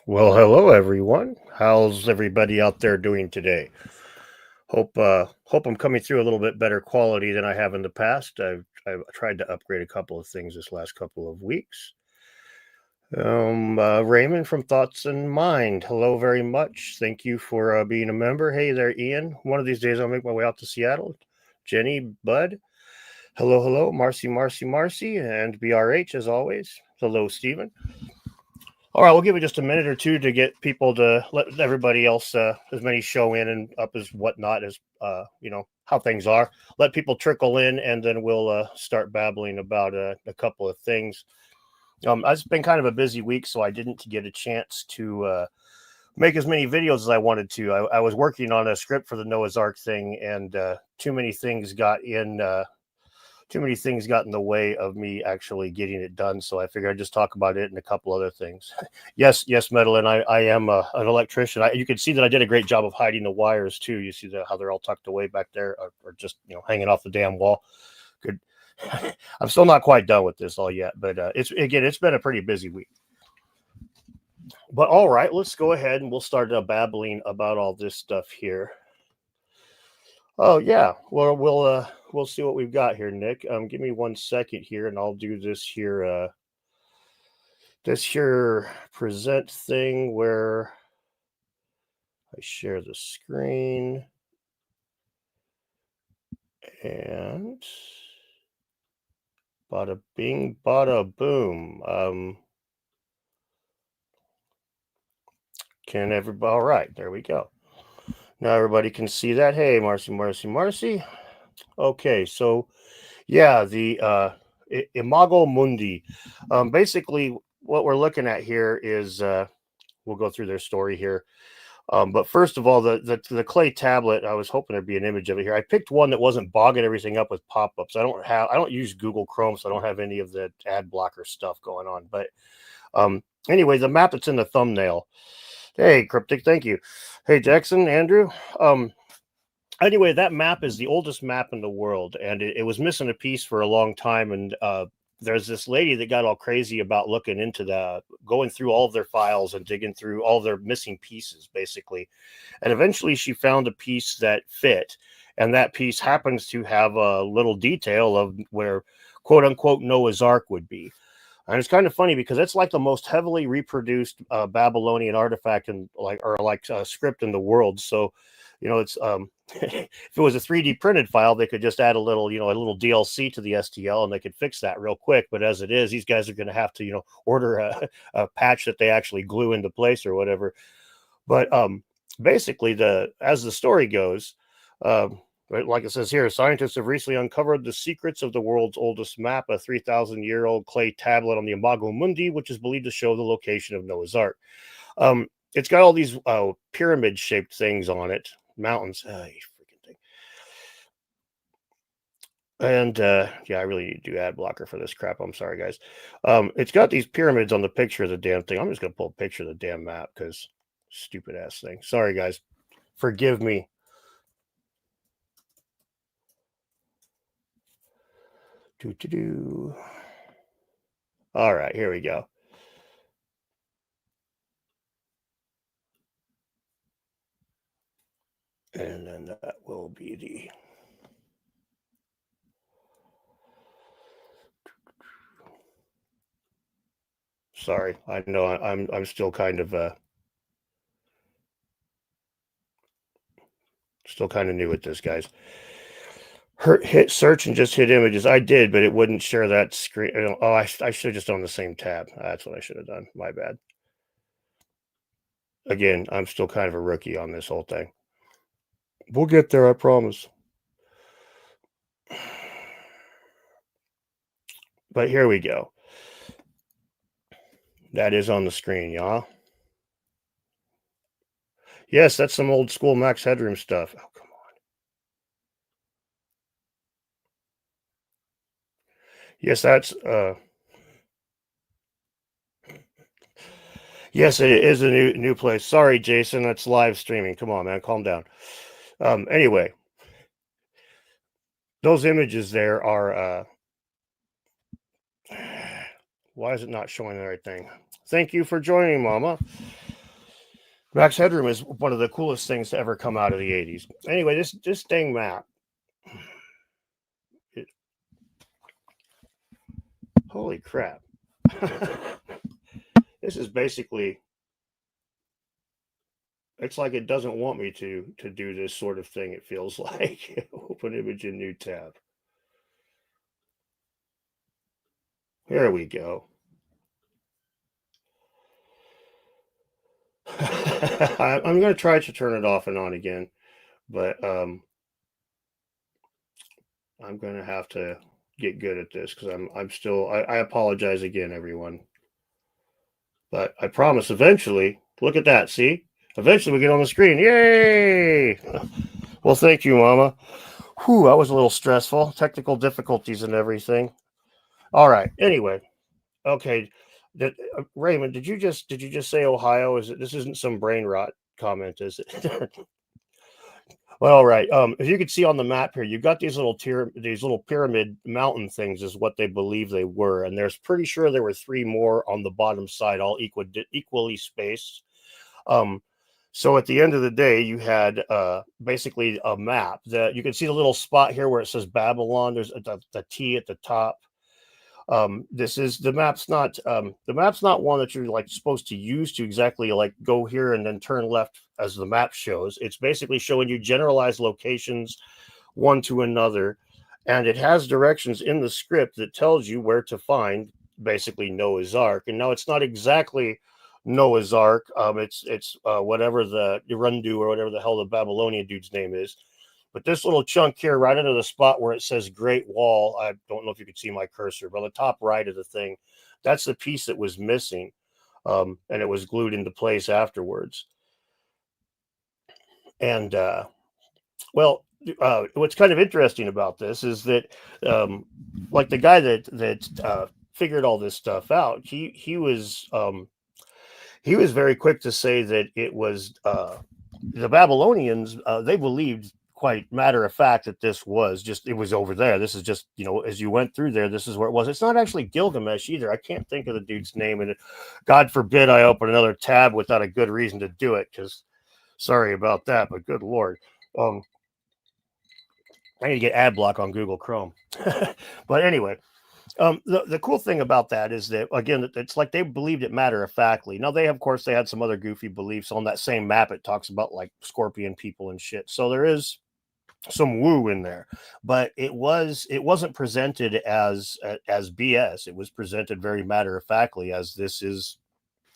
Well, hello everyone. How's everybody out there doing today? Hope I'm coming through a little bit better quality than I have in the past. I've tried to upgrade a couple of things this last couple of weeks. Raymond from Thoughts and Mind. Hello, very much. Thank you for being a member. Hey there, Ian. One of these days I'll make my way out to Seattle. Jenny, Bud. Hello, hello, Marcy, and BRH as always. Hello, Stephen. All right, we'll give it just a minute or two to get people to let everybody else, as many show in and up as whatnot as how things are. Let people trickle in, and then we'll start babbling about a couple of things. It's been kind of a busy week, so I didn't get a chance to make as many videos as I wanted to. I was working on a script for the Noah's Ark thing, and too many things got in. Too many things got in the way of me actually getting it done. So I figured I'd just talk about it and a couple other things. yes, Medellin, I am an electrician. You can see that I did a great job of hiding the wires too. You see how they're all tucked away back there, or just hanging off the damn wall. Good. I'm still not quite done with this all yet, but it's been a pretty busy week. But all right, let's go ahead and we'll start babbling about all this stuff here. Oh yeah, well we'll see what we've got here, Nick. Give me 1 second here, and I'll do this here present thing where I share the screen and bada bing, bada boom. Can everybody? All right, there we go. Now everybody can see that. Hey, Marcy. Okay, so yeah, the Imago Mundi. Basically, what we're looking at here is we'll go through their story here. But first of all, the clay tablet, I was hoping there'd be an image of it here. I picked one that wasn't bogging everything up with pop-ups. I don't use Google Chrome, so I don't have any of the ad blocker stuff going on. But anyway, the map that's in the thumbnail. Hey, Cryptic, thank you. Hey, Jackson, Andrew. Anyway, that map is the oldest map in the world, and it was missing a piece for a long time. And there's this lady that got all crazy about looking into going through all of their files and digging through all their missing pieces, basically. And eventually she found a piece that fit. And that piece happens to have a little detail of where, quote unquote, Noah's Ark would be. And it's kind of funny because it's like the most heavily reproduced Babylonian artifact script in the world. So, it's if it was a 3D printed file, they could just add a little DLC to the STL and they could fix that real quick. But as it is, these guys are going to have to, order a patch that they actually glue into place or whatever. But basically, as the story goes, like it says here, scientists have recently uncovered the secrets of the world's oldest map, a 3,000-year-old clay tablet on the Imago Mundi, which is believed to show the location of Noah's Ark. It's got all these pyramid-shaped things on it, mountains. You freaking thing. And yeah, I really need to do ad blocker for this crap. I'm sorry, guys. It's got these pyramids on the picture of the damn thing. I'm just gonna pull a picture of the damn map because stupid ass thing. Sorry, guys. Forgive me. All right, here we go. And then that will be the sorry. I know I'm still kind of new at this, guys. Hit search and just hit images. I did, but it wouldn't share that screen. Oh, I should have just done the same tab. That's what I should have done. My bad. Again, I'm still kind of a rookie on this whole thing. We'll get there, I promise. But here we go. That is on the screen, y'all. Yes, that's some old school Max Headroom stuff. Oh, come on. Yes, that's yes, it is a new place. Sorry, Jason, that's live streaming. Come on, man, calm down. Anyway, those images there are why is it not showing the right thing? Thank you for joining, Mama. Max Headroom is one of the coolest things to ever come out of the 80s. Anyway, this dang map. It, holy crap. This is basically, it's like it doesn't want me to do this sort of thing, it feels like. Open image in new tab. Here we go. I'm going to try to turn it off and on again, but I'm going to have to get good at this because I'm still, I apologize again, everyone. But I promise eventually, look at that, see? Eventually we get on the screen. Yay! Well, thank you, Mama. Whew, that was a little stressful. Technical difficulties and everything. All right. Anyway, okay. Raymond, did you just say Ohio? Is it, this isn't some brain rot comment, is it? Well, all right. If you could see on the map here, you've got these little pyramid mountain things, is what they believe they were, and there's pretty sure there were three more on the bottom side, all equally spaced. So at the end of the day, you had basically a map that you can see the little spot here where it says Babylon. There's the T at the top. This is the map's not one that you're like supposed to use to exactly like go here and then turn left as the map shows. It's basically showing you generalized locations one to another, and it has directions in the script that tells you where to find basically Noah's Ark. And now it's not exactly Noah's Ark. It's whatever the Irundu or whatever the hell the Babylonian dude's name is. But this little chunk here, right under the spot where it says Great Wall, I don't know if you could see my cursor, but on the top right of the thing, that's the piece that was missing, and it was glued into place afterwards. And what's kind of interesting about this is that, like the guy that figured all this stuff out, he was very quick to say that it was the Babylonians. They believed quite matter of fact that this was just, it was over there. This is just, as you went through there, this is where it was. It's not actually Gilgamesh either. I can't think of the dude's name, and God forbid I open another tab without a good reason to do it, because sorry about that, but good Lord. I need to get ad block on Google Chrome. But anyway, the cool thing about that is that, again, it's like they believed it matter of factly. Now they, of course, they had some other goofy beliefs on that same map. It talks about like scorpion people and shit. So there is some woo in there, but it wasn't presented as BS. It was presented very matter of factly as this is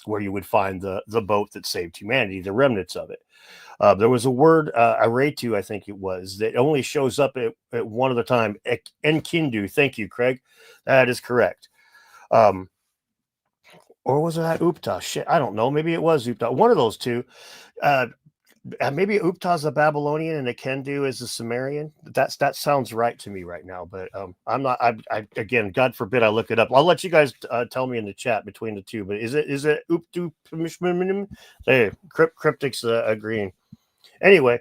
where you would find the boat that saved humanity, the remnants of it. There was a word, Aretu, I think it was, that only shows up at one of the time. Enkindu. Thank you, Craig. That is correct. Or was that Upta? Shit, I don't know. Maybe it was Upta. One of those two. Maybe Upta's a Babylonian and Akendu is a Sumerian. That sounds right to me right now, but I'm not. I again, God forbid I look it up. I'll let you guys tell me in the chat between the two. But is it Uptu? Hey, cryptics agreeing. Anyway,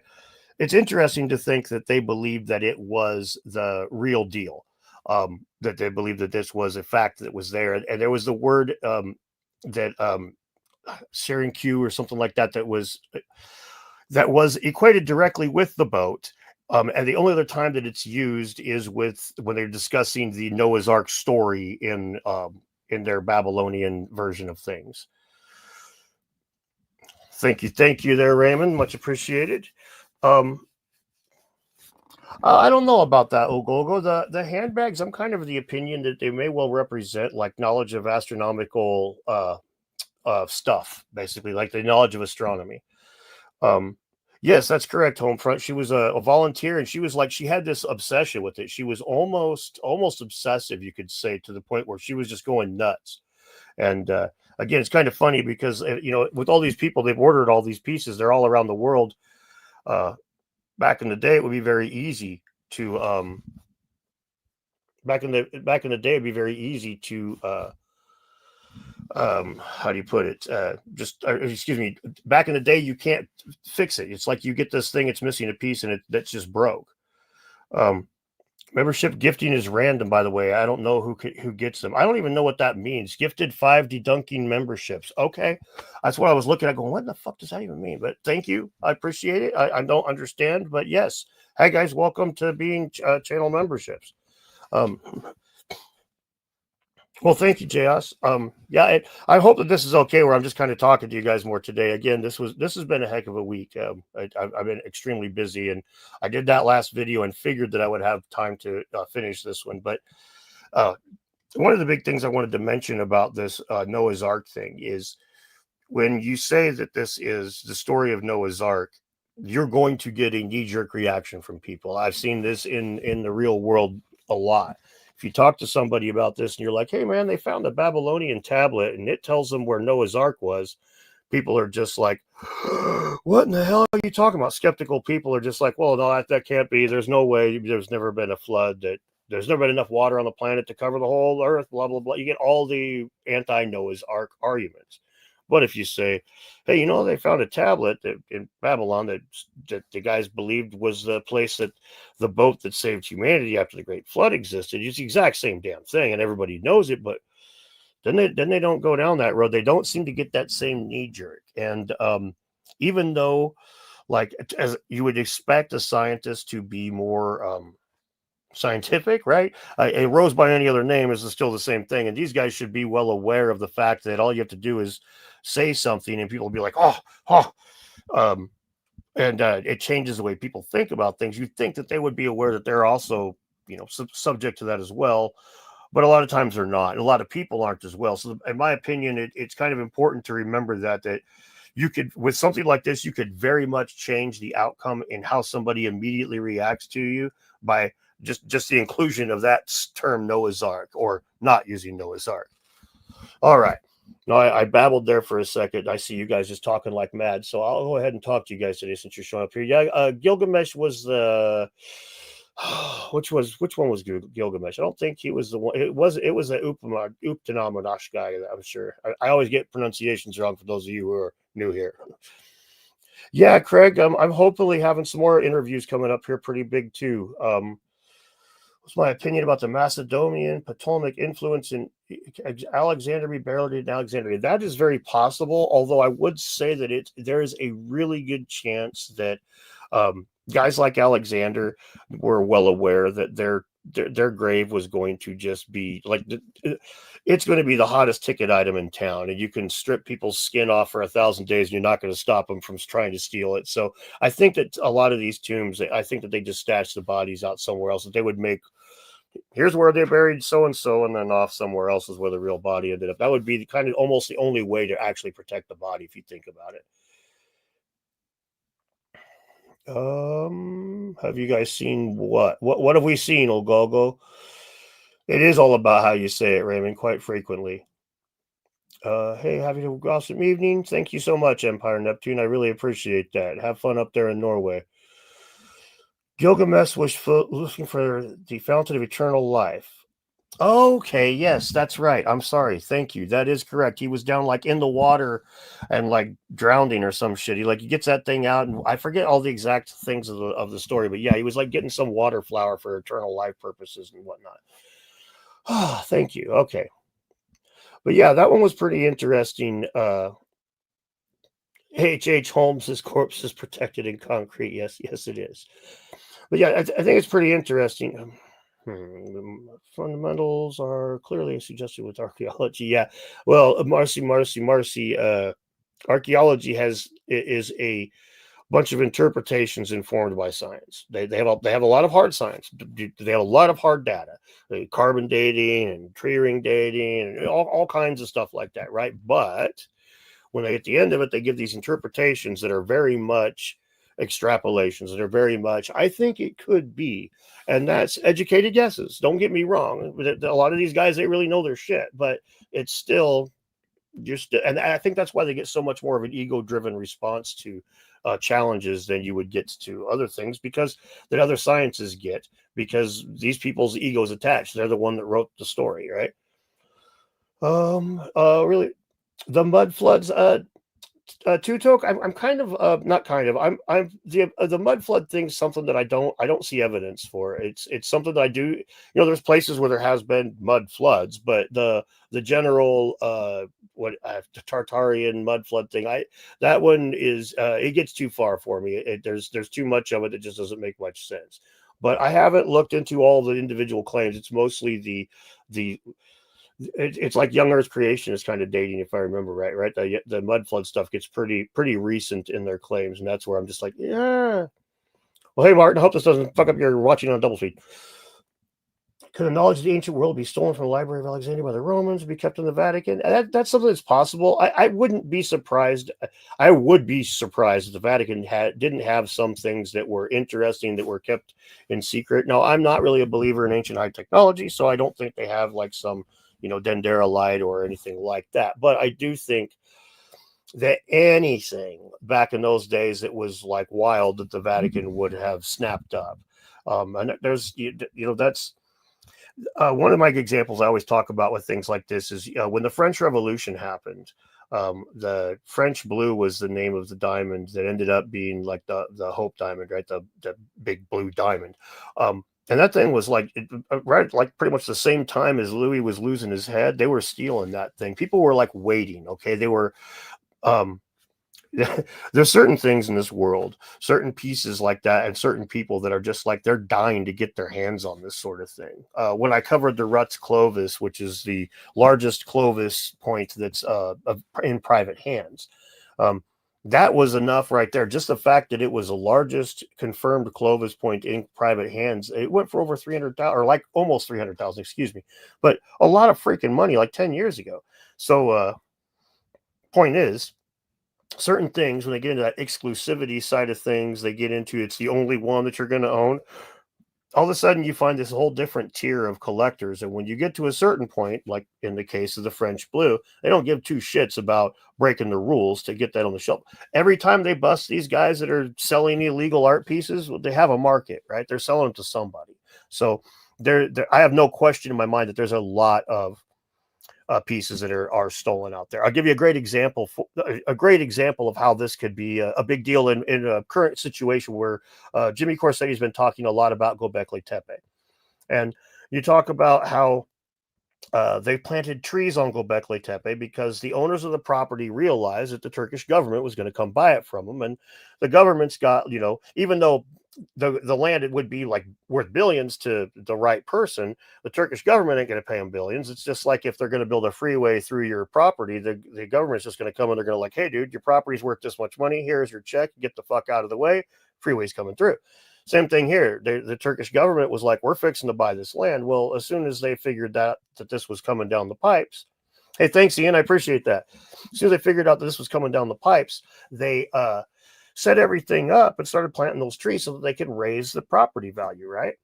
it's interesting to think that they believed that it was the real deal. That they believed that this was a fact that was there, and there was the word that Syrian Q or something like that that was equated directly with the boat. And the only other time that it's used is when they're discussing the Noah's Ark story in their Babylonian version of things. Thank you there, Raymond. Much appreciated. I don't know about that, Ogogo. The handbags, I'm kind of the opinion that they may well represent like knowledge of astronomical stuff, basically, like the knowledge of astronomy. Yes, that's correct, Homefront. She was a volunteer, and she was like, she had this obsession with it. She was almost obsessive, you could say, to the point where she was just going nuts. And again, it's kind of funny because with all these people, they've ordered all these pieces. They're all around the world. Back in the day, it would be very easy to back in the day, it'd be very easy to how do you put it? Excuse me. Back in the day, you can't fix it. It's like you get this thing, it's missing a piece, and that's just broke. Membership gifting is random, by the way. I don't know who gets them. I don't even know what that means. Gifted 5 dedunking memberships. Okay, that's what I was looking at. Going, what the fuck does that even mean? But thank you, I appreciate it. I don't understand, but yes. Hey guys, welcome to being channel memberships. Um, well, thank you, JS. Yeah, I hope that this is okay. Where I'm just kind of talking to you guys more today. Again, this has been a heck of a week. I've been extremely busy, and I did that last video and figured that I would have time to finish this one. But uh, one of the big things I wanted to mention about this Noah's Ark thing is when you say that this is the story of Noah's Ark, you're going to get a knee-jerk reaction from people. I've seen this in the real world a lot. If you talk to somebody about this and you're like, hey man, they found a Babylonian tablet and it tells them where Noah's Ark was, people are just like, what in the hell are you talking about? Skeptical people are just like, well, no, that can't be. There's no way. There's never been a flood. There's never been enough water on the planet to cover the whole earth, blah, blah, blah. You get all the anti-Noah's Ark arguments. But if you say, hey, they found a tablet in Babylon that the guys believed was the place that the boat that saved humanity after the Great Flood existed, it's the exact same damn thing, and everybody knows it, but then they don't go down that road. They don't seem to get that same knee jerk. And even though, like, as you would expect a scientist to be more scientific, right? A rose by any other name is still the same thing. And these guys should be well aware of the fact that all you have to do is say something and people will be like, and it changes the way people think about things. You'd think that they would be aware that they're also, subject to that as well. But a lot of times they're not. And a lot of people aren't as well. So in my opinion, it's kind of important to remember that you could, with something like this, you could very much change the outcome in how somebody immediately reacts to you by just the inclusion of that term Noah's Ark, or not using Noah's Ark. All right. No, I babbled there for a second. I see you guys just talking like mad. So I'll go ahead and talk to you guys today since you're showing up here. Yeah, Gilgamesh was the which one was Gilgamesh? I don't think he was the one. It was a Uptanamanash guy, I'm sure. I always get pronunciations wrong for those of you who are new here. Yeah, Craig, I'm hopefully having some more interviews coming up here pretty big too. What's my opinion about the Macedonian Ptolemaic influence in Alexandria, Beall in Alexandria? That is very possible, although I would say that there is a really good chance that guys like Alexander were well aware that their grave was going to just be like, it's going to be the hottest ticket item in town, and you can strip people's skin off for 1,000 days and you're not going to stop them from trying to steal it. So I think that a lot of these tombs, I think that they just stashed the bodies out somewhere else, that they would make, here's where they buried so-and-so, and then off somewhere else is where the real body ended up. That would be kind of almost the only way to actually protect the body, if you think about it. Have you guys seen what have we seen, Ogogo? It is all about how you say it, Raymond, quite frequently. Hey, having a awesome evening. Thank you so much, Empire Neptune. I really appreciate that. Have fun up there in Norway. Gilgamesh was looking for the fountain of eternal life. Okay, yes, that's right. I'm sorry. Thank you. That is correct. He was down like in the water and like drowning or some shit. He gets that thing out, and I forget all the exact things of the story, but yeah, he was like getting some water flower for eternal life purposes and whatnot. Ah, thank you. Okay. But yeah, that one was pretty interesting. H.H. Holmes's corpse is protected in concrete. Yes, it is. But yeah, I think it's pretty interesting. The fundamentals are clearly suggested with archaeology. Yeah, well, Marcy. Archaeology is a bunch of interpretations informed by science. They have a lot of hard science. They have a lot of hard data, carbon dating and tree ring dating, and all kinds of stuff like that, right? But when they at the end of it, they give these interpretations that are very much extrapolations, that are very much, I think it could be, and that's educated guesses. Don't get me wrong. A lot of these guys, they really know their shit, but it's still just, and I think that's why they get so much more of an ego-driven response to challenges than you would get to other things, because that other sciences get, because these people's egos attached. They're the one that wrote the story, right? Really, the mud floods. Two Toke, I'm kind of not kind of I'm the mud flood thing is something that I don't see evidence for. It's something that I do. There's places where there has been mud floods, but the general what Tartarian mud flood thing, I that one is it gets too far for me. There's too much of it. It just doesn't make much sense. But I haven't looked into all the individual claims. It's mostly the it's like young Earth creation is kind of dating, if I remember right. Right, the mud flood stuff gets pretty recent in their claims, and that's where I'm just like, yeah. Well, hey Martin, I hope this doesn't fuck up your watching on double feed. Could the knowledge of the ancient world be stolen from the Library of Alexandria by the Romans and be kept in the Vatican? That's something that's possible. I wouldn't be surprised. I would be surprised if the Vatican didn't have some things that were interesting that were kept in secret. Now, I'm not really a believer in ancient high technology, so I don't think they have like some, Dendera light or anything like that. But I do think that anything back in those days that was like wild that the Vatican would have snapped up. And there's, that's one of my examples I always talk about with things like this is when the French Revolution happened. The French blue was the name of the diamond that ended up being like the Hope diamond, right? The big blue diamond. And that thing was like right, like pretty much the same time as Louis was losing his head. They were stealing that thing. People were like waiting. Okay, they were. Um, there's certain things in this world, certain pieces like that, and certain people that are just like they're dying to get their hands on this sort of thing. When I covered the Ruts Clovis, which is the largest Clovis point that's in private hands, that was enough right there. Just the fact that it was the largest confirmed Clovis point in private hands, it went for over 300,000, or like almost 300,000, excuse me, but a lot of freaking money, like 10 years ago. So, point is, certain things when they get into that exclusivity side of things, they get into it's the only one that you're going to own. All of a sudden you find this whole different tier of collectors, and when you get to a certain point, like in the case of the French blue, they don't give two shits about breaking the rules to get that on the shelf. Every time they bust these guys that are selling illegal art pieces, they have a market, right? They're selling them to somebody. So I have no question in my mind that there's a lot of pieces that are stolen out there. I'll give you a great example of how this could be a big deal in a current situation where Jimmy Corsetti's has been talking a lot about Göbekli Tepe, and you talk about how they planted trees on Göbekli Tepe because the owners of the property realized that the Turkish government was going to come buy it from them, and the government's got, even though the land, it would be like worth billions to the right person, the Turkish government ain't going to pay them billions. It's just like if they're going to build a freeway through your property, the government's just going to come and they're going to like, hey dude, your property's worth this much money, here's your check, get the fuck out of the way, freeway's coming through. Same thing here. The Turkish government was like, we're fixing to buy this land. Well, as soon as they figured that this was coming down the pipes, hey, thanks, Ian, I appreciate that. As soon as they figured out that this was coming down the pipes, they set everything up and started planting those trees so that they could raise the property value, right?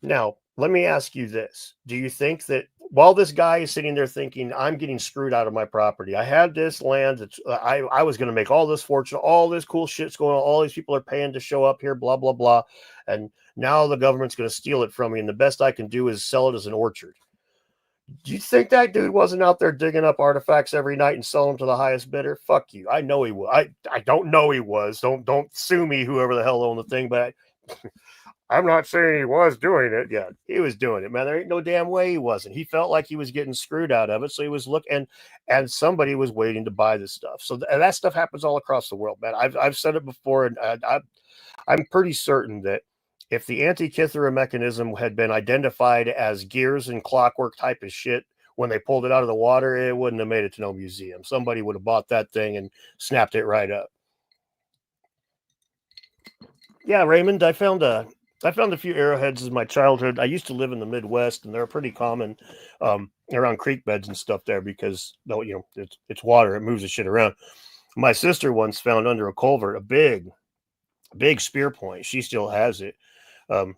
Now, let me ask you this. Do you think that while this guy is sitting there thinking, I'm getting screwed out of my property, I had this land, that I was going to make all this fortune, all this cool shit's going on, all these people are paying to show up here, blah, blah, blah, and now the government's going to steal it from me, and the best I can do is sell it as an orchard. Do you think that dude wasn't out there digging up artifacts every night and selling them to the highest bidder? Fuck you. I know he was. I don't know he was. Don't sue me, whoever the hell owned the thing, but I'm not saying he was doing it. Yeah, he was doing it, man. There ain't no damn way he wasn't. He felt like he was getting screwed out of it, so he was looking, and somebody was waiting to buy this stuff. So that stuff happens all across the world, man. I've said it before, and I'm pretty certain that if the Antikythera mechanism had been identified as gears and clockwork type of shit when they pulled it out of the water, it wouldn't have made it to no museum. Somebody would have bought that thing and snapped it right up. Yeah, Raymond, I found a few arrowheads in my childhood. I used to live in the Midwest, and they're pretty common around creek beds and stuff there because it's water. It moves the shit around. My sister once found under a culvert a big spear point. She still has it.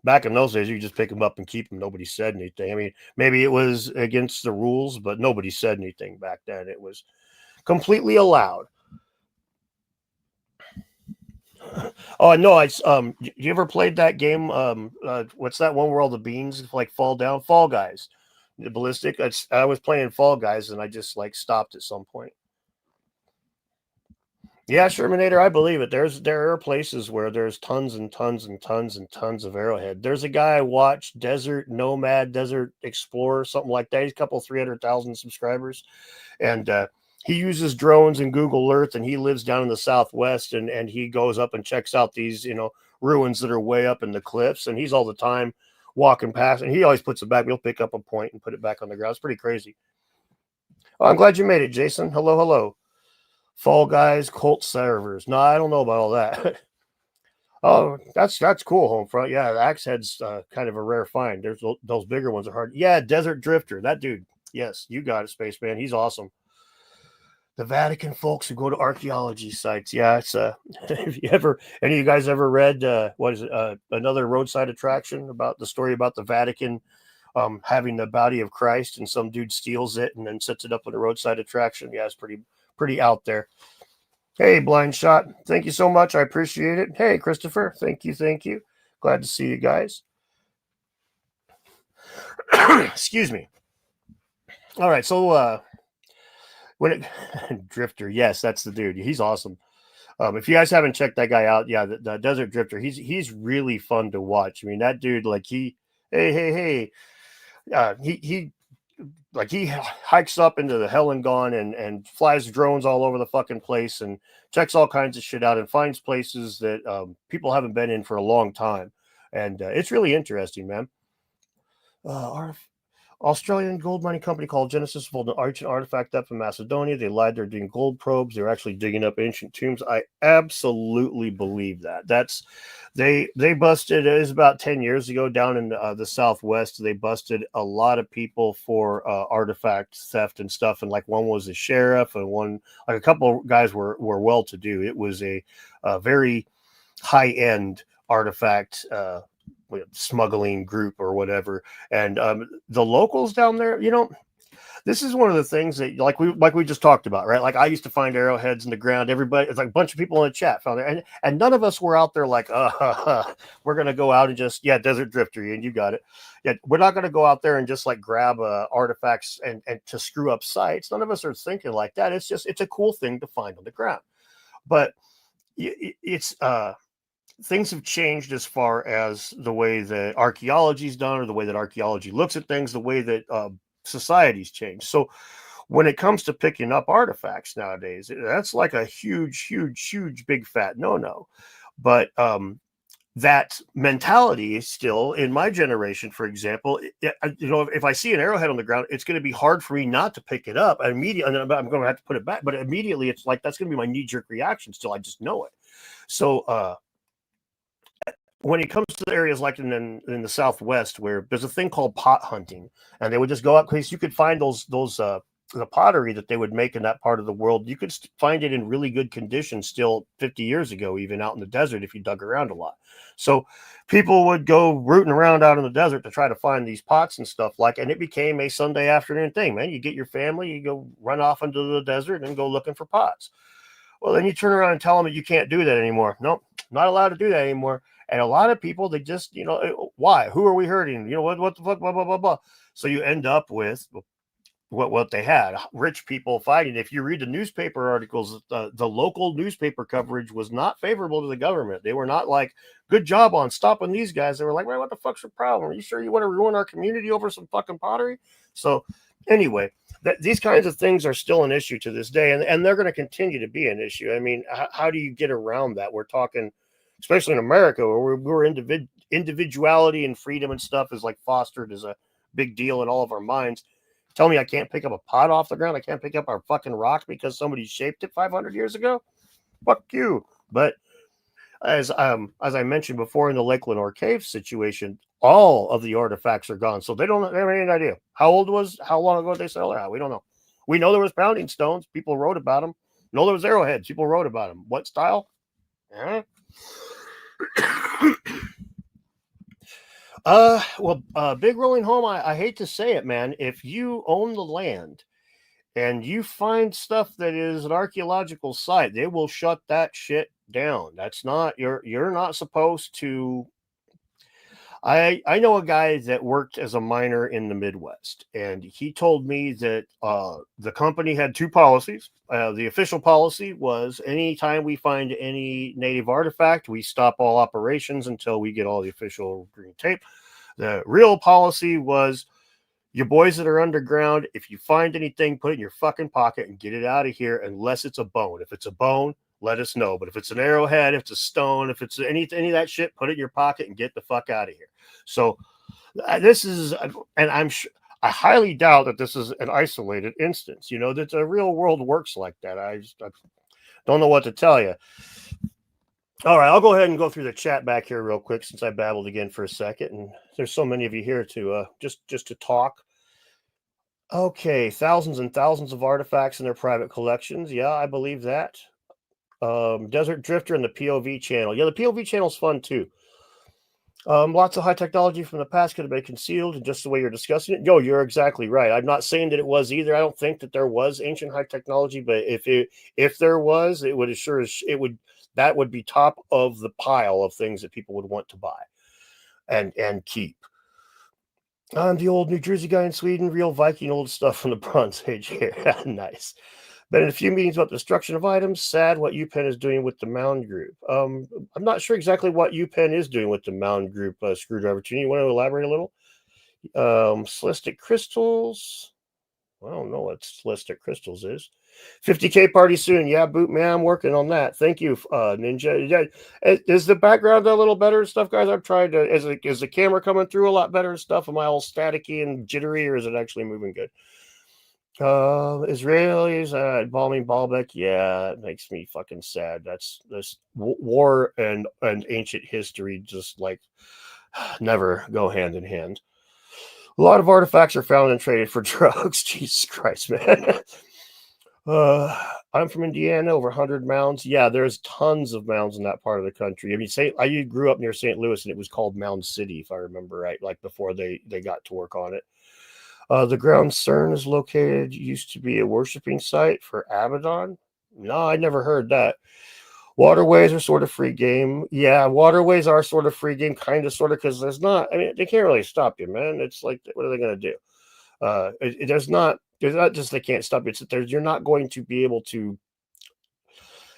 Back in those days, you just pick them up and keep them. Nobody said anything. I mean, maybe it was against the rules, but nobody said anything back then. It was completely allowed. Oh no, you ever played that game? What's that one where all the beans like fall down? Fall Guys, the ballistic. I was playing Fall Guys and I just like stopped at some point. Yeah, Shermanator, I believe it. There are places where there's tons and tons and tons and tons of arrowhead. There's a guy I watched, Desert Nomad, Desert Explorer, something like that. He's a couple 300,000 subscribers, and he uses drones and Google Earth, and he lives down in the Southwest, and he goes up and checks out these ruins that are way up in the cliffs, and he's all the time walking past, and he always puts it back. He'll pick up a point and put it back on the ground. It's pretty crazy. Oh, I'm glad you made it, Jason. Hello, hello. Fall Guys, Cult servers. No, I don't know about all that. Oh, that's cool, Homefront. Yeah, the axe head's kind of a rare find. There's those bigger ones are hard. Yeah, Desert Drifter, that dude. Yes, you got it, Spaceman. He's awesome. The Vatican folks who go to archaeology sites. Yeah, it's if you ever any of you guys ever read what is it? Another roadside attraction about the story about the Vatican having the body of Christ, and some dude steals it and then sets it up on a roadside attraction. Yeah, it's pretty out there. Hey, Blind Shot, thank you so much. I appreciate it. Hey, Christopher, thank you. Glad to see you guys. Excuse me. All right, so when it Drifter, yes, that's the dude. He's awesome. If you guys haven't checked that guy out, yeah, the Desert Drifter, he's really fun to watch. I mean, that dude, like hey, he like he hikes up into the hell and gone and flies drones all over the fucking place and checks all kinds of shit out and finds places that people haven't been in for a long time, and it's really interesting, man. Our Australian gold mining company called Genesis pulled an ancient artifact up in Macedonia. They lied they're doing gold probes. They're actually digging up ancient tombs. I absolutely believe that. They busted. It was about 10 years ago down in the Southwest. They busted a lot of people for artifact theft and stuff. And like one was a sheriff, and one like a couple of guys were well to do. It was a very high end artifact smuggling group or whatever. And the locals down there, this is one of the things that like we just talked about, right? Like I used to find arrowheads in the ground. Everybody, it's like a bunch of people in the chat found it, and none of us were out there like, we're gonna go out and just Desert Drifter, and you got it. Yeah, we're not gonna go out there and just like grab artifacts and to screw up sites. None of us are thinking like that. It's a cool thing to find on the ground, but it's things have changed as far as the way that archaeology is done, or the way that archaeology looks at things, the way that society's changed. So when it comes to picking up artifacts nowadays, that's like a huge big fat no. But that mentality is still in my generation. For example, if I see an arrowhead on the ground, it's going to be hard for me not to pick it up immediately, and I'm going to have to put it back. But immediately, it's like that's going to be my knee-jerk reaction. Still, I just know it. So when it comes to the areas like in the Southwest, where there's a thing called pot hunting, and they would just go out because you could find those the pottery that they would make in that part of the world. You could find it in really good condition still 50 years ago, even out in the desert if you dug around a lot. So people would go rooting around out in the desert to try to find these pots and stuff and it became a Sunday afternoon thing, man. You get your family, you go run off into the desert and go looking for pots. Well, then you turn around and tell them that you can't do that anymore. Nope, not allowed to do that anymore. And a lot of people, they just, why? Who are we hurting? What the fuck, blah, blah, blah, blah. So you end up with what they had, rich people fighting. If you read the newspaper articles, the local newspaper coverage was not favorable to the government. They were not like, good job on stopping these guys. They were like, man, what the fuck's your problem? Are you sure you want to ruin our community over some fucking pottery? So anyway, these kinds of things are still an issue to this day, and they're going to continue to be an issue. I mean, how do you get around that? We're talking, especially in America, where we're individuality and freedom and stuff is like fostered as a big deal in all of our minds. Tell me I can't pick up a pot off the ground. I can't pick up our fucking rock because somebody shaped it 500 years ago. Fuck you. But as I mentioned before in the Lake Lenore Cave situation, all of the artifacts are gone. So they don't have any idea how long ago they settled out. We don't know. We know there was pounding stones. People wrote about them. Know there was arrowheads. People wrote about them. What style? Big Rolling Home, I hate to say it, man. If you own the land and you find stuff that is an archaeological site, they will shut that shit down. That's not, you're not supposed to. I know a guy that worked as a miner in the Midwest, and he told me that the company had two policies. The official policy was anytime we find any native artifact, we stop all operations until we get all the official green tape. The real policy was you boys that are underground, if you find anything, put it in your fucking pocket and get it out of here unless it's a bone. If it's a bone, let us know. But if it's an arrowhead, if it's a stone, if it's any of that shit, put it in your pocket and get the fuck out of here. So this is, and I highly doubt that this is an isolated instance. You know, that the real world works like that. I don't know what to tell you. All right, I'll go ahead and go through the chat back here real quick since I babbled again for a second, and there's so many of you here to just to talk. Okay, thousands and thousands of artifacts in their private collections. Yeah, I believe that. Desert Drifter and the POV channel. Yeah, the POV channel's fun too. Lots of high technology from the past could have been concealed, and just the way you're discussing it. Yo, you're exactly right. I'm not saying that it was either. I don't think that there was ancient high technology, but if there was, it would assure it would that would be top of the pile of things that people would want to buy and keep. I'm the old New Jersey guy in Sweden, real Viking old stuff from the Bronze Age here. Nice. Been in a few meetings about the destruction of items. Sad what UPenn is doing with the Mound Group. I'm not sure exactly what UPenn is doing with the Mound Group screwdriver tuning. You want to elaborate a little? Celestic crystals. I don't know what celestic crystals is. 50K party soon. Yeah, Boot Man, I'm working on that. Thank you, Ninja. Yeah, is the background a little better and stuff, guys? I'm trying to. Is the camera coming through a lot better and stuff? Am I all staticky and jittery, or is it actually moving good? Israelis bombing Baalbek. Yeah, it makes me fucking sad. That's this war and ancient history just like never go hand in hand. A lot of artifacts are found and traded for drugs. Jesus Christ, man. I'm from Indiana, over 100 mounds. Yeah, there's tons of mounds in that part of the country. I mean, I grew up near St. Louis, and it was called Mound City, if I remember right, like before they got to work on it. The ground CERN is located, used to be a worshiping site for Abaddon. No, I never heard that. Waterways are sort of free game. Yeah, waterways are sort of free game, kind of, sort of, because there's not, I mean, they can't really stop you, man. It's like, what are they going to do? There's not just they can't stop you. It's that you're not going to be able to,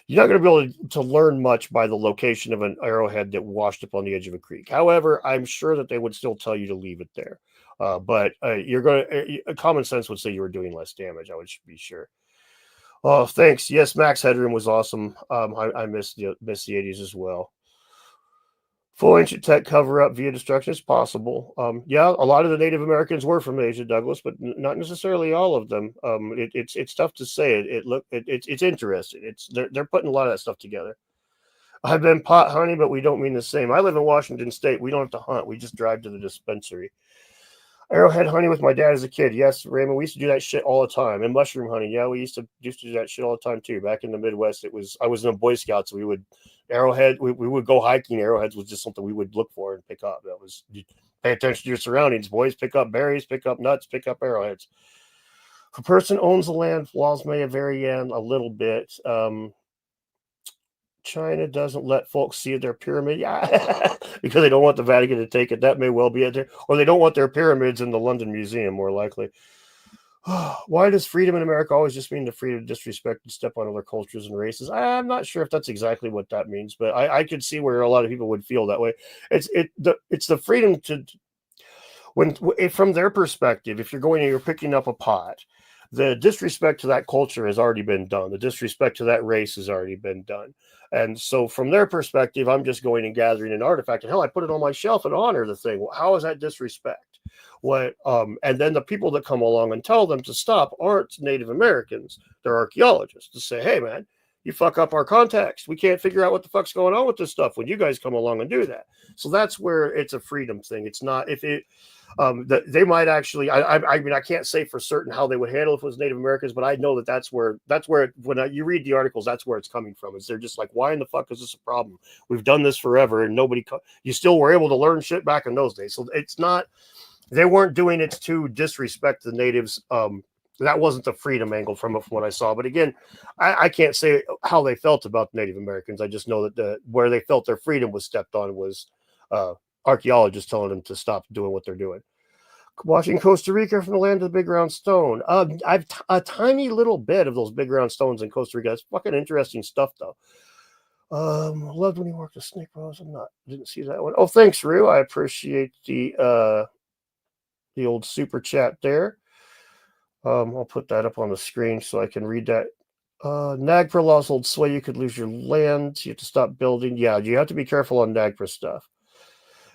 you're not going to be able to learn much by the location of an arrowhead that washed up on the edge of a creek. However, I'm sure that they would still tell you to leave it there. But you're going to, common sense would say you were doing less damage. I would be sure. Oh, thanks. Yes, Max Headroom was awesome. I missed the 80s as well. Full ancient tech cover up via destruction is possible. Yeah, a lot of the Native Americans were from Asia, Douglas, but not necessarily all of them. It's tough to say. It's interesting. They're putting a lot of that stuff together. I've been pot hunting, but we don't mean the same. I live in Washington State. We don't have to hunt. We just drive to the dispensary. Arrowhead hunting with my dad as a kid. Yes, Raymond, we used to do that shit all the time. And mushroom hunting. Yeah, we used to do that shit all the time too. Back in the Midwest, I was in a Boy Scout, so we would go hiking. Arrowheads was just something we would look for and pick up. That was, pay attention to your surroundings, boys. Pick up berries, pick up nuts, pick up arrowheads. If a person owns the land, laws may vary a little bit. China doesn't let folks see their pyramid, yeah, because they don't want the Vatican to take it. That may well be it there, or they don't want their pyramids in the London Museum, more likely. Why does freedom in America always just mean the freedom to disrespect and step on other cultures and races? I'm not sure if that's exactly what that means, but I could see where a lot of people would feel that way. It's the freedom to, from their perspective, if you're going and you're picking up a pot, the disrespect to that culture has already been done. The disrespect to that race has already been done. And so from their perspective, I'm just going and gathering an artifact. And hell, I put it on my shelf and honor the thing. Well, how is that disrespect? What? And then the people that come along and tell them to stop aren't Native Americans. They're archaeologists to say, hey, man, you fuck up our context. We can't figure out what the fuck's going on with this stuff when you guys come along and do that. So that's where it's a freedom thing. It's not if it. They might actually. I mean, I can't say for certain how they would handle if it was Native Americans, but I know that's where when you read the articles, that's where it's coming from. Is they're just like, why in the fuck is this a problem? We've done this forever, and you still were able to learn shit back in those days. So it's not. They weren't doing it to disrespect the natives. That wasn't the freedom angle from what I saw. But again, I can't say how they felt about Native Americans. I just know that where they felt their freedom was stepped on was archaeologists telling them to stop doing what they're doing. Watching Costa Rica from the land of the big round stone. I've a tiny little bit of those big round stones in Costa Rica. It's fucking interesting stuff, though. Loved when he worked with Snake Rose. Didn't see that one. Oh, thanks, Rue. I appreciate the old super chat there. I'll put that up on the screen so I can read that. Nagpur laws hold sway. You could lose your land. You have to stop building. Yeah, you have to be careful on Nagpur stuff.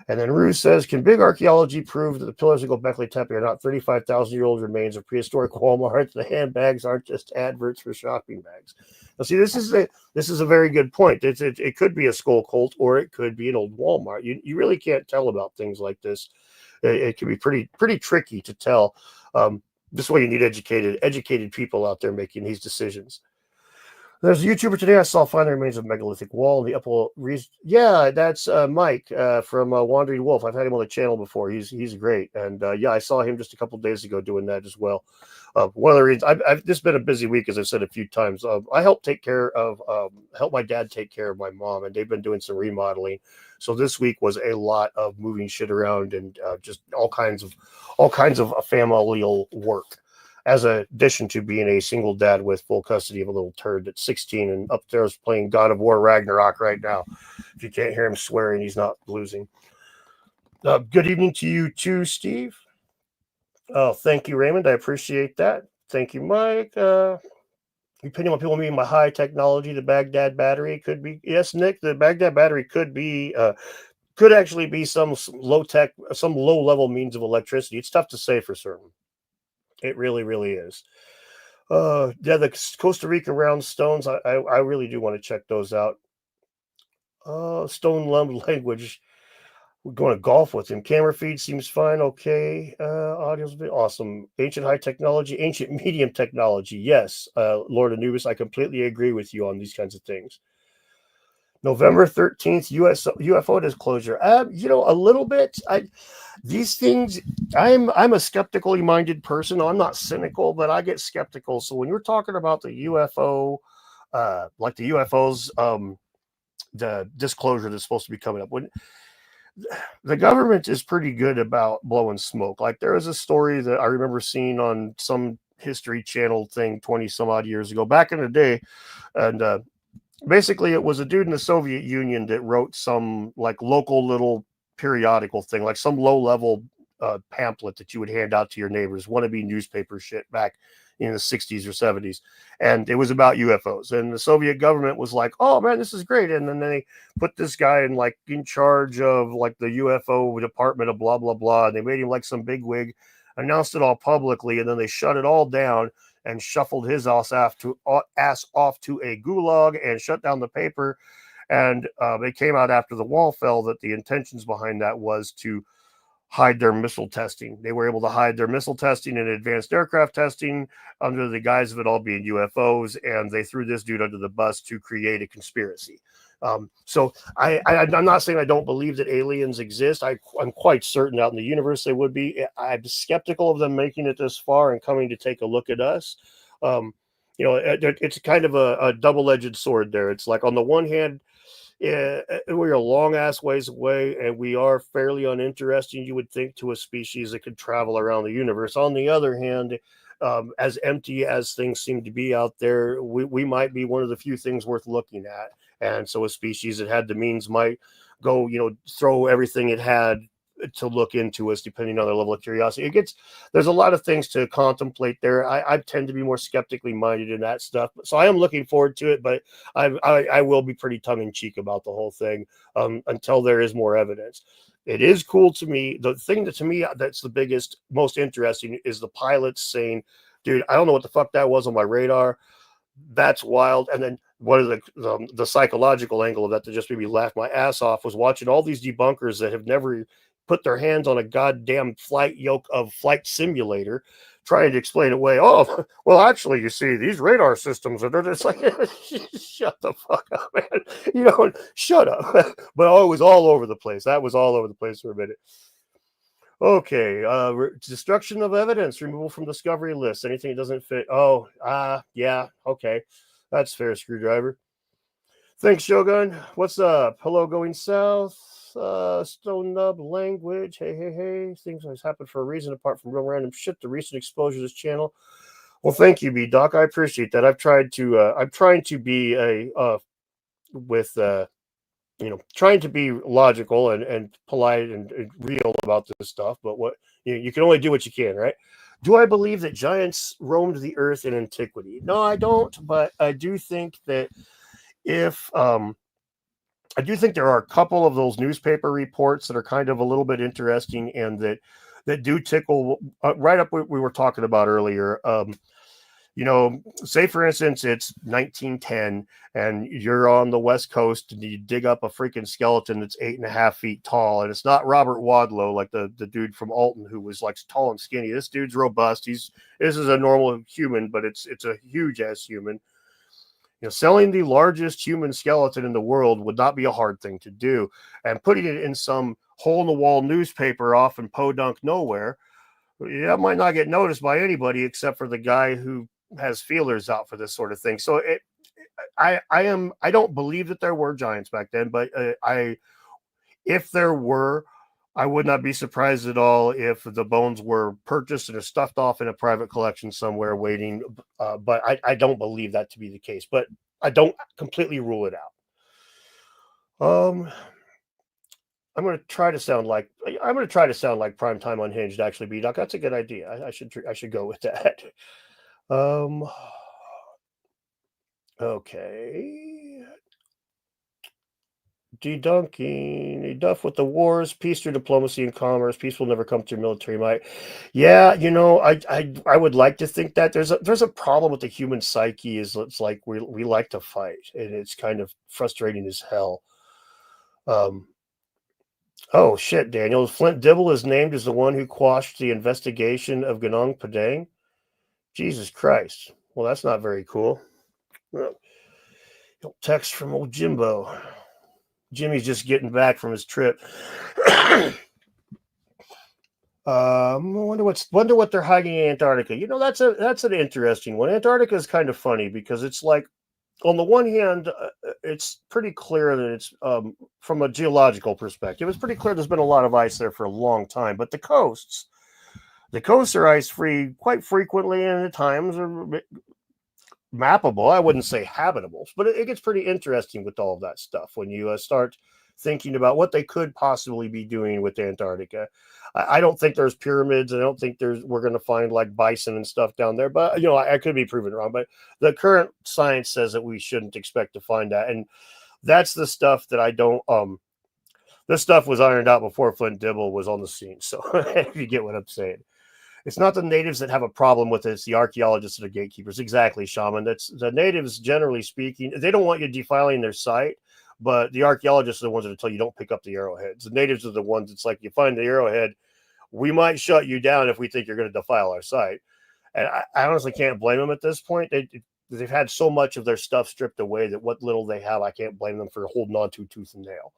And then Rue says, can big archaeology prove that the pillars of Göbekli Tepe are not 35,000-year-old remains of prehistoric Walmart? The handbags aren't just adverts for shopping bags. Now, see, this is a very good point. It could be a skull cult, or it could be an old Walmart. You really can't tell about things like this. It can be pretty tricky to tell. This is why you need educated people out there making these decisions. There's a YouTuber today I saw find the remains of megalithic wall in the upper region. Yeah, that's Mike from Wandering Wolf. I've had him on the channel before. He's great, and yeah, I saw him just a couple days ago doing that as well. One of the reasons this has been a busy week, as I've said a few times. I help my dad take care of my mom, and they've been doing some remodeling. So this week was a lot of moving shit around and just all kinds of familial work. As an addition to being a single dad with full custody of a little turd that's 16 and upstairs playing God of War Ragnarok right now. If you can't hear him swearing, he's not losing. Good evening to you too, Steve. Oh, thank you, Raymond. I appreciate that. Thank you, Mike. Depending on people mean by high technology, the Baghdad battery could be. Yes, Nick, the Baghdad battery could actually be some low tech, some low level means of electricity. It's tough to say for certain. It really, really is. Yeah, the Costa Rica round stones. I really do want to check those out. Stone lump language. We're going to golf with him. Camera feed seems fine. Okay. Audio's been awesome. Ancient high technology, ancient medium technology. Yes, Lord Anubis, I completely agree with you on these kinds of things. November 13th, US UFO disclosure. A little bit. These things, I'm a skeptically minded person. I'm not cynical, but I get skeptical. So when you're talking about the UFO, like the UFOs, the disclosure that's supposed to be coming up, when the government is pretty good about blowing smoke. Like there was a story that I remember seeing on some History Channel thing 20 some odd years ago, back in the day, and basically it was a dude in the Soviet Union that wrote some like local little periodical thing, like some low level pamphlet that you would hand out to your neighbors, wannabe newspaper shit back in the 60s or 70s. And it was about UFOs. And the Soviet government was like, oh man, this is great. And then they put this guy in charge of like the UFO department of blah, blah, blah. And they made him like some bigwig, announced it all publicly, and then they shut it all down and shuffled his ass off to a gulag and shut down the paper. And it came out after the wall fell that the intentions behind that was to hide their missile testing. They were able to hide their missile testing and advanced aircraft testing under the guise of it all being UFOs, and they threw this dude under the bus to create a conspiracy. So I'm not saying I don't believe that aliens exist. I'm quite certain out in the universe they would be. I'm skeptical of them making it this far and coming to take a look at us. It's kind of a double-edged sword there. It's like on the one hand, we're a long ass ways away and we are fairly uninteresting, you would think, to a species that could travel around the universe. On the other hand, as empty as things seem to be out there, we might be one of the few things worth looking at. And so a species that had the means might go, throw everything it had to look into us, depending on their level of curiosity. There's a lot of things to contemplate there. I tend to be more skeptically minded in that stuff, so I am looking forward to it, but I will be pretty tongue-in-cheek about the whole thing until there is more evidence. It is cool to me. The thing that to me that's the biggest, most interesting is the pilots saying, dude, I don't know what the fuck that was on my radar. That's wild. And then one of the psychological angle of that just made me laugh my ass off was watching all these debunkers that have never put their hands on a goddamn flight yoke of Flight Simulator trying to explain away. Oh, well, actually, you see, these radar systems are just like, shut the fuck up, man. Shut up. But it was all over the place. That was all over the place for a minute. Okay, destruction of evidence, removal from discovery list. Anything that doesn't fit. Oh, yeah, okay. That's fair, screwdriver. Thanks, Shogun. What's up? Hello, going south. Stone Nub language. Hey, hey, hey. Things always happen for a reason apart from real random shit. The recent exposure to this channel. Well, thank you, B Doc. I appreciate that. I'm trying to be with, trying to be logical and polite and real about this stuff. But you can only do what you can, right? Do I believe that giants roamed the earth in antiquity? No, I don't. But I do think that if I do think there are a couple of those newspaper reports that are kind of a little bit interesting and that do tickle right up what we were talking about earlier. Say for instance, it's 1910 and you're on the West Coast and you dig up a freaking skeleton that's 8.5 feet tall, and it's not Robert Wadlow, like the dude from Alton who was like tall and skinny. This dude's robust. This is a normal human, but it's a huge ass human. Selling the largest human skeleton in the world would not be a hard thing to do, and putting it in some hole in the wall newspaper off in Podunk nowhere, that might not get noticed by anybody except for the guy who has feelers out for this sort of thing. So I don't believe that there were giants back then, but if there were, I would not be surprised at all if the bones were purchased and are stuffed off in a private collection somewhere waiting. But I don't believe that to be the case. But I don't completely rule it out. I'm going to try to sound like Prime Time Unhinged. Actually, B Doc, that's a good idea. I should go with that. Okay. Dedunking Duff with the wars, peace through diplomacy and commerce. Peace will never come through military might. Yeah, I would like to think that there's a problem with the human psyche. Is it's like we like to fight, and it's kind of frustrating as hell. Oh shit, Daniel. Flint Dibble is named as the one who quashed the investigation of Ganong Padang. Jesus Christ. Well, that's not very cool. Text from old Jimbo. Jimmy's just getting back from his trip. Wonder what they're hiding in Antarctica. That's an interesting one. Antarctica is kind of funny because it's like, on the one hand, it's pretty clear that it's from a geological perspective, it's pretty clear there's been a lot of ice there for a long time. But the coasts are ice free quite frequently, and at times are mappable. I wouldn't say habitable, but it gets pretty interesting with all of that stuff when you start thinking about what they could possibly be doing with Antarctica. I don't think there's pyramids. I don't think we're going to find like bison and stuff down there, but I could be proven wrong. But the current science says that we shouldn't expect to find that, and that's the stuff that I don't. This stuff was ironed out before Flint Dibble was on the scene. So if you get what I'm saying. It's not the natives that have a problem with it. It's the archaeologists and the gatekeepers. Exactly, Shaman. That's the natives, generally speaking. They don't want you defiling their site, but the archaeologists are the ones that tell you don't pick up the arrowheads. The natives are the ones that's like, you find the arrowhead, we might shut you down if we think you're going to defile our site. And I honestly can't blame them at this point. They've had so much of their stuff stripped away that what little they have, I can't blame them for holding on to tooth and nail.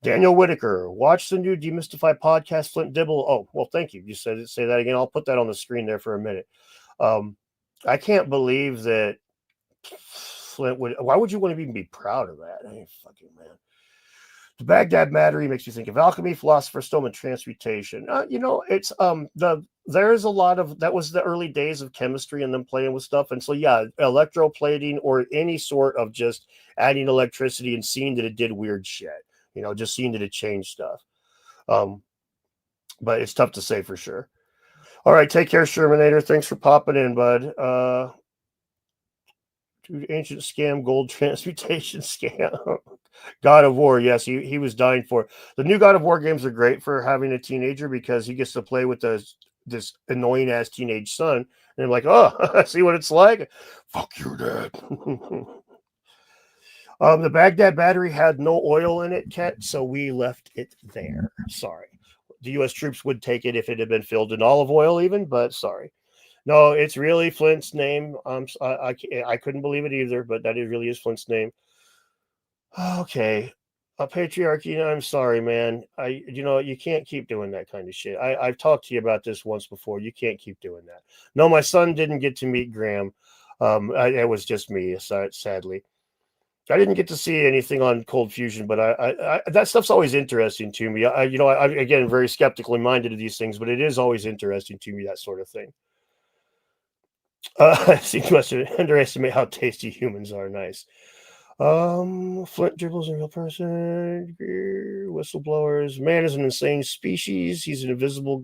Daniel Whitaker, watch the new Demystify podcast, Flint Dibble. Oh, well, thank you. You said it. Say that again. I'll put that on the screen there for a minute. I can't believe that Flint would. Why would you want to even be proud of that? I mean, fucking man. The Baghdad Battery makes you think of alchemy, philosopher's stone, and transmutation. It's there's a lot of that was the early days of chemistry and them playing with stuff. And so, yeah, electroplating or any sort of just adding electricity and seeing that it did weird shit. Just seeing that it changed stuff. But it's tough to say for sure. All right, take care, Shermanator. Thanks for popping in, bud. Dude, ancient scam, gold transmutation scam. God of War, yes, he was dying for it. The new God of War games are great for having a teenager because he gets to play with this annoying ass teenage son, and I'm like, oh, see what it's like? Fuck you, Dad. The Baghdad Battery had no oil in it, Ket, so we left it there. Sorry. The U.S. troops would take it if it had been filled in olive oil even, but sorry. No, it's really Flint's name. I couldn't believe it either, but that really is Flint's name. Okay. A patriarchy, I'm sorry, man. You can't keep doing that kind of shit. I've talked to you about this once before. You can't keep doing that. No, my son didn't get to meet Graham. It was just me, sadly. I didn't get to see anything on cold fusion, but I that stuff's always interesting to me. Again, very skeptically minded of these things, but it is always interesting to me, that sort of thing. I think you must underestimate how tasty humans are. Nice. Flint dribbles a real person. Whistleblowers. Man is an insane species. He's an invisible.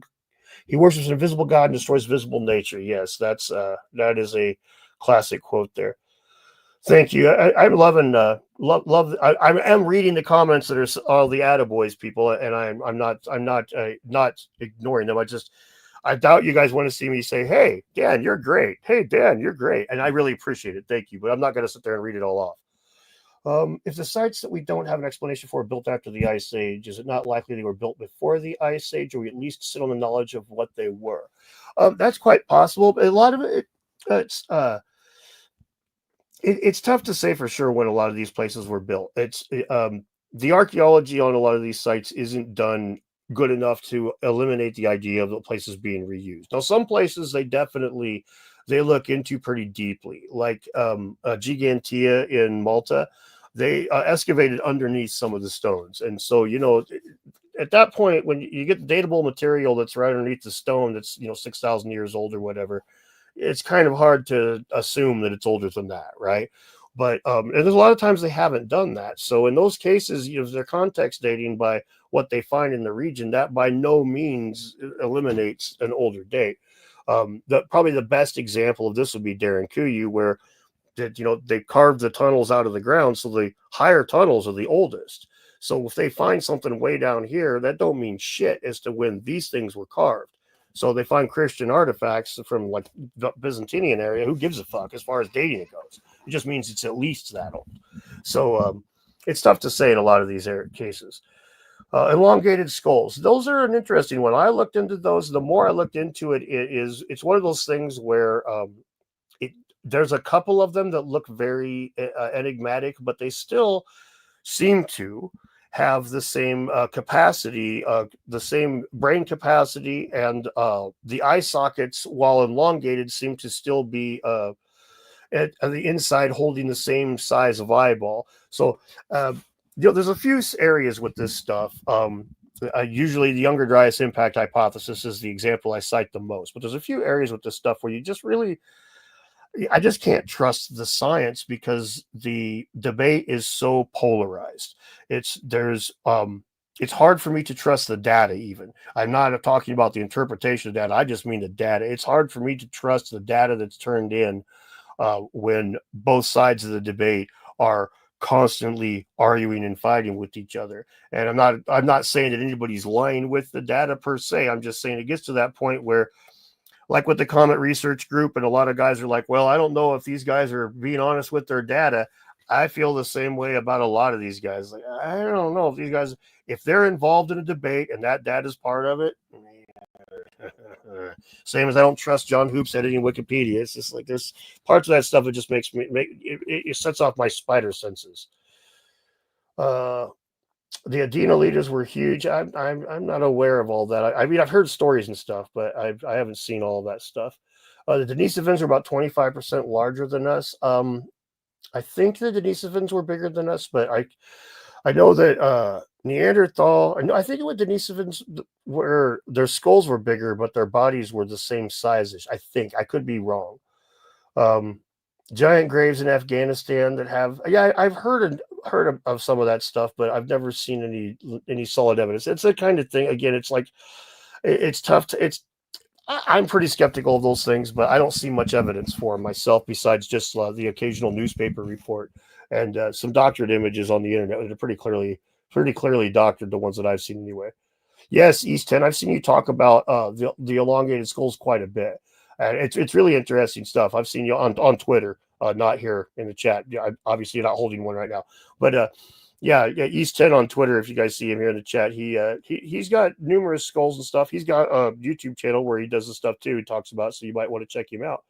He worships an invisible god and destroys visible nature. Yes, that is a classic quote there. Thank you. I'm loving love. I am reading the comments that are all the attaboys people, and I'm not ignoring them. I doubt you guys want to see me say, "Hey, Dan, you're great. Hey, Dan, you're great," and I really appreciate it. Thank you, but I'm not going to sit there and read it all off. If the sites that we don't have an explanation for are built after the Ice Age, is it not likely they were built before the Ice Age, or we at least sit on the knowledge of what they were? That's quite possible, but a lot of it's it's tough to say for sure when a lot of these places were built. The archaeology on a lot of these sites isn't done good enough to eliminate the idea of the places being reused. Now, some places they look into pretty deeply, like Gigantia in Malta. They excavated underneath some of the stones, and so at that point, when you get the datable material that's right underneath the stone, that's 6,000 years old or whatever, it's kind of hard to assume that it's older than that, right? But and there's a lot of times they haven't done that. So in those cases, they're context dating by what they find in the region. That by no means eliminates an older date. Probably the best example of this would be Darren Kuyu, where they carved the tunnels out of the ground, so the higher tunnels are the oldest. So if they find something way down here, that don't mean shit as to when these things were carved. So they find Christian artifacts from like the Byzantine area. Who gives a fuck as far as dating it goes? It just means it's at least that old. So it's tough to say in a lot of these cases. Elongated skulls. Those are an interesting one. I looked into those. The more I looked into it, it's one of those things where there's a couple of them that look very enigmatic, but they still seem to have the same capacity, the same brain capacity, and the eye sockets, while elongated, seem to still be at the inside holding the same size of eyeball. So, there's a few areas with this stuff. Usually, the younger dryas impact hypothesis is the example I cite the most, but there's a few areas with this stuff where I just can't trust the science because the debate is so polarized. It's hard for me to trust the data. Even I'm not talking about the interpretation of data. I just mean the data. It's hard for me to trust the data that's turned in when both sides of the debate are constantly arguing and fighting with each other. And I'm not saying that anybody's lying with the data per se. I'm just saying it gets to that point where, like with the Comet Research Group, and a lot of guys are like, well, I don't know if these guys are being honest with their data. I feel the same way about a lot of these guys. Like, I don't know if these guys, if they're involved in a debate and that data is part of it. Same as I don't trust John Hoops editing Wikipedia. It's just like there's parts of that stuff that just makes me it sets off my spider senses. The Adena leaders were huge. I'm not aware of all that. I mean, I've heard stories and stuff, but I haven't seen all of that stuff. The Denisovans are about 25% larger than us. I think the Denisovans were bigger than us, but I know that Neanderthal. I think what Denisovans were, their skulls were bigger, but their bodies were the same size. I think I could be wrong. Giant graves in Afghanistan that have, I've heard of some of that stuff, but I've never seen any solid evidence. It's the kind of thing. Again, it's like it's tough to. I'm pretty skeptical of those things, but I don't see much evidence for them myself besides just the occasional newspaper report and some doctored images on the internet that are pretty clearly doctored. The ones that I've seen anyway. Yes, East 10. I've seen you talk about the elongated skulls quite a bit. And it's really interesting stuff. I've seen you on Twitter, not here in the chat. Yeah, obviously you're not holding one right now, but yeah, East 10 on Twitter. If you guys see him here in the chat, he's got numerous skulls and stuff. He's got a YouTube channel where he does this stuff too. He talks about, so you might want to check him out.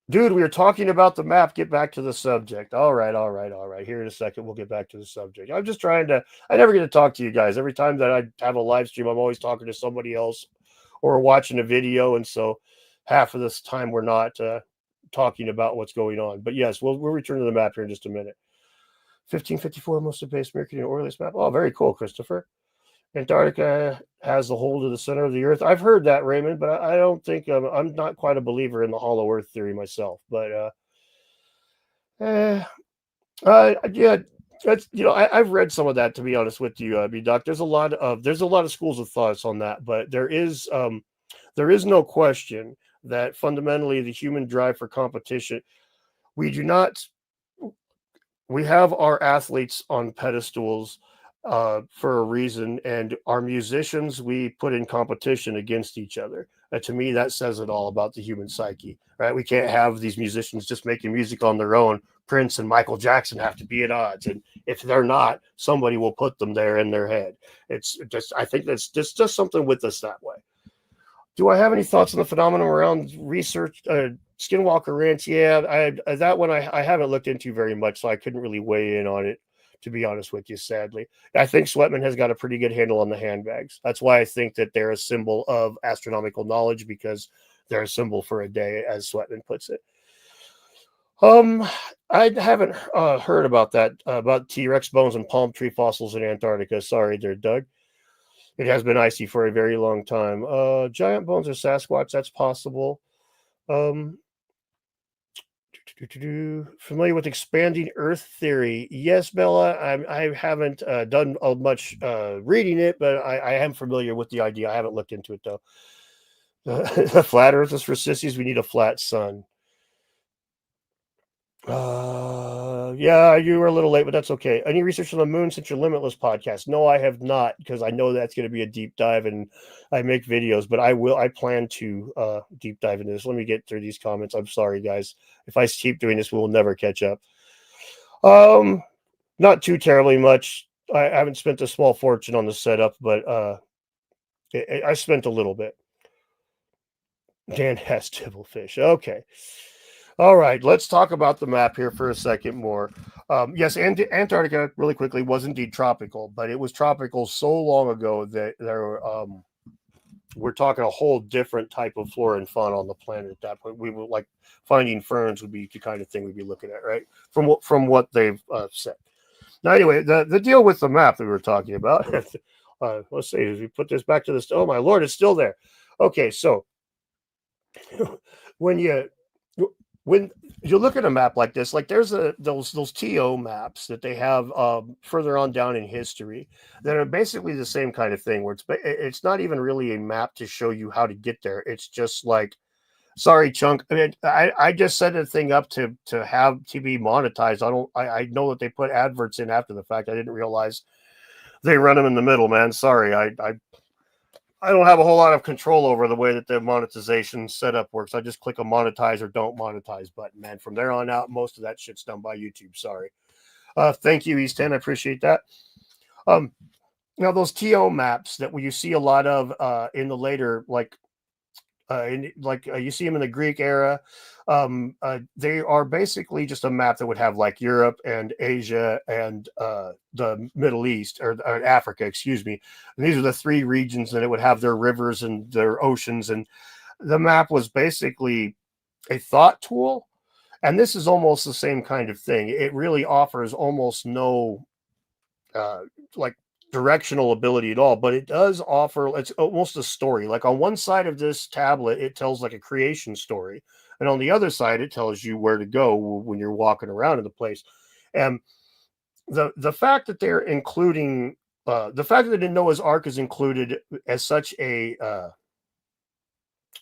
Dude, we were talking about the map. Get back to the subject. All right. Here in a second, we'll get back to the subject. I'm just trying to. I never get to talk to you guys. Every time that I have a live stream, I'm always talking to somebody else or watching a video, and so half of this time we're not talking about what's going on. But yes, we'll return to the map here in just a minute. 1554, most of base Mercury and Orioles map. Oh, very cool, Christopher. Antarctica has the hole to the center of the Earth. I've heard that, Raymond, but I don't think I'm not quite a believer in the hollow Earth theory myself. But yeah, that's I've read some of that, to be honest with you, Doc. There's a lot of schools of thoughts on that, but there is no question that fundamentally the human drive for competition. We do not. We have our athletes on pedestals for a reason, and our musicians we put in competition against each other. To me, that says it all about the human psyche, right? We can't have these musicians just making music on their own. Prince and Michael Jackson have to be at odds, and if they're not, somebody will put them there in their head. It's just, I think that's just something with us that way. Do I have any thoughts on the phenomenon around research? Skinwalker Ranch, yeah, that one I haven't looked into very much, so I couldn't really weigh in on it, to be honest with you, sadly. I think Sweatman has got a pretty good handle on the handbags. That's why I think that they're a symbol of astronomical knowledge, because they're a symbol for a day, as Sweatman puts it. I haven't heard about that, about T-Rex bones and palm tree fossils in Antarctica. Sorry there, Doug. It has been icy for a very long time. Giant bones or Sasquatch, that's possible. Familiar with expanding Earth theory? Yes, Bella. I haven't done much reading it, but I am familiar with the idea. I haven't looked into it, though. The flat Earth is for sissies. We need a flat sun. Yeah, you were a little late, but that's okay. Any research on the moon since your Limitless podcast? No, I have not, because I know that's going to be a deep dive, and I make videos, but I plan to deep dive into this. Let me get through these comments. I'm sorry, guys. If I keep doing this, we will never catch up. Not too terribly much. I haven't spent a small fortune on the setup, but I spent a little bit. Dan has tibblefish. Okay. All right, let's talk about the map here for a second more. Yes, Antarctica, really quickly, was indeed tropical, but it was tropical so long ago that we're talking a whole different type of flora and fauna on the planet at that point. We were like finding ferns would be the kind of thing we'd be looking at, right? From what they've said. Now, anyway, the deal with the map that we were talking about. Let's see, as we put this back to this. Oh my Lord, it's still there. Okay, so when you look at a map like this, like there's those TO maps that they have further on down in history that are basically the same kind of thing, where it's not even really a map to show you how to get there. It's just like, sorry, Chunk. I mean, I just set a thing up to have TV monetized. I know that they put adverts in after the fact. I didn't realize they run them in the middle, man. Sorry, I don't have a whole lot of control over the way that the monetization setup works. I just click a monetize or don't monetize button, man. From there on out, most of that shit's done by YouTube. Sorry. Thank you, East 10. I appreciate that. Now, those TO maps that you see a lot of in the later, you see them in the Greek era. They are basically just a map that would have like Europe and Asia and the Middle East or Africa, excuse me. And these are the three regions that it would have their rivers and their oceans. And the map was basically a thought tool. And this is almost the same kind of thing. It really offers almost no directional ability at all, but it does offer, it's almost a story. Like on one side of this tablet, it tells like a creation story, and on the other side, it tells you where to go when you're walking around in the place. And the fact that they're including the fact that the Noah's Ark is included as such a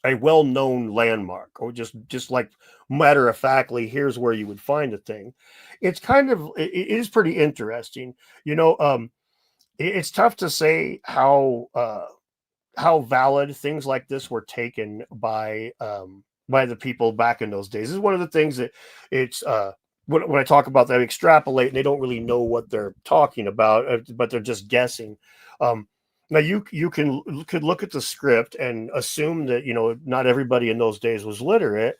well-known landmark, or just like matter of factly, here's where you would find a thing. It's it is pretty interesting, It's tough to say how valid things like this were taken by the people back in those days. This is one of the things that it's when I talk about them extrapolate, and they don't really know what they're talking about, but they're just guessing. Now you could look at the script and assume that not everybody in those days was literate,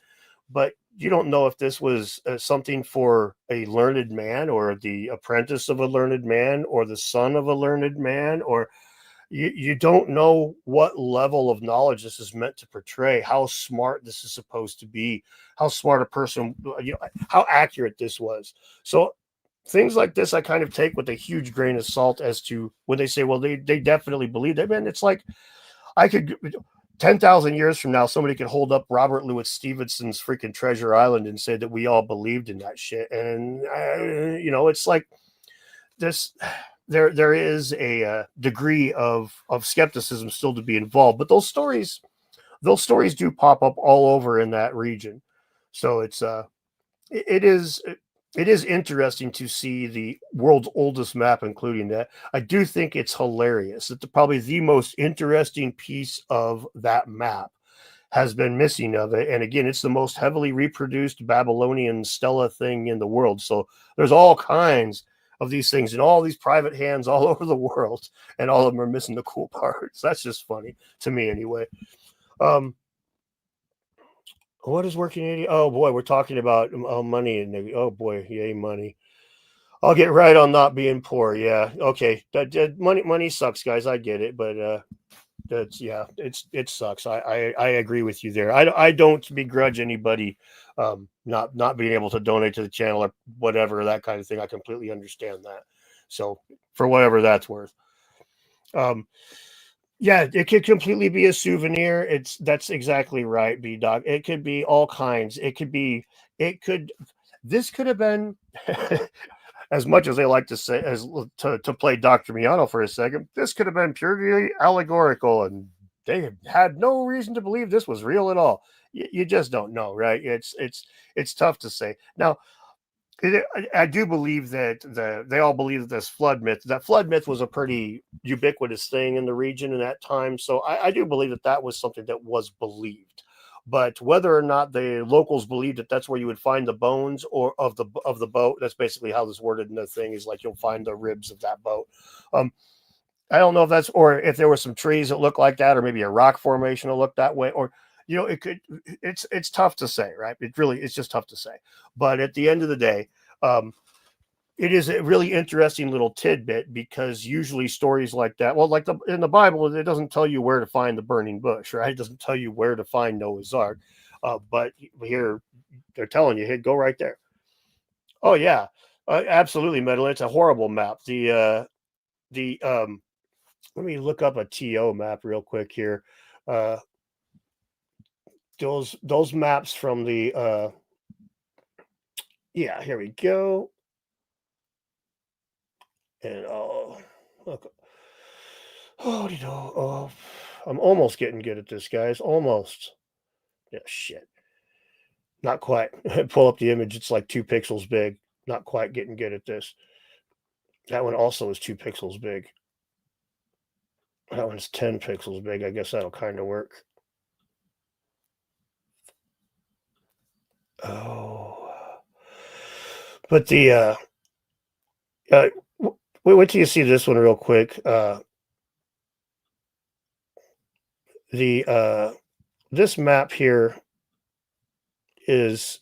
but you don't know if this was something for a learned man, or the apprentice of a learned man, or the son of a learned man, or you don't know what level of knowledge this is meant to portray, how smart this is supposed to be, how smart a person, how accurate this was. So things like this I kind of take with a huge grain of salt as to when they say, well, they definitely believe that. Man, it's like I could 10,000 years from now, somebody could hold up Robert Louis Stevenson's freaking Treasure Island and say that we all believed in that shit. And, it's like this. There is a degree of skepticism still to be involved, but those stories do pop up all over in that region. So it is it is interesting to see the world's oldest map, including that. I do think it's hilarious that probably the most interesting piece of that map has been missing of it. And again, it's the most heavily reproduced Babylonian stela thing in the world. So there's all kinds of these things in all these private hands all over the world, and all of them are missing the cool parts. That's just funny to me, anyway. Um, what is working 80? Oh boy, we're talking about money, and oh boy, yay money. I'll get right on not being poor. Yeah, okay. That money sucks, guys. I get it, but it sucks. I agree with you there. I don't begrudge anybody not being able to donate to the channel or whatever, that kind of thing. I completely understand that. So for whatever that's worth. Yeah, it could completely be a souvenir. That's exactly right, B Dog. It could be all kinds. It could this could have been as much as they like to say as to play Dr. Miano for a second, this could have been purely allegorical, and they had no reason to believe this was real at all. You just don't know, right? It's tough to say. Now, I do believe that they all believe that that flood myth was a pretty ubiquitous thing in the region in that time. So I do believe that was something that was believed. But whether or not the locals believed that that's where you would find the bones or of the boat, that's basically how this worded in the thing, is like you'll find the ribs of that boat. Um, I don't know if that's, or if there were some trees that look like that, or maybe a rock formation that looked that way, or it could. It's tough to say, right? It's just tough to say. But at the end of the day, um, it is a really interesting little tidbit, because usually stories like that, well, like in the Bible, it doesn't tell you where to find the burning bush, right? It doesn't tell you where to find Noah's Ark, but here they're telling you, hey, go right there. Oh yeah, absolutely, metal. It's a horrible map. The let me look up a TO map real quick here. Uh, those maps from the yeah, here we go. And look, oh, I'm almost getting good at this, guys. Almost. Yeah, shit. Not quite. Pull up the image. It's like 2 pixels big. Not quite getting good at this. That one also is 2 pixels big. That one's 10 pixels big. I guess that'll kind of work. Oh, but uh, wait till you see this one real quick. The this map here is,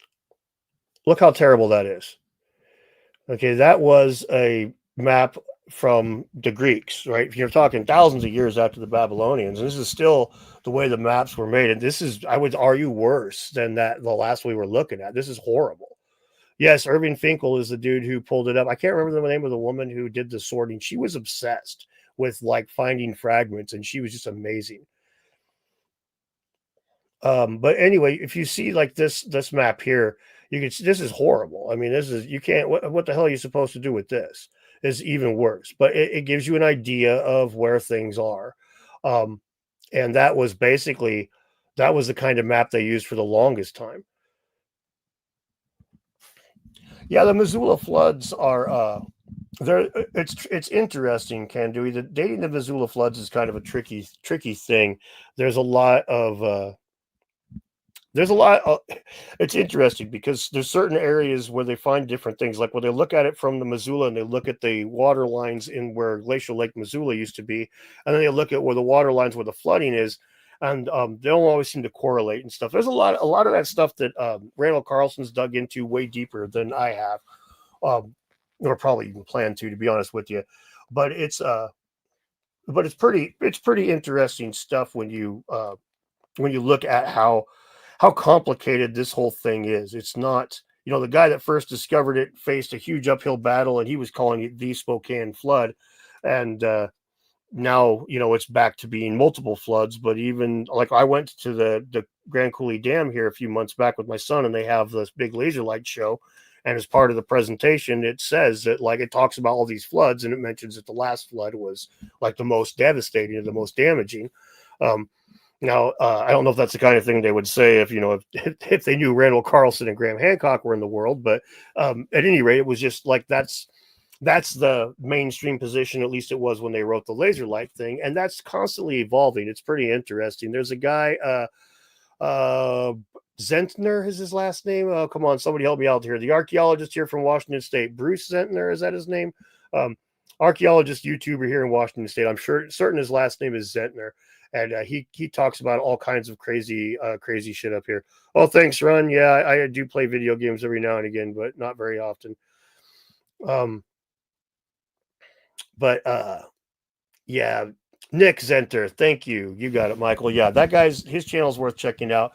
look how terrible that is. Okay, that was a map from the Greeks, right? You're talking thousands of years after the Babylonians, and this is still the way the maps were made. And this is, I would argue, worse than the last we were looking at. This is horrible. Yes, Irving Finkel is the dude who pulled it up. I can't remember the name of the woman who did the sorting. She was obsessed with like finding fragments, and she was just amazing. But anyway, if you see like this map here, you can see this is horrible. I mean, this is, you can't, what the hell are you supposed to do with this? Is even worse, but it gives you an idea of where things are. Um, and that was basically, that was the kind of map they used for the longest time. Yeah, the Missoula floods are there. It's interesting, Kandui. The dating the Missoula floods is kind of a tricky thing. There's a lot of there's a lot of, it's interesting because there's certain areas where they find different things, like when they look at it from the Missoula and they look at the water lines in where Glacial Lake Missoula used to be, and then they look at where the water lines where the flooding is, and they don't always seem to correlate and stuff. There's a lot of that stuff that Randall Carlson's dug into way deeper than I have, or probably even plan to be honest with you. But it's but it's pretty interesting stuff when you look at how complicated this whole thing is. It's not, the guy that first discovered it faced a huge uphill battle, and he was calling it the Spokane flood, and now it's back to being multiple floods. But even like I went to the Grand Coulee Dam here a few months back with my son, and they have this big laser light show, and as part of the presentation it says that, like, it talks about all these floods, and it mentions that the last flood was like the most devastating or the most damaging. Now, I don't know if that's the kind of thing they would say if if they knew Randall Carlson and Graham Hancock were in the world, but at any rate, it was just like that's the mainstream position. At least it was when they wrote the laser light thing, and that's constantly evolving. It's pretty interesting. There's a guy, Zentner is his last name. Oh, come on, somebody help me out here. The archaeologist here from Washington State, Bruce Zentner, is that his name? Archaeologist, YouTuber here in Washington State. I'm certain his last name is Zentner. And he talks about all kinds of crazy shit up here. Oh, thanks, Ron. Yeah, I do play video games every now and again, but not very often. Yeah, Nick Zenter, thank you. You got it, Michael. Yeah, that his channel's worth checking out.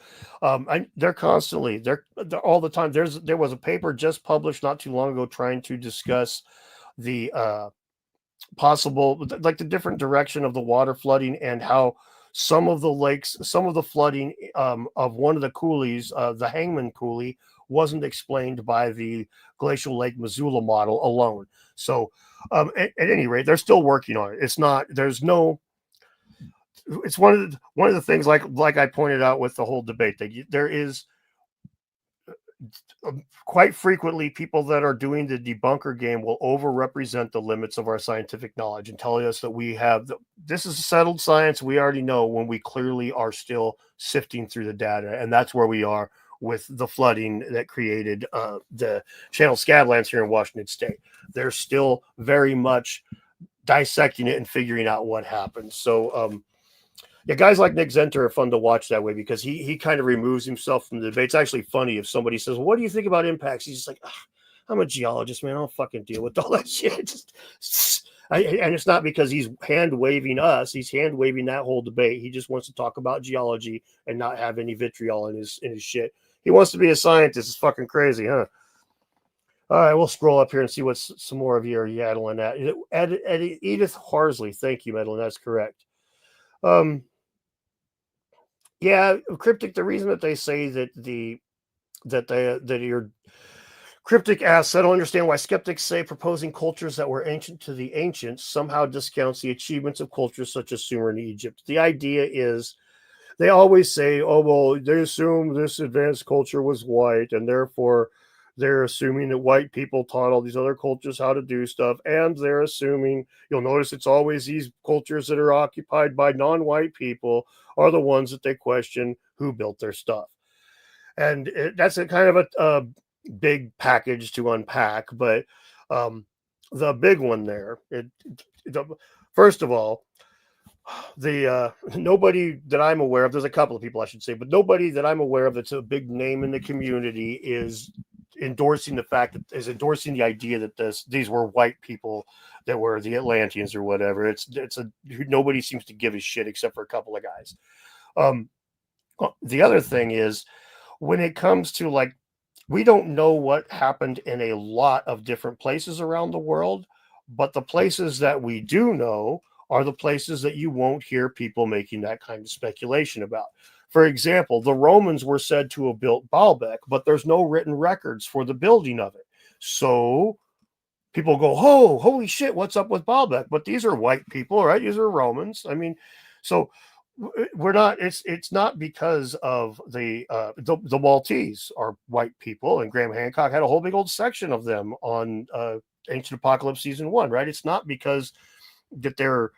They're constantly they're all the time. There was a paper just published not too long ago trying to discuss the possible, like, the different direction of the water flooding, and how some of the flooding of one of the coulees, the Hangman Coulee, wasn't explained by the glacial Lake Missoula model alone. So at any rate, they're still working on it. It's one of the things, like I pointed out with the whole debate, that there is quite frequently people that are doing the debunker game will overrepresent the limits of our scientific knowledge and tell us that this is settled science. We already know, when we clearly are still sifting through the data. And that's where we are with the flooding that created the Channel Scablands here in Washington State. They're still very much dissecting it and figuring out what happened. So, yeah, guys like Nick Zenter are fun to watch that way, because he kind of removes himself from the debate. It's actually funny if somebody says, well, what do you think about impacts? He's just like, I'm a geologist, man. I don't fucking deal with all that shit. And it's not because he's hand waving us. He's hand waving that whole debate. He just wants to talk about geology and not have any vitriol in his shit. He wants to be a scientist. It's fucking crazy, huh? All right, we'll scroll up here and see what some more of you are yaddling at. Edith Harsley, thank you, Madeline. That's correct. Yeah, cryptic. The reason that they say that your cryptic asks, I don't understand why skeptics say proposing cultures that were ancient to the ancients somehow discounts the achievements of cultures such as Sumer and Egypt. The idea is, they always say, oh, well, they assume this advanced culture was white, and therefore they're assuming that white people taught all these other cultures how to do stuff. And they're assuming, you'll notice it's always these cultures that are occupied by non-white people are the ones that they question who built their stuff. And that's a kind of a big package to unpack. But the big one there, first of all, nobody that I'm aware of, there's a couple of people I should say, but nobody that I'm aware of that's a big name in the community is endorsing the idea that these were white people that were the Atlanteans or whatever. Nobody seems to give a shit except for a couple of guys. The other thing is, when it comes to, like, we don't know what happened in a lot of different places around the world, but the places that we do know are the places that you won't hear people making that kind of speculation about. For example, the Romans were said to have built Baalbek, but there's no written records for the building of it. So people go, oh, holy shit, what's up with Baalbek? But these are white people, right? These are Romans. I mean, so we're not, it's not because of the Maltese are white people, and Graham Hancock had a whole big old section of them on Ancient Apocalypse season 1, right? It's not because that they're,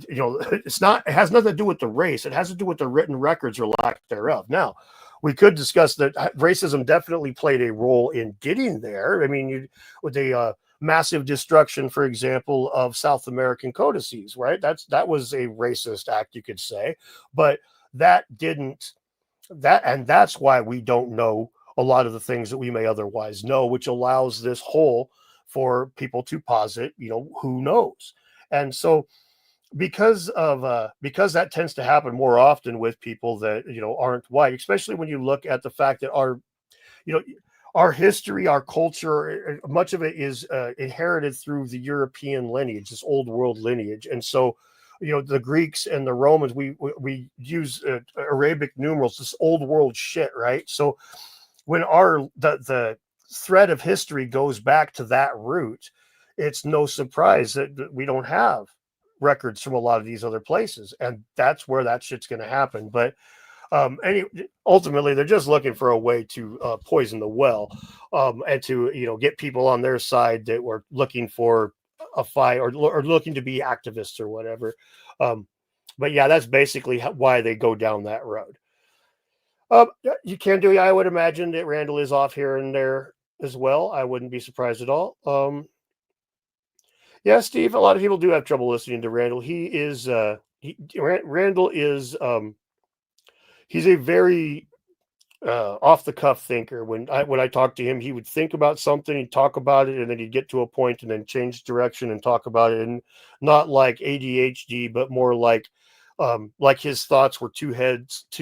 it has nothing to do with the race. It has to do with the written records or lack thereof. Now, we could discuss that racism definitely played a role in getting there. I mean, with the massive destruction, for example, of South American codices, right? That was a racist act, you could say, but and that's why we don't know a lot of the things that we may otherwise know, which allows this hole for people to posit, who knows. And so because that tends to happen more often with people that aren't white, especially when you look at the fact that you know our history, our culture, much of it is inherited through the European lineage, this old world lineage. And so the Greeks and the Romans, we use Arabic numerals, this old world shit, right? So when the thread of history goes back to that root, it's no surprise that we don't have records from a lot of these other places, and that's where that shit's going to happen. But ultimately, they're just looking for a way to poison the well, and to get people on their side that were looking for a fight, or looking to be activists or whatever. But yeah, that's basically why they go down that road. You can do. I would imagine that Randall is off here and there as well. I wouldn't be surprised at all. Yeah, Steve. A lot of people do have trouble listening to Randall. Randall is he's a very off the cuff thinker. When I talk to him, he would think about something, he'd talk about it, and then he'd get to a point and then change direction and talk about it. And not like ADHD, but more like his thoughts were two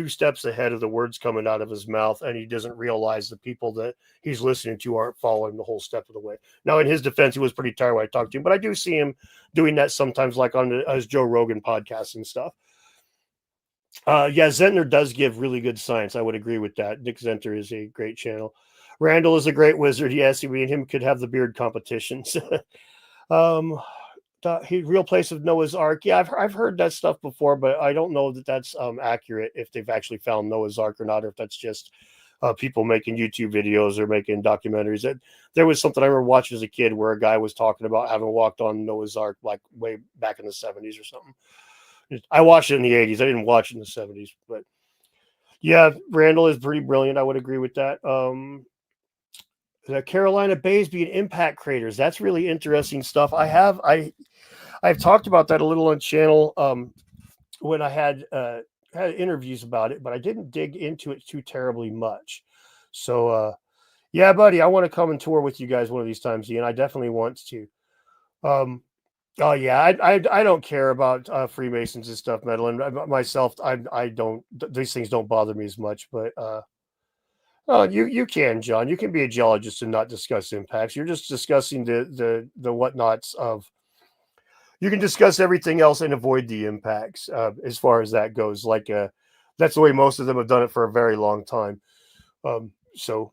steps ahead of the words coming out of his mouth, and he doesn't realize the people that he's listening to aren't following the whole step of the way. Now, in his defense, he was pretty tired when I talked to him, but I do see him doing that sometimes, like on his Joe Rogan podcast and stuff. Yeah, Zentner does give really good science. I would agree with that. Nick Zentner is a great channel. Randall is a great wizard. Yes, me and him could have the beard competitions. Real place of Noah's Ark. Yeah, I've heard that stuff before, but I don't know that that's accurate, if they've actually found Noah's Ark or not, or if that's just people making YouTube videos or making documentaries. There was something I remember watching as a kid where a guy was talking about having walked on Noah's Ark like way back in the 70s or something. I watched it in the 80s. I didn't watch it in the 70s, but yeah, Randall is pretty brilliant. I would agree with that. The Carolina Bays being impact craters. That's really interesting stuff. I've talked about that a little on channel when I had interviews about it, but I didn't dig into it too terribly much. So yeah, buddy, I want to come and tour with you guys one of these times, Ian. I definitely want to. Oh yeah, I don't care about Freemasons and stuff, metal, and myself. I don't. These things don't bother me as much. But you can, John. You can be a geologist and not discuss impacts. You're just discussing the whatnots of. You can discuss everything else and avoid the impacts as far as that goes. Like that's the way most of them have done it for a very long time. So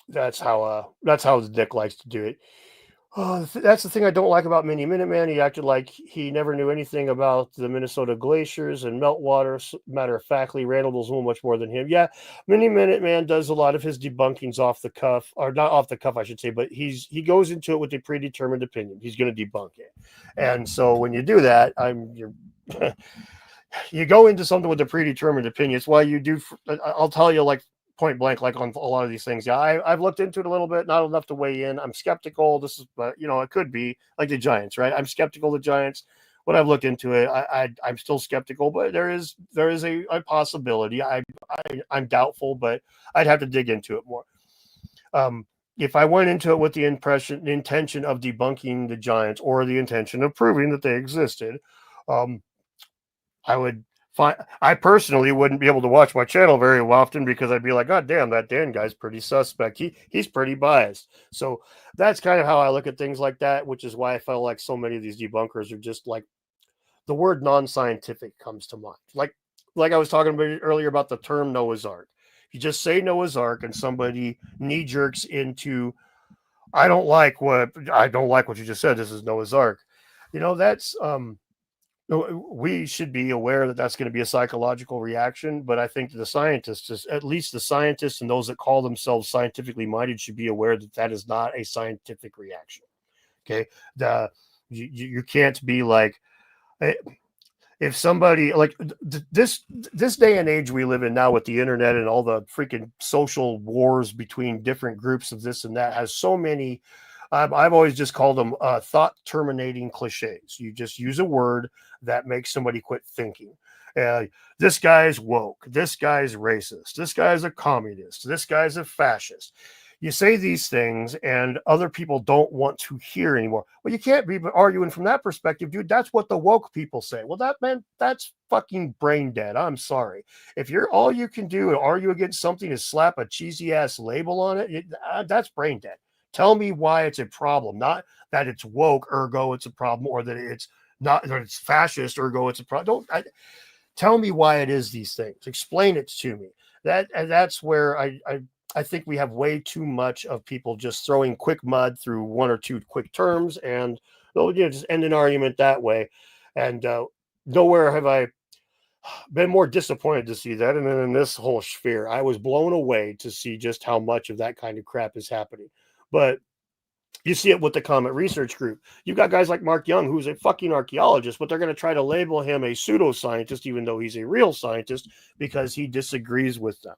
that's how the Dick likes to do it. That's the thing I don't like about Mini Minuteman. He acted like he never knew anything about the Minnesota glaciers and meltwater. Matter of factly, Randall knows much more than him. Yeah, Mini Minuteman does a lot of his debunkings off the cuff, or not off the cuff, I should say, but he goes into it with a predetermined opinion. He's going to debunk it, and so when you do that, you go into something with a predetermined opinion. It's why you do. I'll tell you, like, point blank, like on a lot of these things. Yeah, I've looked into it a little bit, not enough to weigh in. I'm skeptical. But it could be like the Giants, right? I'm skeptical of the Giants. When I've looked into it, I'm still skeptical, but there is a possibility. I'm doubtful, but I'd have to dig into it more. If I went into it with the intention of debunking the Giants, or the intention of proving that they existed, I personally wouldn't be able to watch my channel very often, because I'd be like, God damn, that Dan guy's pretty suspect. He's pretty biased. So that's kind of how I look at things like that, which is why I felt like so many of these debunkers are just like, the word non-scientific comes to mind. Like I was talking about earlier about the term Noah's Ark. You just say Noah's Ark and somebody knee jerks into, I don't like what you just said. This is Noah's Ark. That's we should be aware that that's going to be a psychological reaction, but I think the scientists, at least the scientists and those that call themselves scientifically minded, should be aware that that is not a scientific reaction. Okay, you can't be like, if somebody like this day and age we live in now, with the internet and all the freaking social wars between different groups of this and that, has so many. I've always just called them thought terminating cliches. You just use a word that makes somebody quit thinking. This guy's woke. This guy's racist. This guy's a communist. This guy's a fascist. you say these things and other people don't want to hear anymore. Well, you can't be arguing from that perspective, dude. That's what the woke people say. Well, that's fucking brain dead. I'm sorry. If you're all you can do and argue against something is slap a cheesy ass label on it, that's brain dead. Tell me why it's a problem, not that it's woke, ergo it's a problem, or that it's not that it's fascist, ergo it's a problem. Tell me why it is these things. Explain it to me. That's where I think we have way too much of people just throwing quick mud through one or two quick terms and just end an argument that way. And nowhere have I been more disappointed to see that. And then in this whole sphere, I was blown away to see just how much of that kind of crap is happening. But you see it with the Comet Research Group. You've got guys like Mark Young, who's a fucking archaeologist, but they're going to try to label him a pseudoscientist, even though he's a real scientist, because he disagrees with them.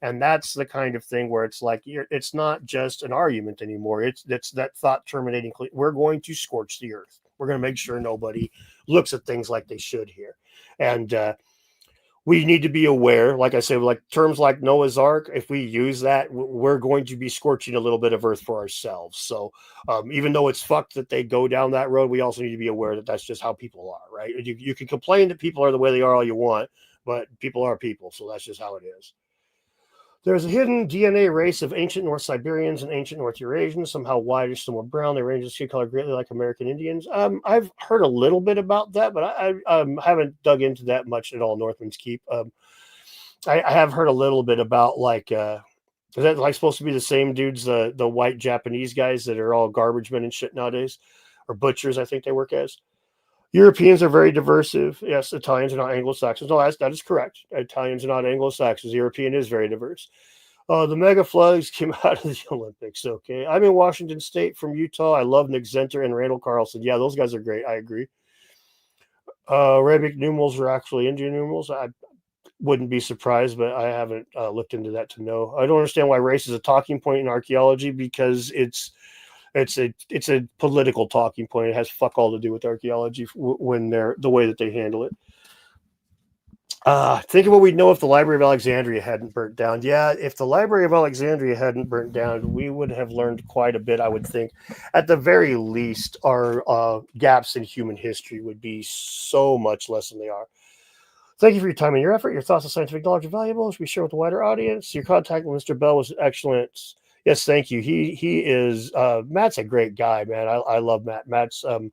And that's the kind of thing where it's like, it's not just an argument anymore. It's that thought terminating. We're going to scorch the earth. We're going to make sure nobody looks at things like they should here. And we need to be aware, like I say, like terms like Noah's Ark, if we use that, we're going to be scorching a little bit of earth for ourselves. So even though it's fucked that they go down that road, we also need to be aware that that's just how people are, right? You can complain that people are the way they are all you want, but people are people. So that's just how it is. There's a hidden DNA race of ancient North Siberians and ancient North Eurasians, somehow whitish, somewhat brown. They range in skin color greatly like American Indians. I've heard a little bit about that, but I haven't dug into that much at all. Northman's Keep. I have heard a little bit about like, is that like supposed to be the same dudes, the white Japanese guys that are all garbage men and shit nowadays, or butchers? I think they work as. Europeans are very diverse. Yes, Italians are not Anglo-Saxons. No, that is correct. Italians are not Anglo-Saxons. European is very diverse. The mega floods came out of the Olympics. Okay. I'm in Washington State from Utah. I love Nick Zenter and Randall Carlson. Yeah, those guys are great. I agree. Arabic numerals are actually Indian numerals. I wouldn't be surprised, but I haven't looked into that to know. I don't understand why race is a talking point in archaeology, because it's a political talking point. It has fuck all to do with archaeology when they're the way that they handle it. Think of what we'd know if the Library of Alexandria hadn't burnt down. Yeah, if the Library of Alexandria hadn't burnt down, we would have learned quite a bit, I would think. At the very least, our gaps in human history would be so much less than they are. Thank you for your time and your effort. Your thoughts on scientific knowledge are valuable. Should we share with the wider audience? Your contact with Mr. Beall was excellent. Yes, thank you. He is Matt's a great guy, man. I love Matt. Matt's a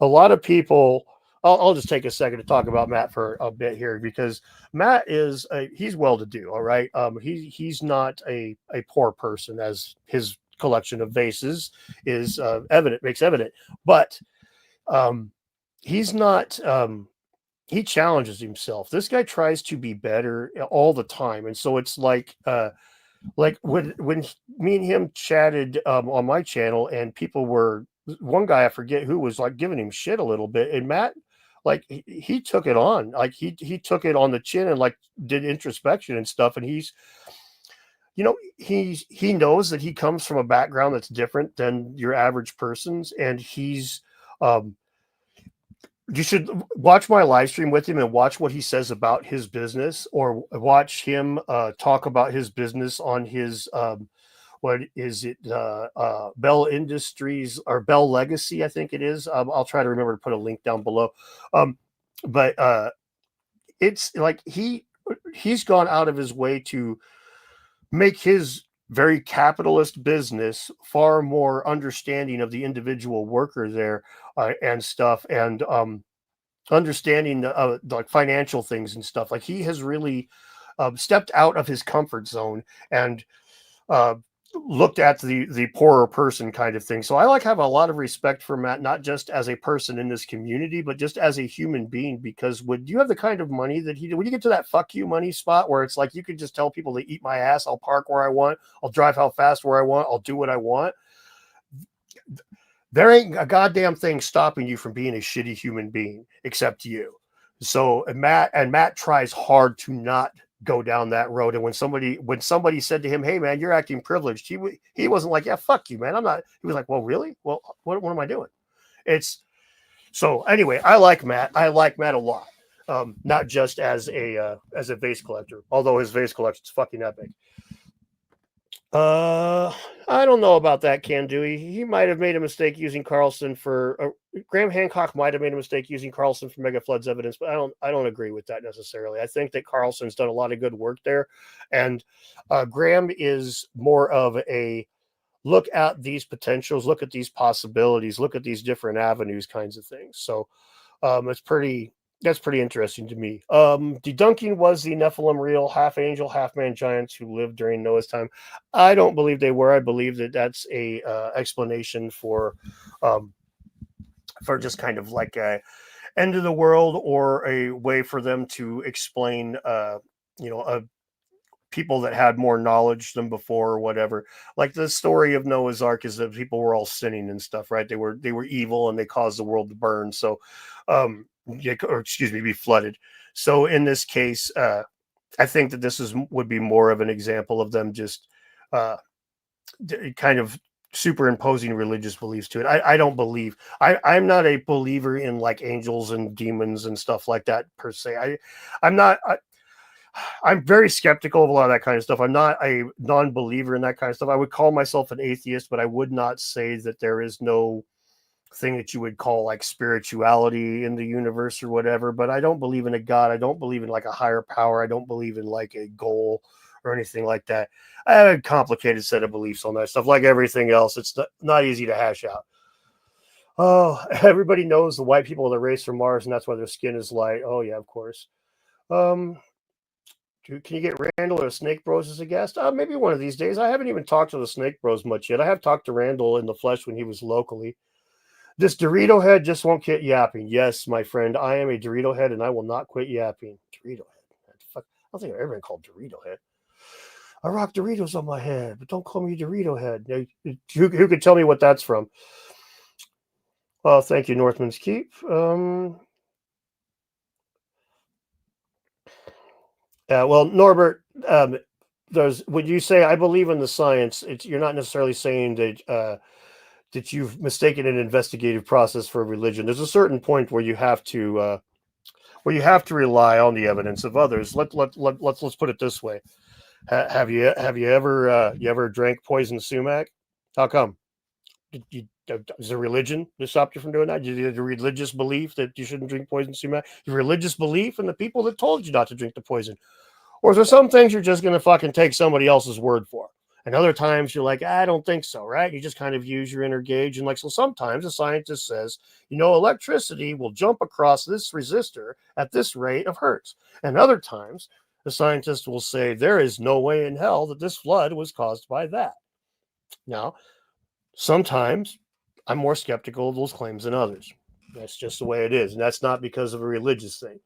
lot of people. I'll just take a second to talk about Matt for a bit here, because Matt is he's well to do. All right, he's not a poor person, as his collection of vases is makes evident, but he's not. He challenges himself. This guy tries to be better all the time, and so it's like when me and him chatted on my channel, and people were, one guy I forget who was like giving him shit a little bit, and Matt, like he took it on, like he took it on the chin and like did introspection and stuff, and he knows that he comes from a background that's different than your average person's, and he's you should watch my live stream with him and watch what he says about his business, or watch him talk about his business on his what is it, Beall Industries or Beall Legacy, I think it is. I'll try to remember to put a link down below. But it's like he's gone out of his way to make his very capitalist business far more understanding of the individual worker there and stuff, and understanding the like financial things and stuff. Like he has really stepped out of his comfort zone and looked at the poorer person kind of thing. So I have a lot of respect for Matt, not just as a person in this community, but just as a human being, because when you have the kind of money that he did, when you get to that fuck you money spot where it's like, you could just tell people to eat my ass. I'll park where I want. I'll drive how fast where I want. I'll do what I want. There ain't a goddamn thing stopping you from being a shitty human being except you. So Matt tries hard to not go down that road. And when somebody said to him, "Hey man, you're acting privileged," he wasn't like, "Yeah, fuck you, man. I'm not." He was like, "Well, really? Well, what am I doing?" So anyway, I like Matt. I like Matt a lot. Not just as a vase collector, although his vase collection is fucking epic. I don't know about that, Can Dewey. He might have made a mistake using Carlson for Graham Hancock might have made a mistake using Carlson for Mega Flood's evidence, but I don't agree with that necessarily. I think that Carlson's done a lot of good work there, and Graham is more of a look at these potentials, look at these possibilities, look at these different avenues, kinds of things. So it's pretty. That's pretty interesting to me. Debunking was the Nephilim real, half angel, half man giants who lived during Noah's time. I don't believe they were. I believe that that's a explanation for just kind of like a end of the world or a way for them to explain, you know, people that had more knowledge than before or whatever. Like the story of Noah's Ark is that people were all sinning and stuff, right? They were evil and they caused the world to burn. So, or excuse me, be flooded. So in this case, I think that this is would be more of an example of them just uh, kind of superimposing religious beliefs to it. I don't believe I'm not a believer in like angels and demons and stuff like that per se. I'm not. I'm very skeptical of a lot of that kind of stuff. I'm not a non-believer in that kind of stuff. I would call myself an atheist, but I would not say that there is no thing that you would call like spirituality in the universe or whatever. But I don't believe in a God. I don't believe in like a higher power. I don't believe in like a goal or anything like that. I have a complicated set of beliefs on that stuff. Like everything else, it's not easy to hash out. Oh, everybody knows the white people are the race from Mars, and that's why their skin is light. Oh yeah, of course. Um, can you get Randall or Snake Bros as a guest? Maybe one of these days. I haven't even talked to the Snake Bros much yet. I have talked to Randall in the flesh when he was locally. This Dorito head just won't quit yapping. Yes, my friend, I am a Dorito head, and I will not quit yapping. Dorito head. Fuck, I don't think I've ever been called Dorito head. I rock Doritos on my head, but don't call me Dorito head. Who could tell me what that's from? Oh, thank you, Northman's Keep. Well, Norbert, there's when you say I believe in the science, you're not necessarily saying that you've mistaken an investigative process for religion. There's a certain point where you have to rely on the evidence of others. Let's put it this way: have you ever drank poison sumac? How come? Is there religion that stopped you from doing that? Did you have a religious belief that you shouldn't drink poison sumac? Your religious belief in the people that told you not to drink the poison? Or is there some things you're just going to fucking take somebody else's word for? And other times you're like, I don't think so, right? You just kind of use your inner gauge. And like, so sometimes a scientist says, you know, electricity will jump across this resistor at this rate of hertz. And other times the scientist will say, there is no way in hell that this flood was caused by that. Now, sometimes I'm more skeptical of those claims than others. That's just the way it is. And that's not because of a religious thing.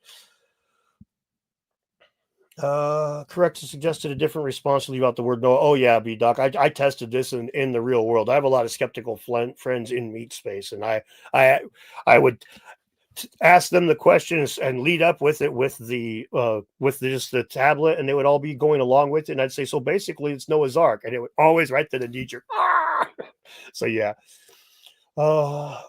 Correct. Suggested a different response to leave out the word no. Oh yeah, B Doc. I tested this in the real world. I have a lot of skeptical friends in meat space, and I I would ask them the questions and lead up with it with just the tablet, and they would all be going along with it. And I'd say, so basically, it's Noah's Ark, and it would always right to the knee jerk. So yeah. Uh,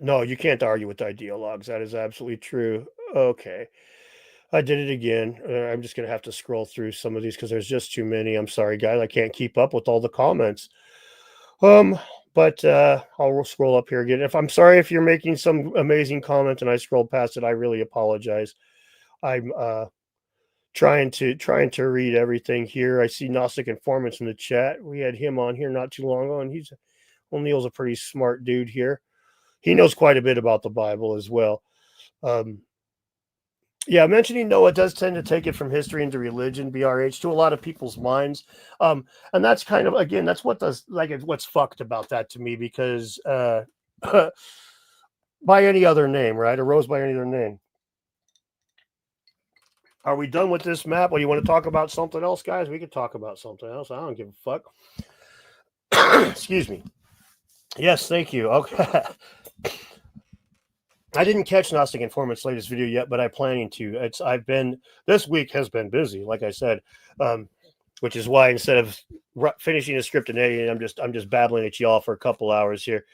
no, you can't argue with ideologues. That is absolutely true. Okay. I did it again. I'm just going to have to scroll through some of these because there's just too many. I'm sorry, guys. I can't keep up with all the comments. Um, but I'll scroll up here again. If I'm sorry if you're making some amazing comment and I scrolled past it, I really apologize. I'm trying to read everything here. I see Gnostic Informants in the chat. We had him on here not too long ago, and O'Neill's a pretty smart dude here. He knows quite a bit about the Bible as well. Yeah, mentioning Noah does tend to take it from history into religion, BRH, to a lot of people's minds. And that's kind of, again, that's what does, like, what's fucked about that to me, because by any other name, right? Arose by any other name. Are we done with this map? Or you want to talk about something else, guys? We could talk about something else. I don't give a fuck. Excuse me. Yes, thank you. Okay. I didn't catch Gnostic Informant's latest video yet, but I'm planning to. This week has been busy, like I said, which is why instead of finishing a script and editing, I'm just babbling at y'all for a couple hours here.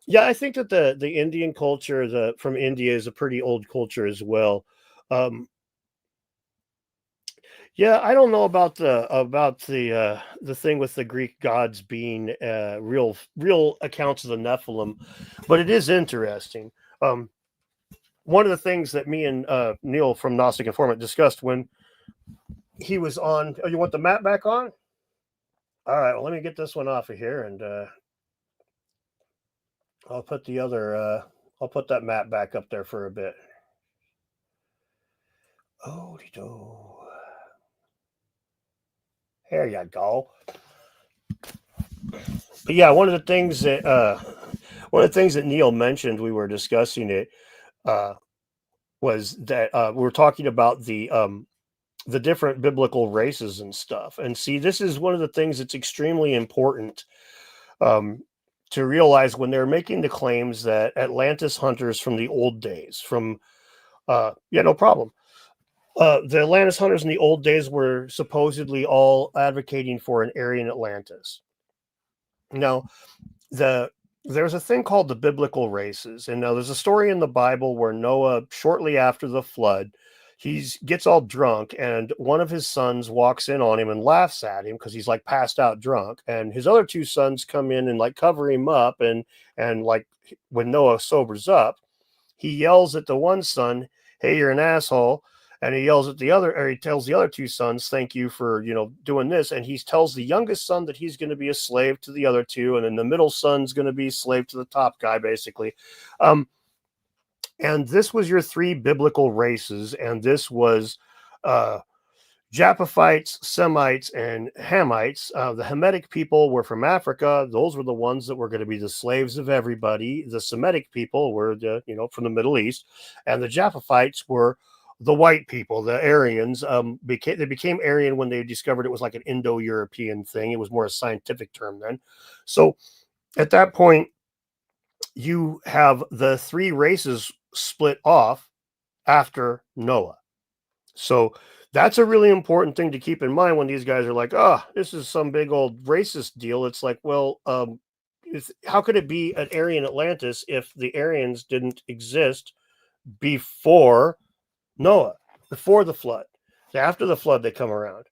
Yeah, I think that the Indian culture from India is a pretty old culture as well. Um, yeah, I don't know about the thing with the Greek gods being real accounts of the Nephilim, but it is interesting. Um, One of the things that me and Neil from Gnostic Informant discussed when he was on. Oh, you want the map back on? All right. Well, let me get this one off of here, and I'll put the other. I'll put that map back up there for a bit. Oh, there you go. But yeah, one of the things that Neil mentioned, we were discussing it, uh, was that we were talking about the different biblical races and stuff. And see, this is one of the things that's extremely important um, to realize when they're making the claims that Atlantis hunters from the old days, from yeah, no problem. The Atlantis hunters in the old days were supposedly all advocating for an Aryan Atlantis. Now, the there's a thing called the biblical races, and now there's a story in the Bible where Noah, shortly after the flood, he gets all drunk, and one of his sons walks in on him and laughs at him because he's like passed out drunk, and his other two sons come in and like cover him up, and like when Noah sobers up, he yells at the one son, "Hey, you're an asshole." And he yells at the other, or he tells the other two sons, "Thank you for, doing this." And he tells the youngest son that he's going to be a slave to the other two. And then the middle son's going to be a slave to the top guy, basically. And this was your three biblical races. And this was uh, Japhethites, Semites, and Hamites. The Hamitic people were from Africa. Those were the ones that were going to be the slaves of everybody. The Semitic people were from the Middle East, and the Japhethites were the white people, the Aryans. They became Aryan when they discovered it was like an Indo-European thing. It was more a scientific term then. So at that point, you have the three races split off after Noah. So that's a really important thing to keep in mind when these guys are like, "Oh, this is some big old racist deal." It's like, well, how could it be an Aryan Atlantis if the Aryans didn't exist before Noah, before the flood? After the flood, they come around.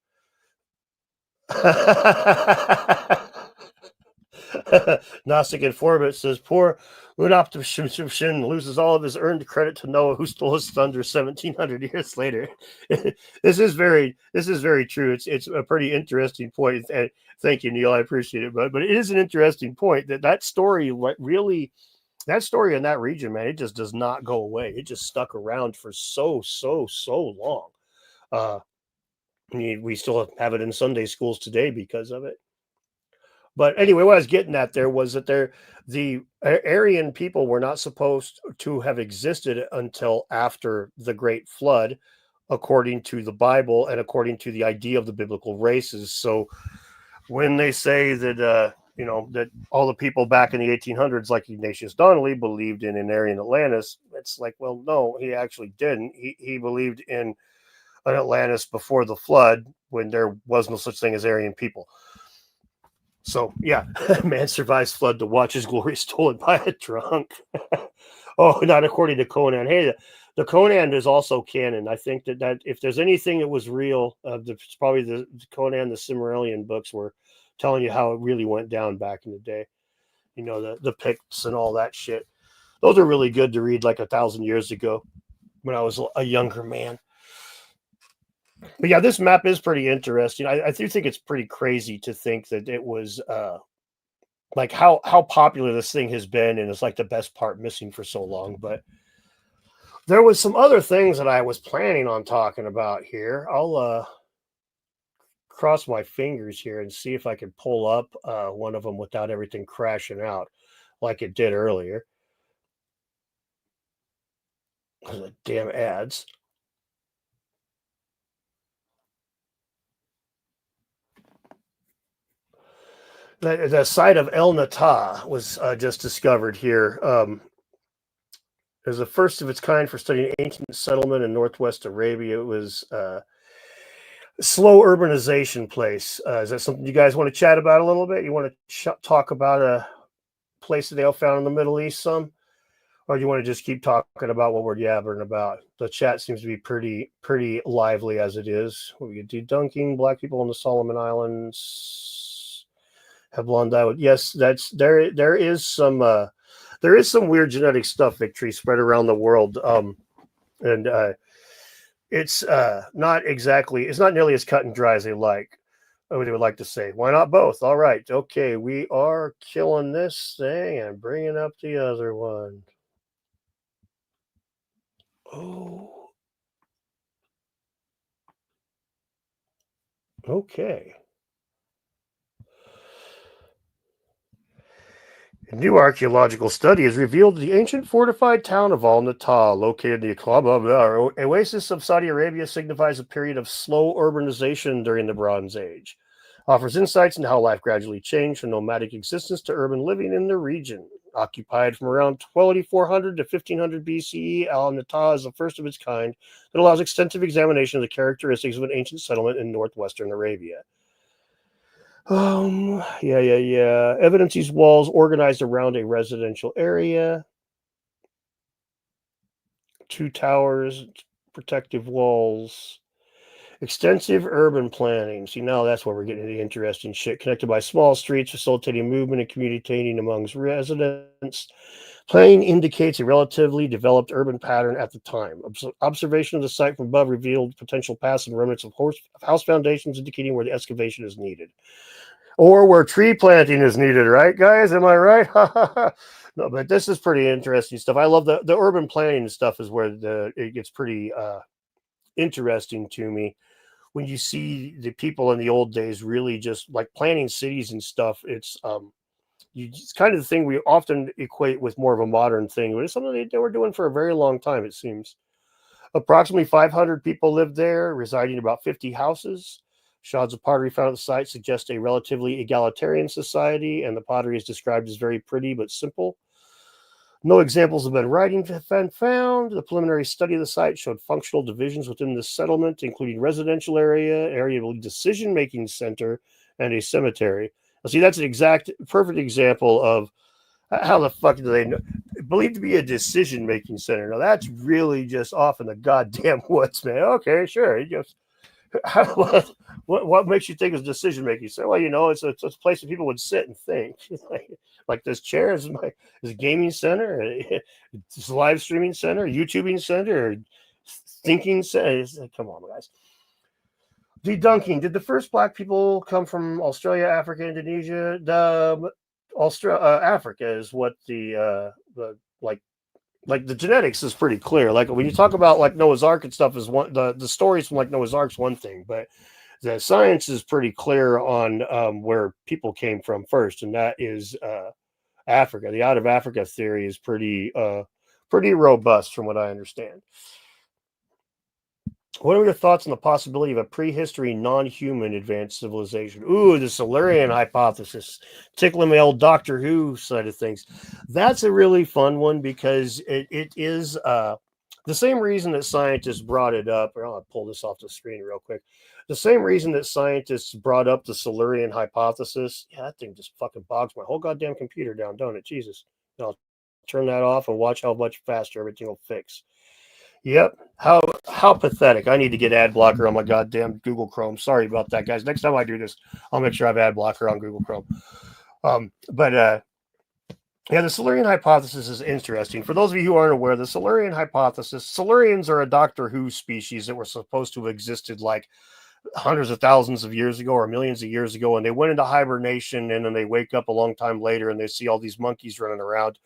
Gnostic Informant says, "Poor Unoptimshin loses all of his earned credit to Noah, who stole his thunder 1,700 years later." This is very true. It's a pretty interesting point. And thank you, Neil. I appreciate it. But it is an interesting point that story, what really, that story in that region, man, it just does not go away. It just stuck around for so long. Uh, we still have it in Sunday schools today because of it. But anyway, what I was getting at there was that the Aryan people were not supposed to have existed until after the Great Flood, according to the Bible and according to the idea of the biblical races. So when they say that that all the people back in the 1800s, like Ignatius Donnelly, believed in an Aryan Atlantis, it's like, well, no, he actually didn't. He believed in an Atlantis before the flood, when there was no such thing as Aryan people. So yeah, man survives flood to watch his glory stolen by a drunk. Oh, not according to Conan. Hey, the Conan is also canon. I think that if there's anything that was real, it's probably the Conan, the Silmarillion books were telling you how it really went down back in the day. The Picts and all that shit. Those are really good to read like 1,000 years ago when I was a younger man. But yeah, this map is pretty interesting. I do think it's pretty crazy to think that it was like how popular this thing has been, and it's like the best part missing for so long. But there was some other things that I was planning on talking about here. I'll cross my fingers here and see if I can pull up one of them without everything crashing out like it did earlier. The damn ads. The site of El Natah was just discovered here. It was the first of its kind for studying ancient settlement in northwest Arabia. It was a slow urbanization place. Is that something you guys want to chat about a little bit? You want to talk about a place that they all found in the Middle East some? Or do you want to just keep talking about what we're yabbering about? The chat seems to be pretty lively as it is. We get debunking black people in the Solomon Islands have blonde eye. Yes, that's there. There is some weird genetic stuff, Victory, spread around the world. And it's not exactly. It's not nearly as cut and dry as they like. What they would like to say. Why not both? All right. Okay, we are killing this thing and bringing up the other one. Oh, okay. A new archaeological study has revealed the ancient fortified town of al-Natal, located in the oasis of Saudi Arabia, signifies a period of slow urbanization during the Bronze Age. Offers insights into how life gradually changed from nomadic existence to urban living in the region. Occupied from around 2400 to 1500 BCE, al-Natal is the first of its kind that allows extensive examination of the characteristics of an ancient settlement in northwestern Arabia. Yeah. Evidence these walls organized around a residential area. 2 towers, protective walls. Extensive urban planning. See, now that's where we're getting into the interesting shit. Connected by small streets, facilitating movement and communicating amongst residents. Planning indicates a relatively developed urban pattern at the time. Observation of the site from above revealed potential paths and remnants of house foundations, indicating where the excavation is needed. Or where tree planting is needed, right, guys? Am I right? No, but this is pretty interesting stuff. I love the urban planning stuff is where it gets pretty interesting to me when you see the people in the old days really just like planning cities and stuff. It's kind of the thing we often equate with more of a modern thing, but it's something they were doing for a very long time, it seems. Approximately 500 people lived there, residing in about 50 houses. Shards of pottery found at the site suggest a relatively egalitarian society, and the pottery is described as very pretty but simple. No examples of writing have been found. The preliminary study of the site showed functional divisions within the settlement, including residential area decision-making center, and a cemetery. Now, see, that's an perfect example of how the fuck do they know? Believed to be a decision-making center. Now, that's really just off in the goddamn woods, man. Okay, sure. What makes you think it's decision making? So, well, it's a place where people would sit and think. like this chair is a gaming center, this live streaming center, YouTubing center, thinking center. Come on, guys. Debunking. Did the first black people come from Australia, Africa, Indonesia? Africa is what the like the genetics is pretty clear. Like when you talk about like Noah's Ark and stuff is one the stories from like Noah's Ark's one thing, but the science is pretty clear on where people came from first, and that is Africa. The out of Africa theory is pretty robust from what I understand. What are your thoughts on the possibility of a prehistory non-human advanced civilization? Ooh, the Silurian hypothesis. Tickling my old Doctor Who side of things. That's a really fun one because it is the same reason that scientists brought it up. I'll pull this off the screen real quick. The same reason that scientists brought up the Silurian hypothesis. Yeah, that thing just fucking bogs my whole goddamn computer down, don't it? Jesus. I'll turn that off and watch how much faster everything will fix. Yep. How pathetic. I need to get ad blocker on my goddamn Google Chrome. Sorry about that, guys. Next time I do this, I'll make sure I have ad blocker on Google Chrome. Yeah, the Silurian hypothesis is interesting. For those of you who aren't aware, the Silurian hypothesis, Silurians are a Doctor Who species that were supposed to have existed like hundreds of thousands of years ago or millions of years ago, and they went into hibernation, and then they wake up a long time later and they see all these monkeys running around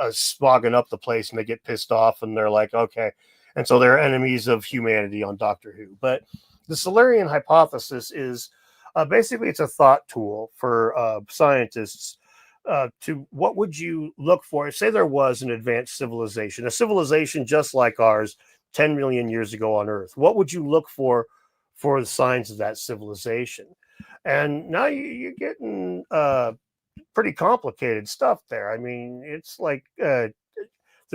spogging up the place, and they get pissed off and they're like, okay. And so they're enemies of humanity on Doctor Who. But the Silurian hypothesis is basically it's a thought tool for scientists to what would you look for? Say there was an advanced civilization, a civilization just like ours 10 million years ago on Earth. What would you look for the signs of that civilization? And now you're getting pretty complicated stuff there. I mean, it's like there's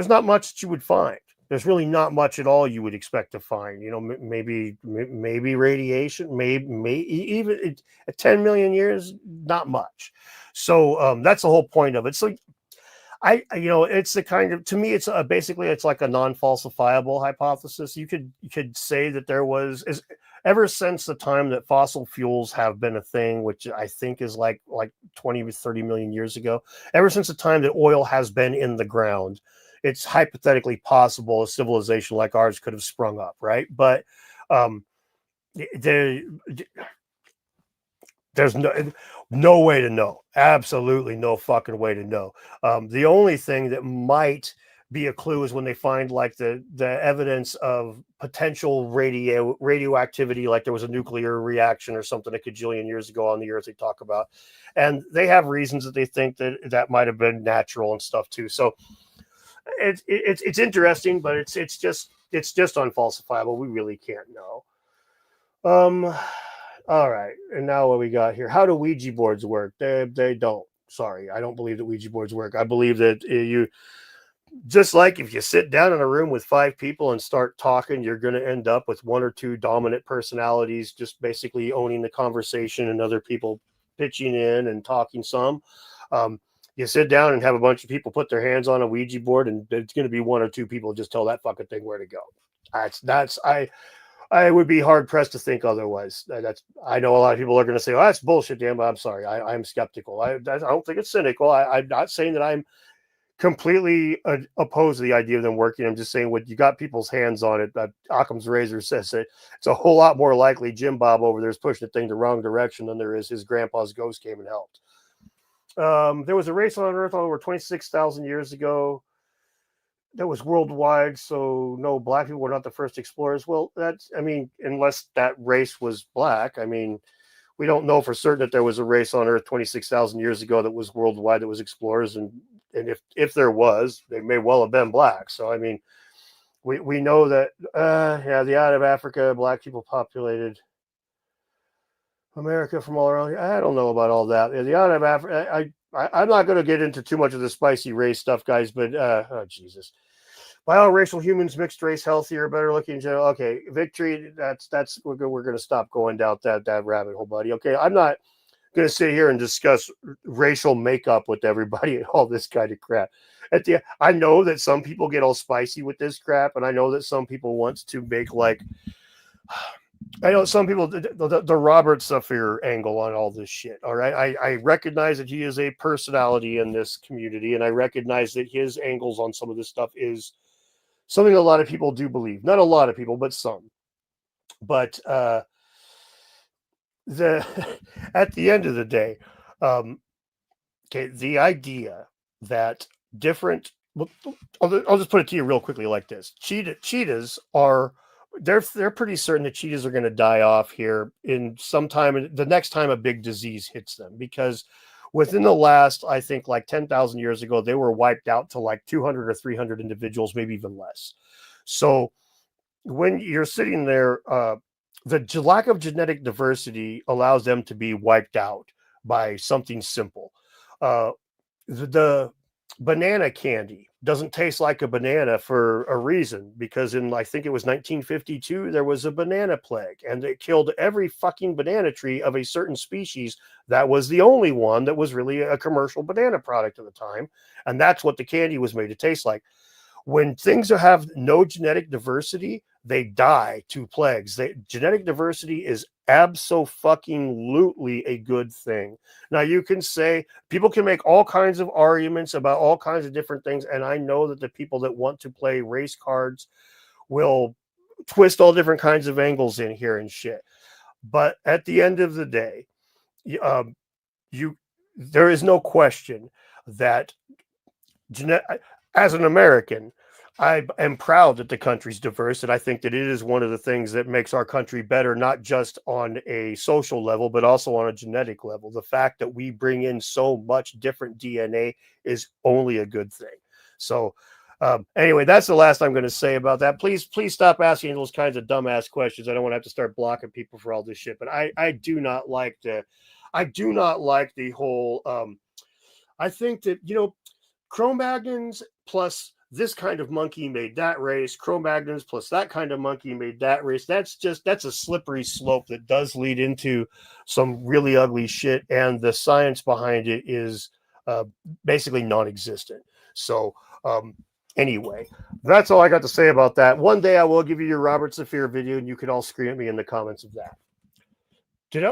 not much that you would find. There's really not much at all you would expect to find. Maybe radiation, maybe even at 10 million years, not much. So that's the whole point of it. So it's the kind of, to me, it's basically it's like a non-falsifiable hypothesis. You could say that there was, ever since the time that fossil fuels have been a thing, which I think is like 20 to 30 million years ago, ever since the time that oil has been in the ground, it's hypothetically possible a civilization like ours could have sprung up, right? But um, there, there's no way to know. Absolutely no fucking way to know. The only thing that might be a clue is when they find like the evidence of potential radioactivity, like there was a nuclear reaction or something a cajillion years ago on the Earth. They talk about, and they have reasons that they think that might have been natural and stuff too. So it's interesting, but it's just unfalsifiable. We really can't know. All right, and now what we got here? How do Ouija boards work? They don't. Sorry, I don't believe that Ouija boards work. I believe that you, just like if you sit down in a room with 5 people and start talking, you're going to end up with 1 or 2 dominant personalities just basically owning the conversation and other people pitching in and talking some. You sit down and have a bunch of people put their hands on a Ouija board, and it's going to be 1 or 2 people just tell that fucking thing where to go. I would be hard pressed to think otherwise. I know a lot of people are going to say, "Oh, that's bullshit, Dan." But I'm sorry, I'm skeptical. I don't think it's cynical. I'm not saying that I'm completely opposed to the idea of them working. I'm just saying, when you got people's hands on it, Occam's razor says that it's a whole lot more likely Jim Bob over there is pushing the thing the wrong direction than there is his grandpa's ghost came and helped. There was a race on Earth over 26,000 years ago that was worldwide, so no, black people were not the first explorers. Well, unless that race was black, we don't know for certain that there was a race on Earth 26,000 years ago that was worldwide, that was explorers, and if there was, they may well have been black. So we know that the out of Africa, black people populated America from all around. I don't know about all that. The out of Africa, I'm not going to get into too much of the spicy race stuff, guys, but oh Jesus. Biracial humans, mixed race, healthier, better looking in general. Okay, victory. That's we're going to stop going down that rabbit hole, buddy. Okay, I'm not going to sit here and discuss racial makeup with everybody and all this kind of crap. I know that some people get all spicy with this crap, and I know that some people want to make like. I know some people, the Robert Safir angle on all this shit. All right. I recognize that he is a personality in this community, and I recognize that his angles on some of this stuff is something a lot of people do believe. Not a lot of people, but some. But at the end of the day, the idea that different, I'll just put it to you real quickly like this. Cheetahs are, they're pretty certain that cheetahs are going to die off here in some time, the next time a big disease hits them, because within the last, I think, like 10,000 years ago, they were wiped out to like 200 or 300 individuals, maybe even less. So when you're sitting there, the lack of genetic diversity allows them to be wiped out by something simple. The banana candy doesn't taste like a banana for a reason, because in, I think it was 1952, there was a banana plague, and it killed every fucking banana tree of a certain species. That was the only one that was really a commercial banana product at the time, and that's what the candy was made to taste like. When things have no genetic diversity, they die to plagues. Genetic diversity is abso-fucking-lutely a good thing. Now, you can say, people can make all kinds of arguments about all kinds of different things, and I know that the people that want to play race cards will twist all different kinds of angles in here and shit. But at the end of the day, there is no question that as an American, I am proud that the country's diverse, and I think that it is one of the things that makes our country better, not just on a social level, but also on a genetic level. The fact that we bring in so much different DNA is only a good thing. So anyway, that's the last I'm going to say about that. Please stop asking those kinds of dumbass questions. I don't want to have to start blocking people for all this shit, but I do not like the whole, I think that, Cro-Magnons plus this kind of monkey made that race, Cro-Magnons plus that kind of monkey made that race. That's a slippery slope that does lead into some really ugly shit, and the science behind it is basically non-existent. So anyway, that's all I got to say about that. One day I will give you your Robert Zafir video, and you can all scream at me in the comments of that.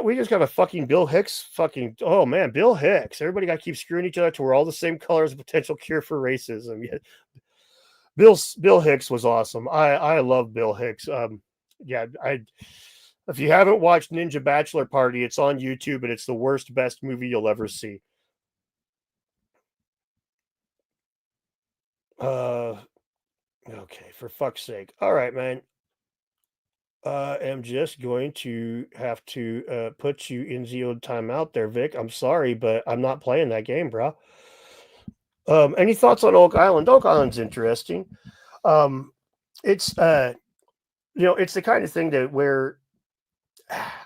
We just got a fucking Bill Hicks oh man, Bill Hicks. Everybody got to keep screwing each other to we're all the same color as a potential cure for racism. Yeah. Bill Hicks was awesome. I love Bill Hicks. If you haven't watched Ninja Bachelor Party, it's on YouTube and it's the worst, best movie you'll ever see. Okay, for fuck's sake. All right, man. I'm just going to have to put you in the old timeout there, Vic. I'm sorry, but I'm not playing that game, bro. Any thoughts on Oak Island? Oak Island's interesting. It's it's the kind of thing that where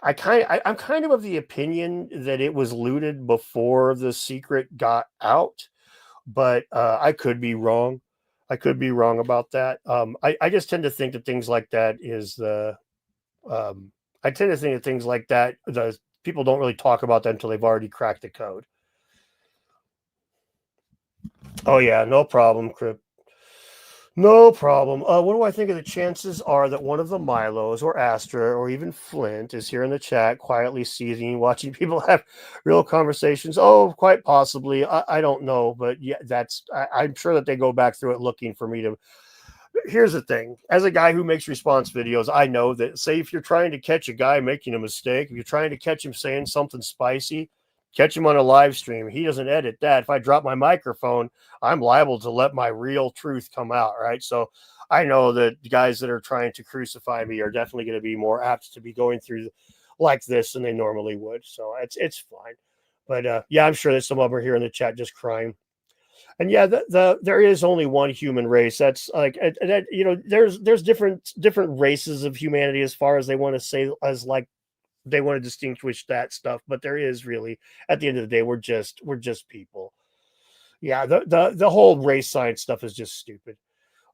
I'm kind of the opinion that it was looted before the secret got out, but I could be wrong. I could be wrong about that. I just tend to think that things like that is the I tend to think that things like that, the people don't really talk about that until they've already cracked the code. Oh yeah, no problem, Crip. No problem. What do I think of the chances are that one of the Milos or Astra or even Flint is here in the chat, quietly seething, watching people have real conversations? Oh, quite possibly. I don't know, but yeah, I'm sure that they go back through it looking for me to. Here's the thing. As a guy who makes response videos, I know that, say, if you're trying to catch a guy making a mistake, if you're trying to catch him saying something spicy, catch him on a live stream. He doesn't edit that. If I drop my microphone, I'm liable to let my real truth come out, right? So I know that the guys that are trying to crucify me are definitely going to be more apt to be going through like this than they normally would. So it's fine. But yeah, I'm sure that some of them are here in the chat just crying. And yeah, there is only one human race. That's like that. There's different races of humanity as far as they want to say as like they want to distinguish that stuff. But there is really, at the end of the day, we're just people. Yeah, the whole race science stuff is just stupid.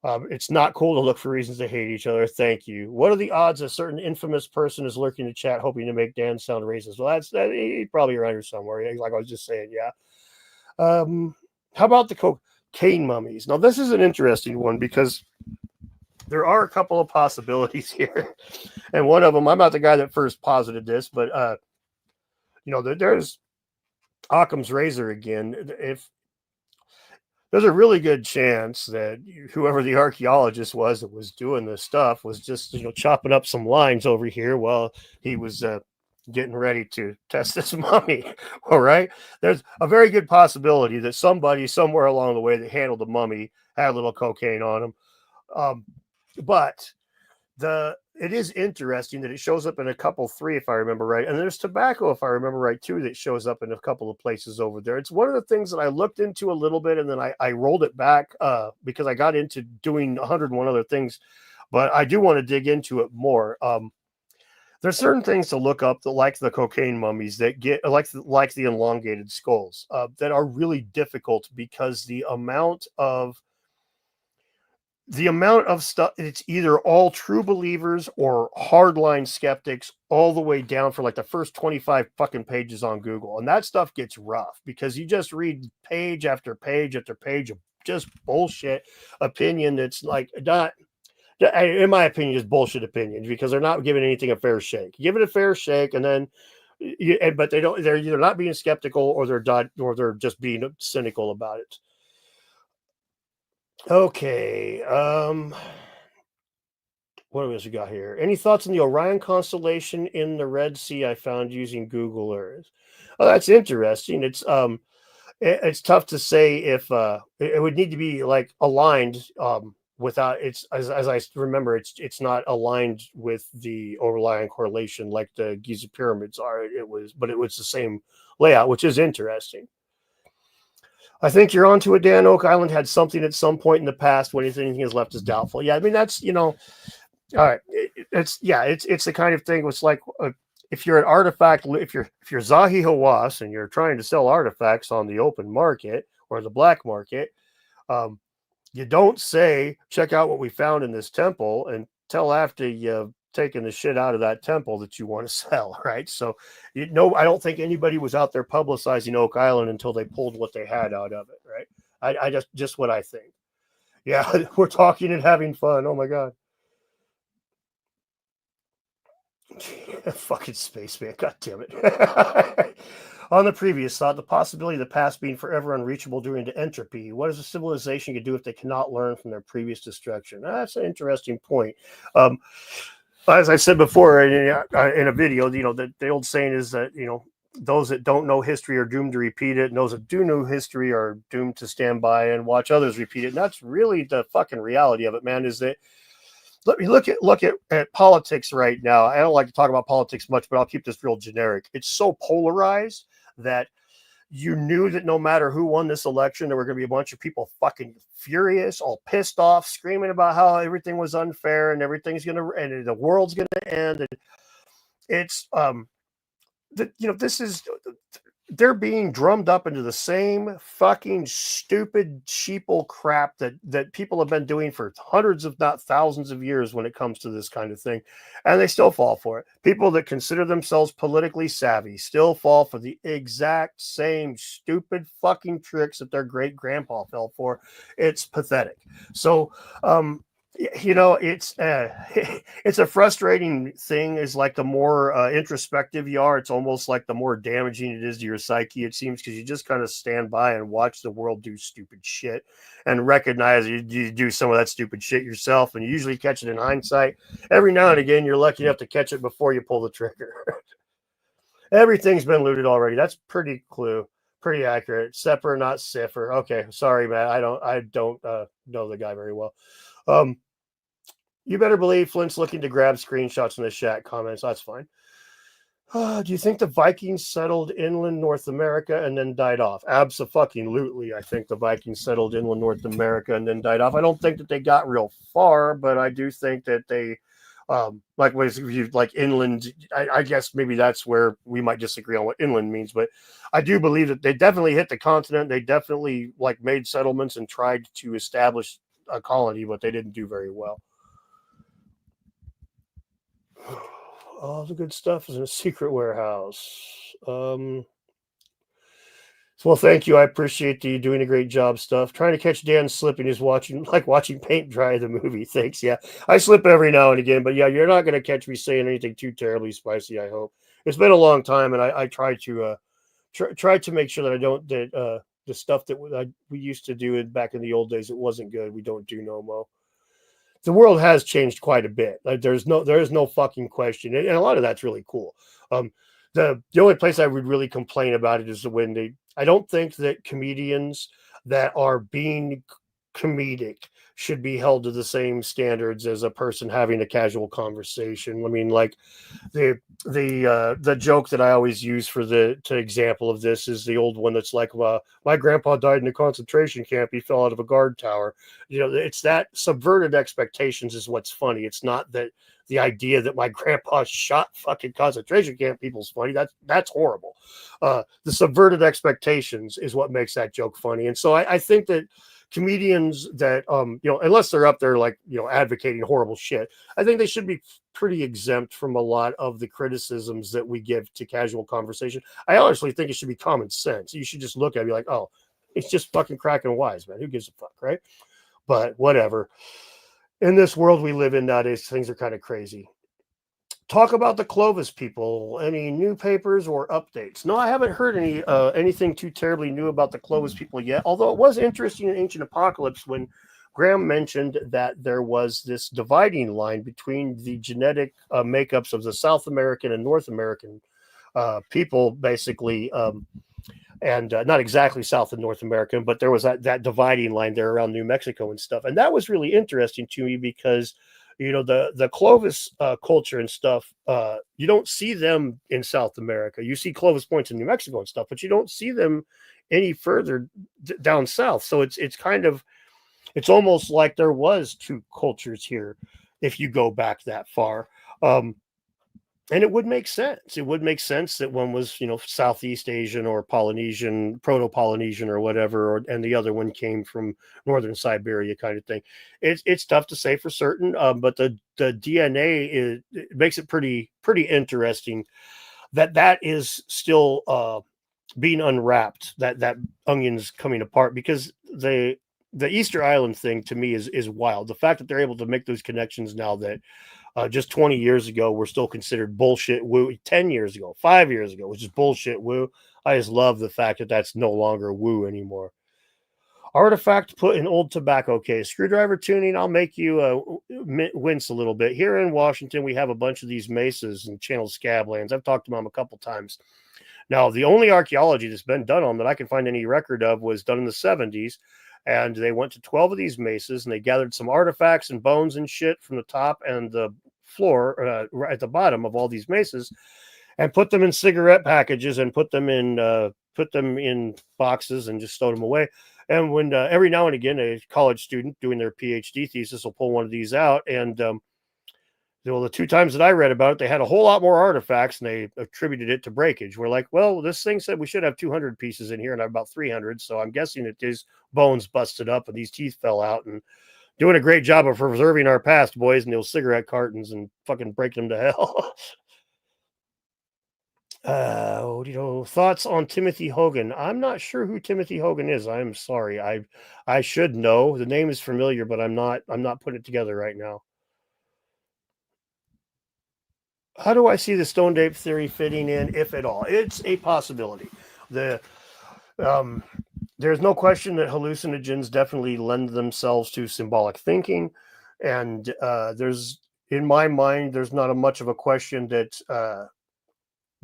It's not cool to look for reasons to hate each other. Thank you. What are the odds a certain infamous person is lurking in the chat hoping to make Dan sound racist? Well, he's probably around here somewhere. Like I was just saying, yeah. How about the cocaine mummies? Now, this is an interesting one because there are a couple of possibilities here. And one of them, I'm not the guy that first posited this, but, there's Occam's razor again. If there's a really good chance that whoever the archaeologist was that was doing this stuff was just, chopping up some lines over here while he was getting ready to test this mummy. All right. There's a very good possibility that somebody somewhere along the way that handled the mummy had a little cocaine on him. But it is interesting that it shows up in a couple, 3, if I remember right. And there's tobacco, if I remember right, too, that shows up in a couple of places over there. It's one of the things that I looked into a little bit and then I rolled it back because I got into doing 101 other things. But I do want to dig into it more. There's certain things to look up that, like the cocaine mummies, that get like the elongated skulls that are really difficult because the amount of stuff, it's either all true believers or hardline skeptics all the way down for like the first 25 fucking pages on Google. And that stuff gets rough because you just read page after page after page of just bullshit opinion that's like not, in my opinion, just bullshit opinions because they're not giving anything a fair shake. Give it a fair shake, and then, but they don't. They're either not being skeptical or they're just being cynical about it. Okay. What else we got here? Any thoughts on the Orion constellation in the Red Sea? I found using Google Earth. Oh, that's interesting. It's tough to say if it would need to be like aligned. Without it's as I remember, it's not aligned with the Orion correlation like the Giza pyramids are. But it was the same layout, which is interesting. I think you're onto it, Dan. Oak Island had something at some point in the past. When anything is left is doubtful. Yeah, I mean that's all right. It's the kind of thing. It's like if you're an artifact, if you're Zahi Hawass and you're trying to sell artifacts on the open market or the black market. You don't say, check out what we found in this temple until after you've taken the shit out of that temple that you want to sell, right? So, I don't think anybody was out there publicizing Oak Island until they pulled what they had out of it, right? I just what I think. Yeah, we're talking and having fun. Oh my god. Fucking spaceman. God damn it. On the previous thought, the possibility of the past being forever unreachable due to entropy. What does a civilization could do if they cannot learn from their previous destruction? That's an interesting point. Um, as I said before in a video, the old saying is that, those that don't know history are doomed to repeat it, and those that do know history are doomed to stand by and watch others repeat it. And that's really the fucking reality of it, man, is that let me look at politics right now. I don't like to talk about politics much, but I'll keep this real generic. It's so polarized that you knew that no matter who won this election, there were going to be a bunch of people fucking furious, all pissed off, screaming about how everything was unfair and everything's going to, and the world's going to end. And it's, this is, they're being drummed up into the same fucking stupid sheeple crap that people have been doing for hundreds, if not thousands of years when it comes to this kind of thing. And they still fall for it. People that consider themselves politically savvy still fall for the exact same stupid fucking tricks that their great grandpa fell for. It's pathetic. So, it's it's a frustrating thing. Is like the more introspective you are, it's almost like the more damaging it is to your psyche, it seems, because you just kind of stand by and watch the world do stupid shit and recognize you do some of that stupid shit yourself, and you usually catch it in hindsight. Every now and again you're lucky enough to catch it before you pull the trigger. Everything's been looted already. That's pretty accurate. Sepper, not cipher. Okay, sorry, man, I don't know the guy very well. You better believe Flint's looking to grab screenshots in the chat comments. That's fine. Do you think the Vikings settled inland North America and then died off? Abso-fucking-lutely. I think the Vikings settled inland North America and then died off. I don't think that they got real far, but I do think that they, like inland. I guess maybe that's where we might disagree on what inland means, but I do believe that they definitely hit the continent. They definitely made settlements and tried to establish a colony, but they didn't do very well. All the good stuff is in a secret warehouse. Well, thank you. I appreciate you doing a great job. Stuff. Trying to catch Dan slipping is watching paint dry the movie. Thanks. Yeah, I slip every now and again, but yeah, you're not going to catch me saying anything too terribly spicy. I hope. It's been a long time, and I try to try to make sure that I don't the stuff that we used to do back in the old days. It wasn't good. We don't do no more. The world has changed quite a bit. Like there is no fucking question, and a lot of that's really cool. The only place I would really complain about it is when I don't think that comedians that are being comedic should be held to the same standards as a person having a casual conversation. I mean, like the joke that I always use for the example of this is the old one that's like, my grandpa died in a concentration camp. He fell out of a guard tower. It's that subverted expectations is what's funny. It's not that the idea that my grandpa shot fucking concentration camp people's funny. That's horrible. The subverted expectations is what makes that joke funny. And so I think that comedians that unless they're up there advocating horrible shit, I think they should be pretty exempt from a lot of the criticisms that we give to casual conversation. I honestly think it should be common sense. You should just look at it and be like, oh, it's just fucking cracking wise, man. Who gives a fuck, right? But whatever. In this world we live in nowadays, things are kind of crazy. Talk about the Clovis people. Any new papers or updates? No, I haven't heard anything too terribly new about the Clovis people yet. Although it was interesting in Ancient Apocalypse when Graham mentioned that there was this dividing line between the genetic makeups of the South American and North American people, basically, and not exactly South and North American, but there was that dividing line there around New Mexico and stuff. And that was really interesting to me because the Clovis culture and stuff, you don't see them in South America. You see Clovis points in New Mexico and stuff, but you don't see them any further down south. So it's almost like there was two cultures here if you go back that far. And it would make sense. It would make sense that one was, Southeast Asian or Polynesian, Proto-Polynesian or whatever, and the other one came from Northern Siberia kind of thing. It's tough to say for certain, but the DNA it makes it pretty interesting that is still being unwrapped, that onion's coming apart, because the Easter Island thing to me is wild. The fact that they're able to make those connections now that just 20 years ago were still considered bullshit woo. 10 years ago, 5 years ago was just bullshit woo. I just love the fact that that's no longer woo anymore. Artifact put in old tobacco case. Screwdriver tuning. I'll make you wince a little bit. Here in Washington, we have a bunch of these mesas and channel scablands. I've talked to them a couple times. Now, the only archaeology that's been done on that I can find any record of was done in the 70s. And they went to 12 of these mesas and they gathered some artifacts and bones and shit from the top and the floor right at the bottom of all these mesas, and put them in cigarette packages and put them in boxes and just stowed them away. And when every now and again a college student doing their PhD thesis will pull one of these out, and well, the 2 times that I read about it, they had a whole lot more artifacts, and they attributed it to breakage. We're like, well, this thing said we should have 200 pieces in here, and I have about 300, so I'm guessing that these bones busted up and these teeth fell out, and doing a great job of preserving our past, boys, and those cigarette cartons and fucking breaking them to hell. Thoughts on Timothy Hogan? I'm not sure who Timothy Hogan is. I'm sorry. I should know. The name is familiar, but I'm not putting it together right now. How do I see the stone ape theory fitting in, if at all? It's a possibility. There's no question that hallucinogens definitely lend themselves to symbolic thinking, and there's, in my mind, there's not much of a question that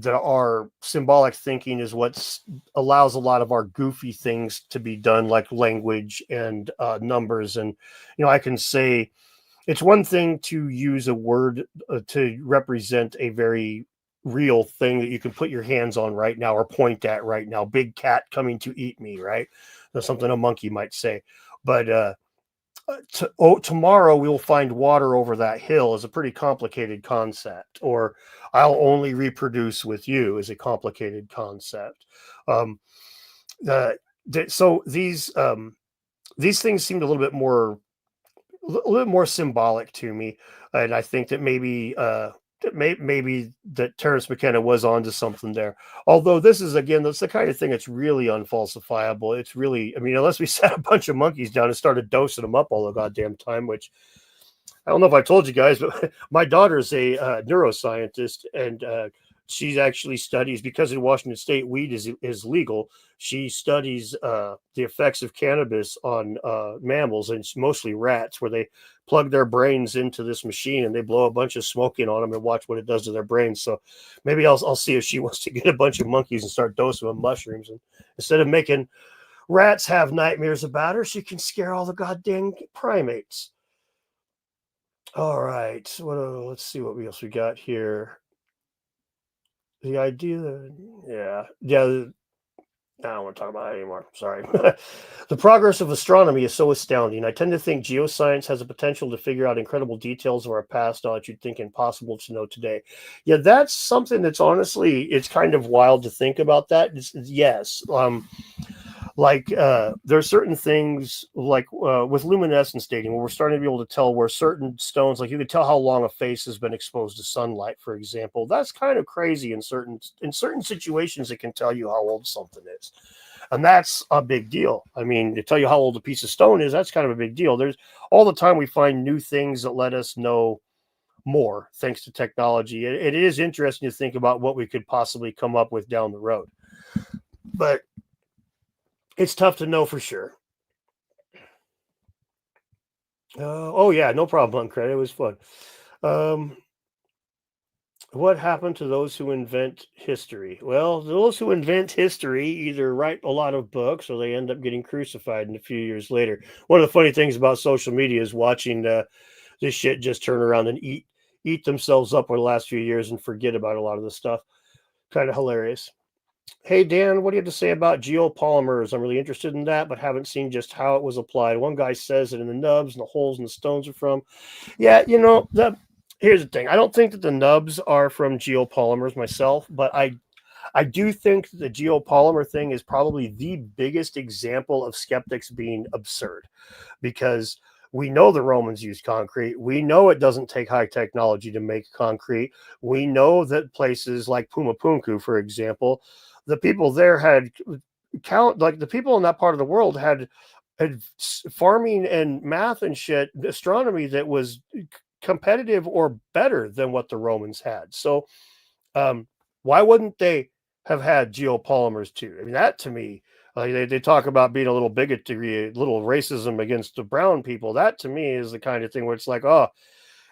our symbolic thinking is what allows a lot of our goofy things to be done, like language and numbers. And I can say, it's one thing to use a word to represent a very real thing that you can put your hands on right now or point at right now. Big cat coming to eat me, right? That's something a monkey might say. But tomorrow we will find water over that hill is a pretty complicated concept. Or I'll only reproduce with you is a complicated concept. So these things seemed a little bit more symbolic to me, and I think that maybe that Terence McKenna was onto something there. Although this is, again, that's the kind of thing that's really unfalsifiable. It's really, I mean, unless we sat a bunch of monkeys down and started dosing them up all the goddamn time, which I don't know if I told you guys, but my daughter's a neuroscientist, and she actually studies, because in Washington State weed is legal. She studies the effects of cannabis on mammals, and mostly rats, where they plug their brains into this machine and they blow a bunch of smoke in on them and watch what it does to their brains. So maybe I'll see if she wants to get a bunch of monkeys and start dosing them mushrooms, and instead of making rats have nightmares about her, she can scare all the goddamn primates. All right, let's see what else we got here. The idea that, yeah, I don't want to talk about that anymore. Sorry. The progress of astronomy is so astounding. I tend to think geoscience has the potential to figure out incredible details of our past knowledge you'd think impossible to know today. Yeah, that's something that's honestly, it's kind of wild to think about that. Yes. Like there are certain things like with luminescence dating, where we're starting to be able to tell where certain stones, like you could tell how long a face has been exposed to sunlight, for example. That's kind of crazy. In certain situations, it can tell you how old something is, and that's a big deal. I mean, to tell you how old a piece of stone is, that's kind of a big deal. There's all the time we find new things that let us know more thanks to technology. It is interesting to think about what we could possibly come up with down the road, but it's tough to know for sure. Oh yeah, no problem, Uncred. It was fun. What happened to those who invent history? Well, those who invent history either write a lot of books or they end up getting crucified in a few years later. One of the funny things about social media is watching this shit just turn around and eat themselves up over the last few years and forget about a lot of the stuff. Kind of hilarious. Hey, Dan, what do you have to say about geopolymers? I'm really interested in that, but haven't seen just how it was applied. One guy says that in the nubs and the holes and the stones are from. Yeah, here's the thing. I don't think that the nubs are from geopolymers myself, but I do think the geopolymer thing is probably the biggest example of skeptics being absurd, because We know the Romans used concrete. We know it doesn't take high technology to make concrete. We know that places like Pumapunku, for example, the people there had like the people in that part of the world had farming and math and shit, astronomy that was competitive or better than what the Romans had. So why wouldn't they have had geopolymers too? I mean, that to me, like they talk about being a little bigotry, a little racism against the brown people. That to me is the kind of thing where it's like, oh,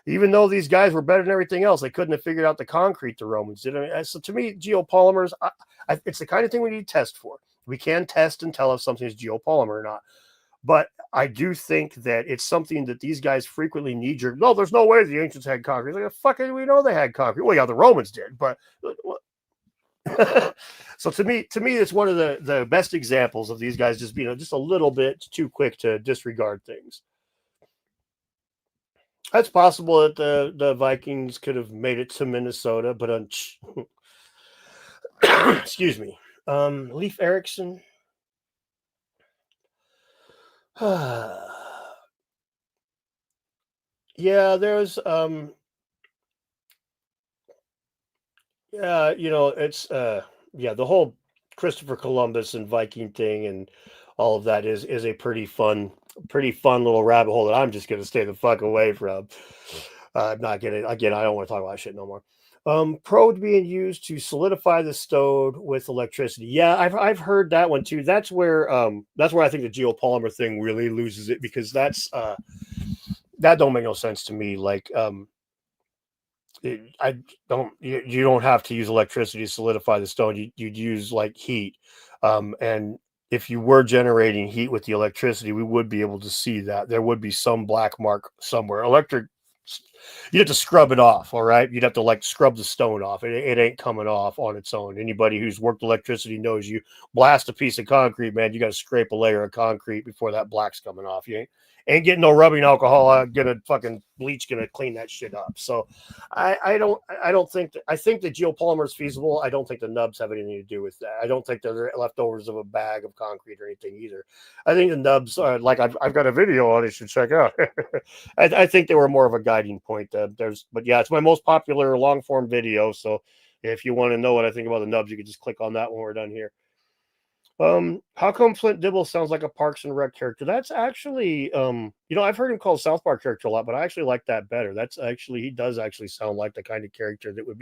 even though these guys were better than everything else, they couldn't have figured out the concrete the Romans did. I mean, so to me, geopolymers, it's the kind of thing we need to test for. We can test and tell if something is geopolymer or not. But I do think that it's something that these guys frequently knee jerk. No, there's no way the ancients had concrete. Like, fucking, we know they had concrete. Well, yeah, the Romans did, but. So to me, it's one of the best examples of these guys just being just a little bit too quick to disregard things. That's possible that the Vikings could have made it to Minnesota, but excuse me, Leif Erikson. Yeah, there's yeah, it's yeah, the whole Christopher Columbus and Viking thing and all of that is a pretty fun little rabbit hole that I'm just gonna stay the fuck away from. I'm not getting again. I don't want to talk about shit no more. Probe being used to solidify the stone with electricity. Yeah, I've heard that one too. That's where I think the geopolymer thing really loses it, because that don't make no sense to me. Like I don't. You don't have to use electricity to solidify the stone. You'd use like heat, and if you were generating heat with the electricity, we would be able to see that there would be some black mark somewhere. Electric, you'd have to scrub it off. All right, you'd have to like scrub the stone off. It ain't coming off on its own. Anybody who's worked electricity knows you blast a piece of concrete, man. You got to scrape a layer of concrete before that black's coming off. You ain't getting no rubbing alcohol. Gonna fucking bleach, gonna clean that shit up. So I don't think I think the geopolymer is feasible. I don't think the nubs have anything to do with that. I don't think they're leftovers of a bag of concrete or anything either. I think the nubs are like I've got a video on it, you should check out. I think they were more of a guiding point. But yeah, it's my most popular long form video. So if you want to know what I think about the nubs, you can just click on that when we're done here. How come Flint Dibble sounds like a Parks and Rec character? That's actually, I've heard him called South Park character a lot, but I actually like that better. That's actually, he does actually sound like the kind of character that would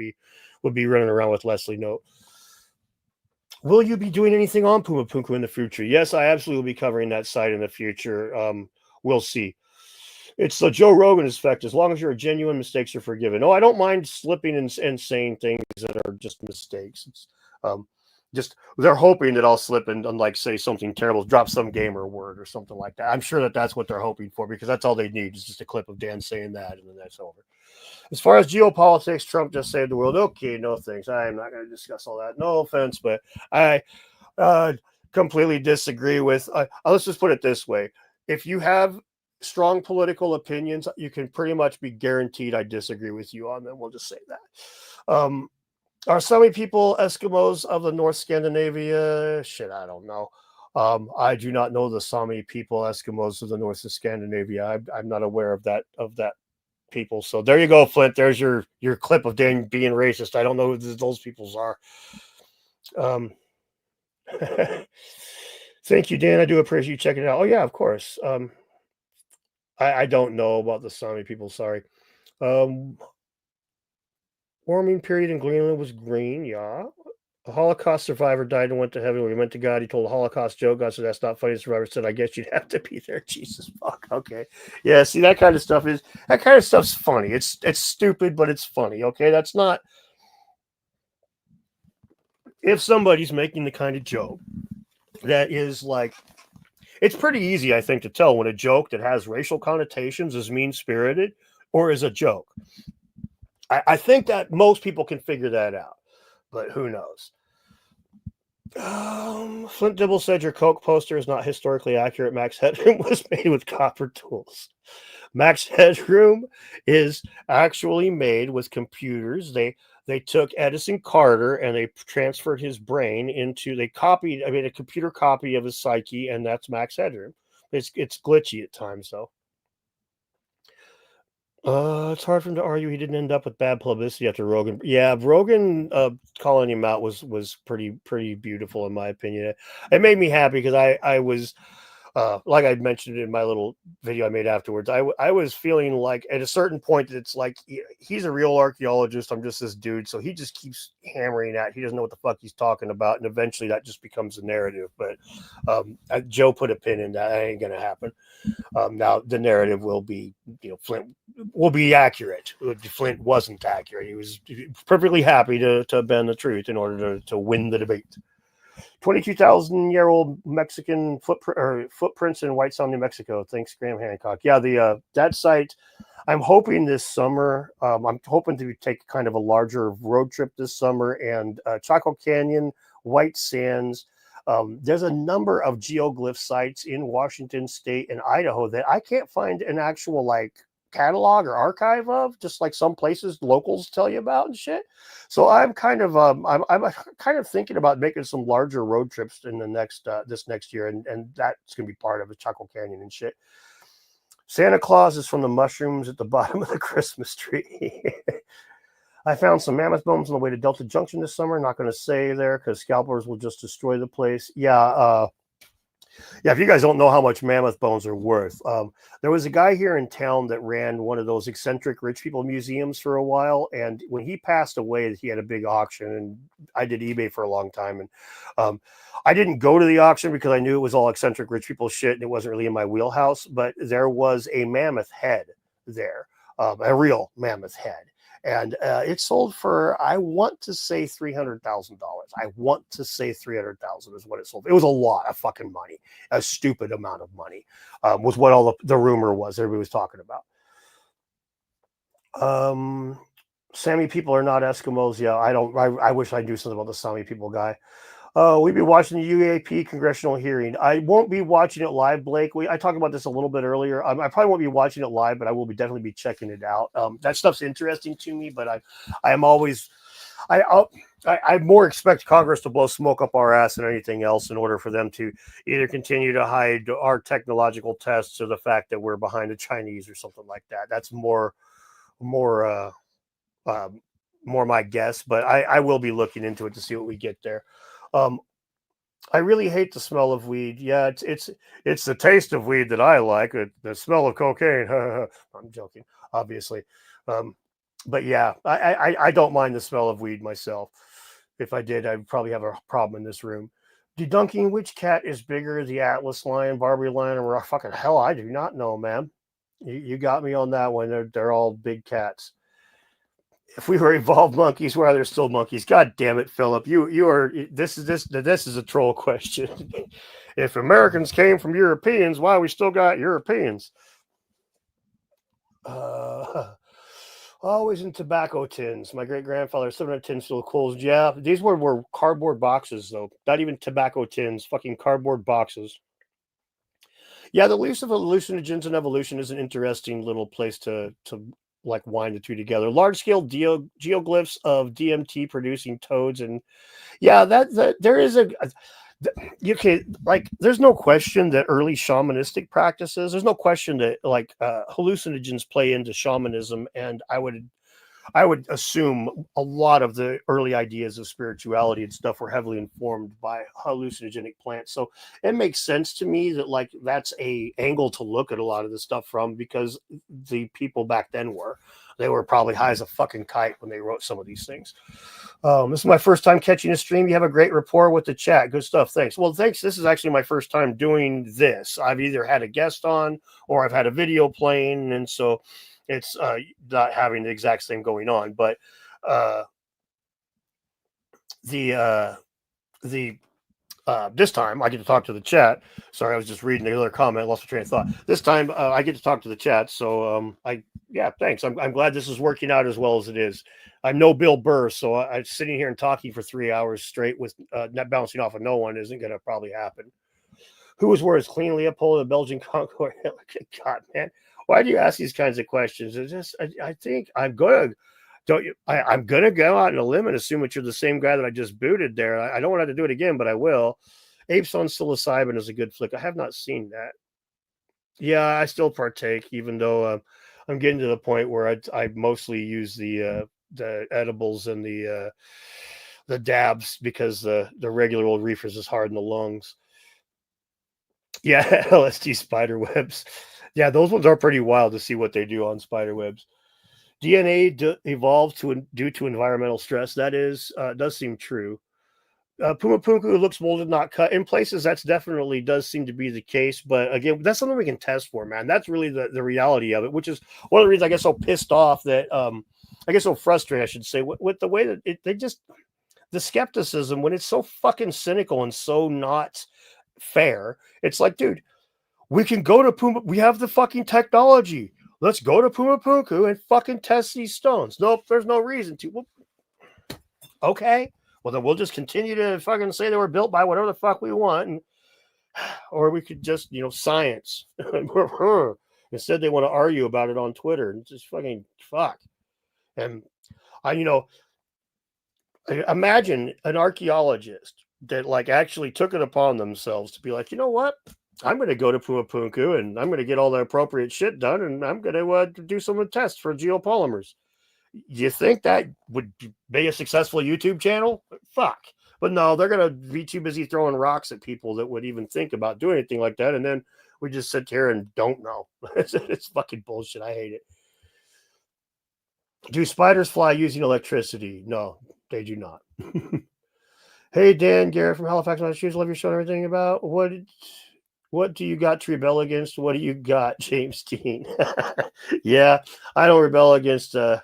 be running around with Leslie Knope. Will you be doing anything on Pumapunku in the future? Yes, I absolutely will be covering that site in the future. We'll see. It's the Joe Rogan effect. As long as you're a genuine, mistakes are forgiven. No, I don't mind slipping and saying things that are just mistakes. It's just they're hoping that I'll slip and like say something terrible, drop some gamer word or something like that. I'm sure that that's what they're hoping for, because that's all they need is just a clip of Dan saying that, and then that's over. As far as geopolitics, Trump just saved the world. Okay, no thanks. I am not going to discuss all that. No offense, but I completely disagree with. Let's just put it this way: if you have strong political opinions, you can pretty much be guaranteed I disagree with you on them. We'll just say that. Are Sami people Eskimos of the North Scandinavia? Shit, I don't know. I do not know the Sami people Eskimos of the North of Scandinavia. I'm not aware of that people. So there you go, Flint. There's your clip of Dan being racist. I don't know who those peoples are. Thank you, Dan. I do appreciate you checking it out. Oh yeah, of course. I don't know about the Sami people. Sorry. Warming period in Greenland was green, yeah. A Holocaust survivor died and went to heaven. When he went to God, he told a Holocaust joke. God said, "That's not funny." The survivor said, "I guess you'd have to be there." Jesus fuck. Okay. Yeah, see, that kind of stuff's funny. It's stupid, but it's funny. Okay. That's not, if somebody's making the kind of joke that is like, it's pretty easy, I think, to tell when a joke that has racial connotations is mean-spirited or is a joke. I think that most people can figure that out, but who knows? Flint Dibble said your Coke poster is not historically accurate. Max Headroom was made with copper tools. Max Headroom is actually made with computers. They took Edison Carter and they transferred his brain into, they copied, I mean, a computer copy of his psyche, and that's Max Headroom. It's glitchy at times, though. It's hard for him to argue he didn't end up with bad publicity after Rogan. Yeah, Rogan calling him out was pretty beautiful in my opinion. It made me happy because I was like I mentioned in my little video I made afterwards. I was feeling like at a certain point it's like he's a real archaeologist. I'm just this dude, so he just keeps hammering at. He doesn't know what the fuck he's talking about, and eventually that just becomes a narrative. But Joe put a pin in that. That ain't gonna happen. Now the narrative will be, Flint will be accurate. Flint wasn't accurate. He was perfectly happy to bend the truth in order to win the debate. 22,000-year-old Mexican footprints in White Sound, New Mexico. Thanks, Graham Hancock. Yeah, the that site. I'm hoping this summer. I'm hoping to take kind of a larger road trip this summer and Chaco Canyon, White Sands. There's a number of geoglyph sites in Washington State and Idaho that I can't find an actual like catalog or archive of, just like some places locals tell you about and shit. So I'm kind of I'm kind of thinking about making some larger road trips in the next this next year, and that's gonna be part of it, Chaco Canyon and shit. Santa Claus is from the mushrooms at the bottom of the Christmas tree. I found some mammoth bones on the way to Delta Junction this summer. Not going to say there because scalpers will just destroy the place. Yeah, if you guys don't know how much mammoth bones are worth, there was a guy here in town that ran one of those eccentric rich people museums for a while, and when he passed away, he had a big auction, and I did eBay for a long time, and I didn't go to the auction because I knew it was all eccentric rich people shit, and it wasn't really in my wheelhouse. But there was a mammoth head there, a real mammoth head. And it sold for, I want to say $300,000. I want to say 300,000 is what it sold. It was a lot of fucking money, a stupid amount of money, was what all the rumor was. Everybody was talking about. Sami people are not Eskimos. Yeah, I don't. I wish I knew something about the Sami people guy. We've been watching the UAP congressional hearing. I won't be watching it live, Blake. I talked about this a little bit earlier. I probably won't be watching it live, but I will definitely be checking it out. That stuff's interesting to me, but I am always, I more expect Congress to blow smoke up our ass than anything else in order for them to either continue to hide our technological tests or the fact that we're behind the Chinese or something like that. That's more, more my guess, but I will be looking into it to see what we get there. Um, I really hate the smell of weed. Yeah, it's the taste of weed that I like. The smell of cocaine. I'm joking, obviously, but yeah, I don't mind the smell of weed myself. If I did, I'd probably have a problem in this room. Debunking which cat is bigger, the Atlas lion, Barbary lion, or fucking hell, I do not know, man. You got me on that one. They're all big cats. If we were evolved monkeys, why are there still monkeys? God damn it, Philip! You are this is a troll question. If Americans came from Europeans, why we still got Europeans? Always in tobacco tins. My great grandfather, 700 tins full of coals. Yeah, these were cardboard boxes though. Not even tobacco tins. Fucking cardboard boxes. Yeah, the use of hallucinogens and evolution is an interesting little place to like wind the two together. Large scale geoglyphs of DMT producing toads, and yeah, that there is you can like. There's no question that early shamanistic practices. There's no question that like hallucinogens play into shamanism, and I would assume a lot of the early ideas of spirituality and stuff were heavily informed by hallucinogenic plants. So it makes sense to me that like that's a angle to look at a lot of this stuff from, because the people back then they were probably high as a fucking kite when they wrote some of these things. This is my first time catching a stream. You have a great rapport with the chat. Good stuff. Thanks. Well, thanks. This is actually my first time doing this. I've either had a guest on or I've had a video playing, and so it's not having the exact same going on, but uh, the this time I get to talk to the chat. Sorry, I was just reading the other comment, lost my train of thought. This time I get to talk to the chat, so yeah, thanks. I'm glad this is working out as well as it is. I'm no Bill Burr, so I'm sitting here and talking for 3 hours straight with not bouncing off of no one isn't going to probably happen. Who was worse, Clean Leopold, the Belgian Concord? God, man, why do you ask these kinds of questions? It's just, I think I'm gonna don't you? I'm gonna go out on a limb and assume that you're the same guy that I just booted there. I don't want to do it again, but I will. Apes on Psilocybin is a good flick. I have not seen that. Yeah, I still partake, even though I'm getting to the point where I mostly use the edibles and the dabs because the regular old reefers is hard in the lungs. Yeah, LSD spider webs. Yeah, those ones are pretty wild to see what they do on spider webs. DNA evolved due to environmental stress. That is does seem true. Puma Punku looks molded, not cut. In places, that's definitely does seem to be the case. But again, that's something we can test for, man. That's really the reality of it, which is one of the reasons I get so pissed off that I get so frustrated, I should say, with the way that they just the skepticism when it's so fucking cynical and so not fair. It's like, dude, we can go to Puma. We have the fucking technology. Let's go to Puma Punku and fucking test these stones. Nope, there's no reason to. Well, okay. Well, then we'll just continue to fucking say they were built by whatever the fuck we want. And, or we could just, science. Instead, they want to argue about it on Twitter and just fucking fuck. And imagine an archaeologist that like actually took it upon themselves to be like, you know what? I'm going to go to Puma Punku and I'm going to get all the appropriate shit done and I'm going to do some tests for geopolymers. You think that would be a successful YouTube channel? Fuck. But no, they're going to be too busy throwing rocks at people that would even think about doing anything like that. And then we just sit here and don't know. It's fucking bullshit. I hate it. Do spiders fly using electricity? No, they do not. Hey, Dan Garrett from Halifax, Massachusetts. Love your show and everything about what do you got to rebel against? What do you got, James Dean? Yeah, I don't rebel against. I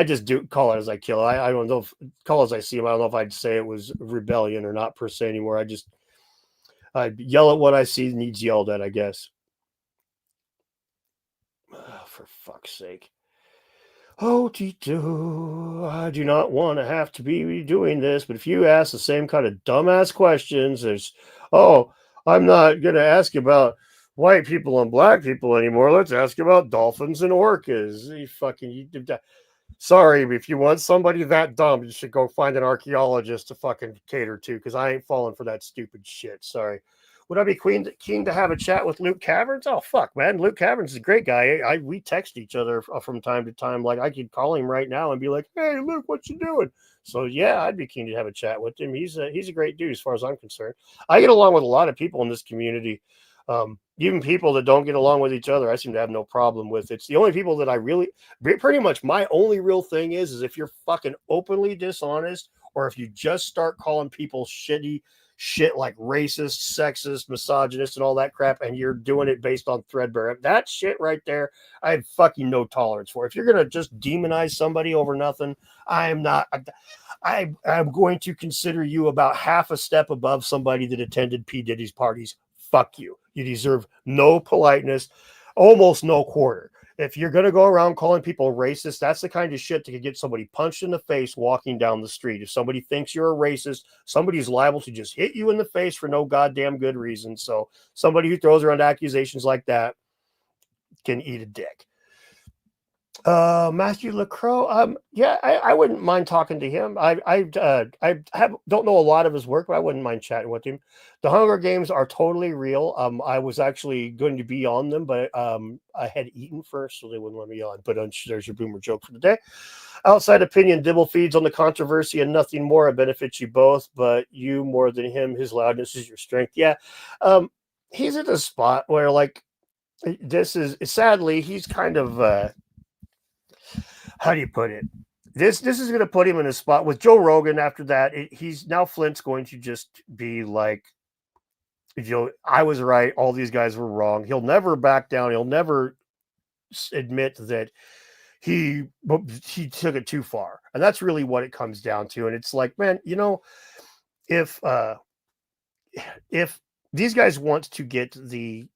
just do call it as I kill. I don't know if call as I see him. I don't know if I'd say it was rebellion or not per se anymore. I yell at what I see needs yelled at, I guess. Oh, for fuck's sake. Oh, I do not want to have to be doing this, but if you ask the same kind of dumbass questions, I'm not going to ask about white people and black people anymore. Let's ask about dolphins and orcas. Sorry, if you want somebody that dumb, you should go find an archaeologist to fucking cater to, because I ain't falling for that stupid shit. Sorry. Would I be keen to have a chat with Luke Caverns? Oh, fuck, man. Luke Caverns is a great guy. We text each other from time to time. Like, I could call him right now and be like, hey, Luke, what you doing? So, yeah, I'd be keen to have a chat with him. He's a great dude as far as I'm concerned. I get along with a lot of people in this community, even people that don't get along with each other. I seem to have no problem with. It's the only people that I really, pretty much my only real thing is if you're fucking openly dishonest or if you just start calling people shitty shit like racist, sexist, misogynist, and all that crap, and you're doing it based on threadbare. That shit right there, I have fucking no tolerance for. If you're gonna just demonize somebody over nothing, I'm going to consider you about half a step above somebody that attended P. Diddy's parties. Fuck you. You deserve no politeness, almost no quarter. If you're going to go around calling people racist, that's the kind of shit that could get somebody punched in the face walking down the street. If somebody thinks you're a racist, somebody's liable to just hit you in the face for no goddamn good reason. So somebody who throws around accusations like that can eat a dick. Matthew LaCroix. Yeah, I wouldn't mind talking to him. I don't know a lot of his work, but I wouldn't mind chatting with him. The Hunger Games are totally real. I was actually going to be on them, but I had eaten first, so they wouldn't let me on. But there's your boomer joke for the day. Outside opinion, Dibble feeds on the controversy and nothing more. It benefits you both, but you more than him. His loudness is your strength. Yeah, he's at a spot where like this is sadly he's kind of. How do you put it? This is going to put him in a spot with Joe Rogan. After that, he's now Flint's going to just be like, I was right. All these guys were wrong. He'll never back down. He'll never admit that he took it too far. And that's really what it comes down to. And it's like, man, if these guys want to get the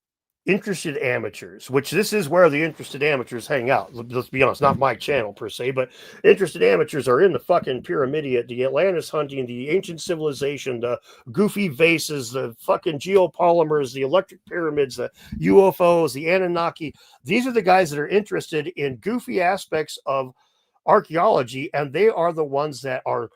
interested amateurs, which this is where the interested amateurs hang out. Let's be honest, not my channel per se, but interested amateurs are in the fucking Pyramidiad, the Atlantis hunting, the ancient civilization, the goofy vases, the fucking geopolymers, the electric pyramids, the UFOs, the Anunnaki. These are the guys that are interested in goofy aspects of archaeology, and they are the ones that are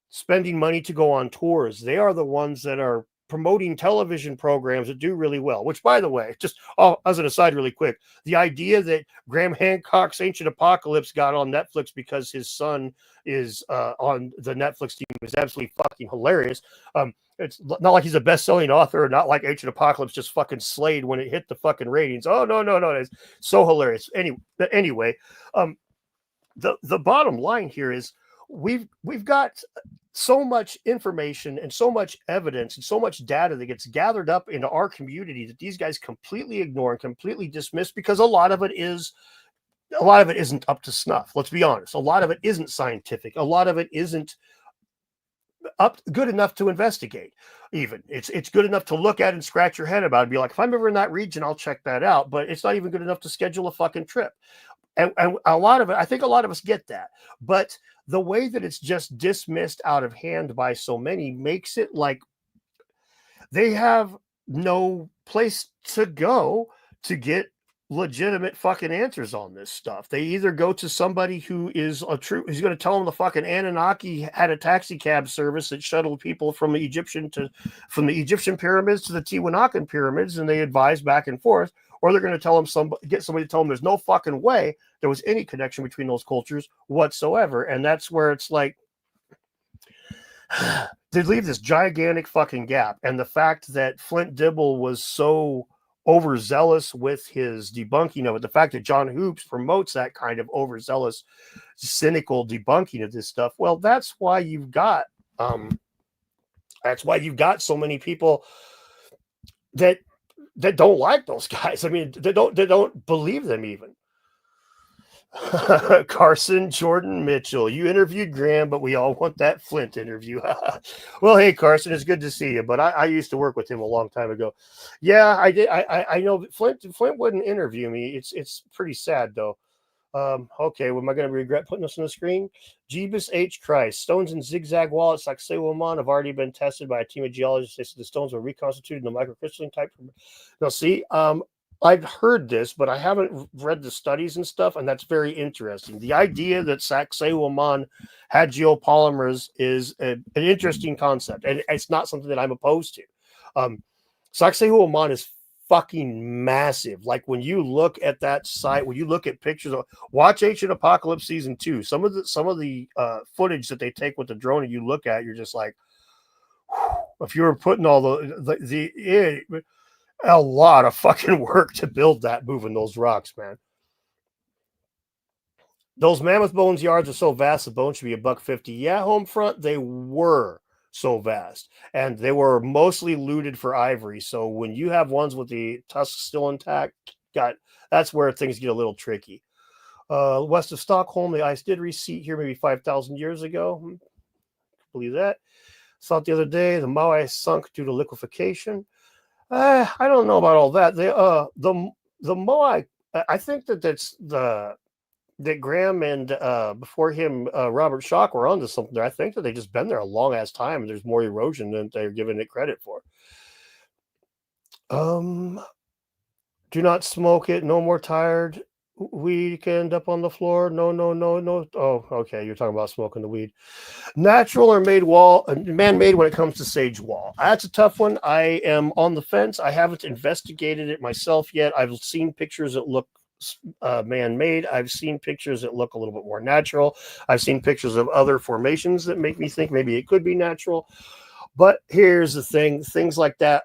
spending money to go on tours. They are the ones that are promoting television programs that do really well. Which, by the way, just as an aside, really quick, the idea that Graham Hancock's Ancient Apocalypse got on Netflix because his son is on the Netflix team is absolutely fucking hilarious. It's not like he's a best-selling author, not like Ancient Apocalypse just fucking slayed when it hit the fucking ratings. Oh no, it's so hilarious. Anyway, the bottom line here is we've got so much information and so much evidence and so much data that gets gathered up into our community that these guys completely ignore and completely dismiss, because a lot of it isn't up to snuff. Let's be honest. A lot of it isn't scientific. A lot of it isn't up good enough to investigate. Even it's good enough to look at and scratch your head about it and be like, if I'm ever in that region, I'll check that out. But it's not even good enough to schedule a fucking trip. And a lot of it, I think a lot of us get that. But the way that it's just dismissed out of hand by so many makes it like they have no place to go to get legitimate fucking answers on this stuff. They either go to somebody who is who's going to tell them the fucking Anunnaki had a taxi cab service that shuttled people from the Egyptian pyramids to the Tiwanakan pyramids, and they advise back and forth, or they're going to get somebody to tell them there's no fucking way there was any connection between those cultures whatsoever. And that's where it's like, they leave this gigantic fucking gap. And the fact that Flint Dibble was so overzealous with his debunking of it, the fact that John Hoops promotes that kind of overzealous, cynical debunking of this stuff, well, that's why you've got so many people that don't like those guys. I mean, they don't believe them even. Carson Jordan Mitchell, you interviewed Graham, but we all want that Flint interview. Well, hey Carson, it's good to see you, but I used to work with him a long time ago. Yeah, I did. I know Flint wouldn't interview me. It's pretty sad though. Okay, well, am I going to regret putting this on the screen? Jeebus H. Christ. Stones in zigzag wall at Sacsayhuaman have already been tested by a team of geologists. They said the stones were reconstituted in the microcrystalline type. Now, see, I've heard this, but I haven't read the studies and stuff, and that's very interesting. The idea that Sacsayhuaman had geopolymers is an interesting concept, and it's not something that I'm opposed to. Sacsayhuaman is fucking massive. Like when you look at that site, when you look at pictures of, watch Ancient Apocalypse season 2, some of the footage that they take with the drone and you look at, you're just like, if you were putting all a lot of fucking work to build that, moving those rocks, man. Those Mammoth Bones yards are so vast, the bone should be $150. Yeah, home front, they were so vast, and they were mostly looted for ivory. So when you have ones with the tusks still intact, that's where things get a little tricky. West of Stockholm, the ice did recede here maybe 5,000 years ago. Believe that. Thought the other day the Maui sunk due to liquefaction. I don't know about all that. The Moai, I think that Graham and before him Robert Schoch were onto something there. I think that they just been there a long ass time, and there's more erosion than they're giving it credit for. Do not smoke it. No more tired. Weed can end up on the floor. No. Oh, okay. You're talking about smoking the weed. Natural or man-made when it comes to sage wall. That's a tough one. I am on the fence. I haven't investigated it myself yet. I've seen pictures that look man-made. I've seen pictures that look a little bit more natural. I've seen pictures of other formations that make me think maybe it could be natural. But here's the thing: things like that,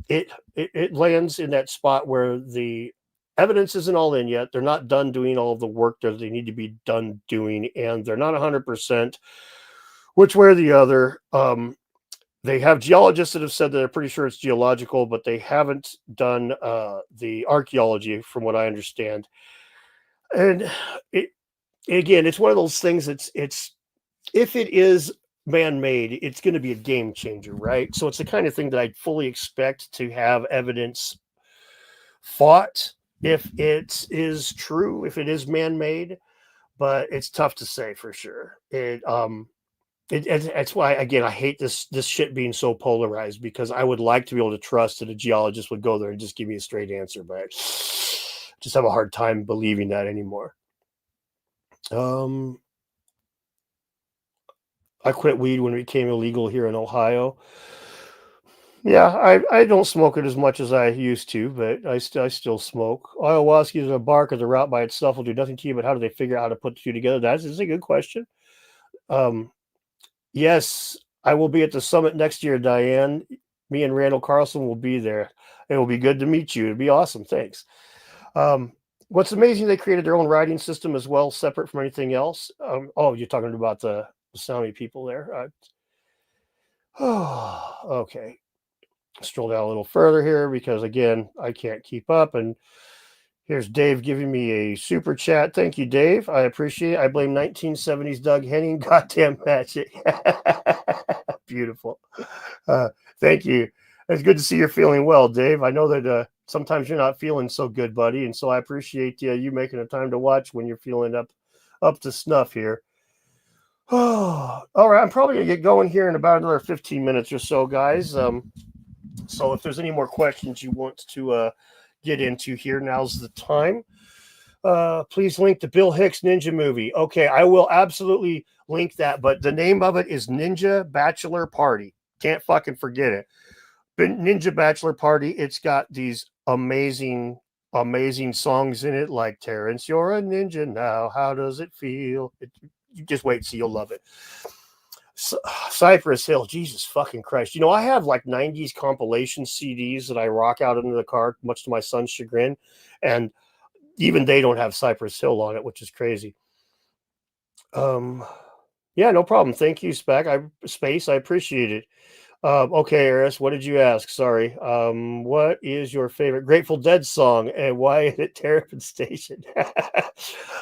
it lands in that spot where the evidence isn't all in yet. They're not done doing all of the work that they need to be done doing, and they're not 100% which way or the other. They have geologists that have said that they're pretty sure it's geological, but they haven't done the archaeology, from what I understand. And it's one of those things that's if it is man-made, it's going to be a game changer, right? So it's the kind of thing that I'd fully expect to have evidence fought if it is true, if it is man-made, but it's tough to say for sure. That's why, again, I hate this shit being so polarized, because I would like to be able to trust that a geologist would go there and just give me a straight answer, but I just have a hard time believing that anymore. I quit weed when it became illegal here in Ohio. Yeah, I don't smoke it as much as I used to, but I still smoke. Ayahuasca is a bark or the route by itself will do nothing to you, but how do they figure out how to put the two together? That is a good question. Um, yes, I will be at the summit next year, Diane. Me and Randall Carlson will be there. It will be good to meet you. It'd be awesome. Thanks. Um, what's amazing, they created their own writing system as well, separate from anything else. Oh, you're talking about the Sami people there. Okay. Scroll down a little further here because again, I can't keep up. And here's Dave giving me a super chat. Thank you, Dave. I appreciate it. I blame 1970s Doug Henning. Goddamn magic. Beautiful. Uh, thank you. It's good to see you're feeling well, Dave. I know that sometimes you're not feeling so good, buddy, and so I appreciate you making the time to watch when you're feeling up to snuff here. Oh, all right. I'm probably gonna get going here in about another 15 minutes or so, guys. So if there's any more questions you want to get into here, now's the time. Please link the Bill Hicks Ninja movie. Okay, I will absolutely link that, but the name of it is Ninja Bachelor Party. Can't fucking forget it. Ninja Bachelor Party. It's got these amazing, amazing songs in it, like Terrence, you're a ninja now. How does it feel? You just wait, see, you'll love it. Cypress Hill, Jesus fucking Christ. You know, I have like 90s compilation CDs that I rock out into the car, much to my son's chagrin. And even they don't have Cypress Hill on it, which is crazy. Yeah, no problem. Thank you, Space. I appreciate it. Okay, Eris, what did you ask? Sorry. What is your favorite Grateful Dead song and why is it Terrapin Station?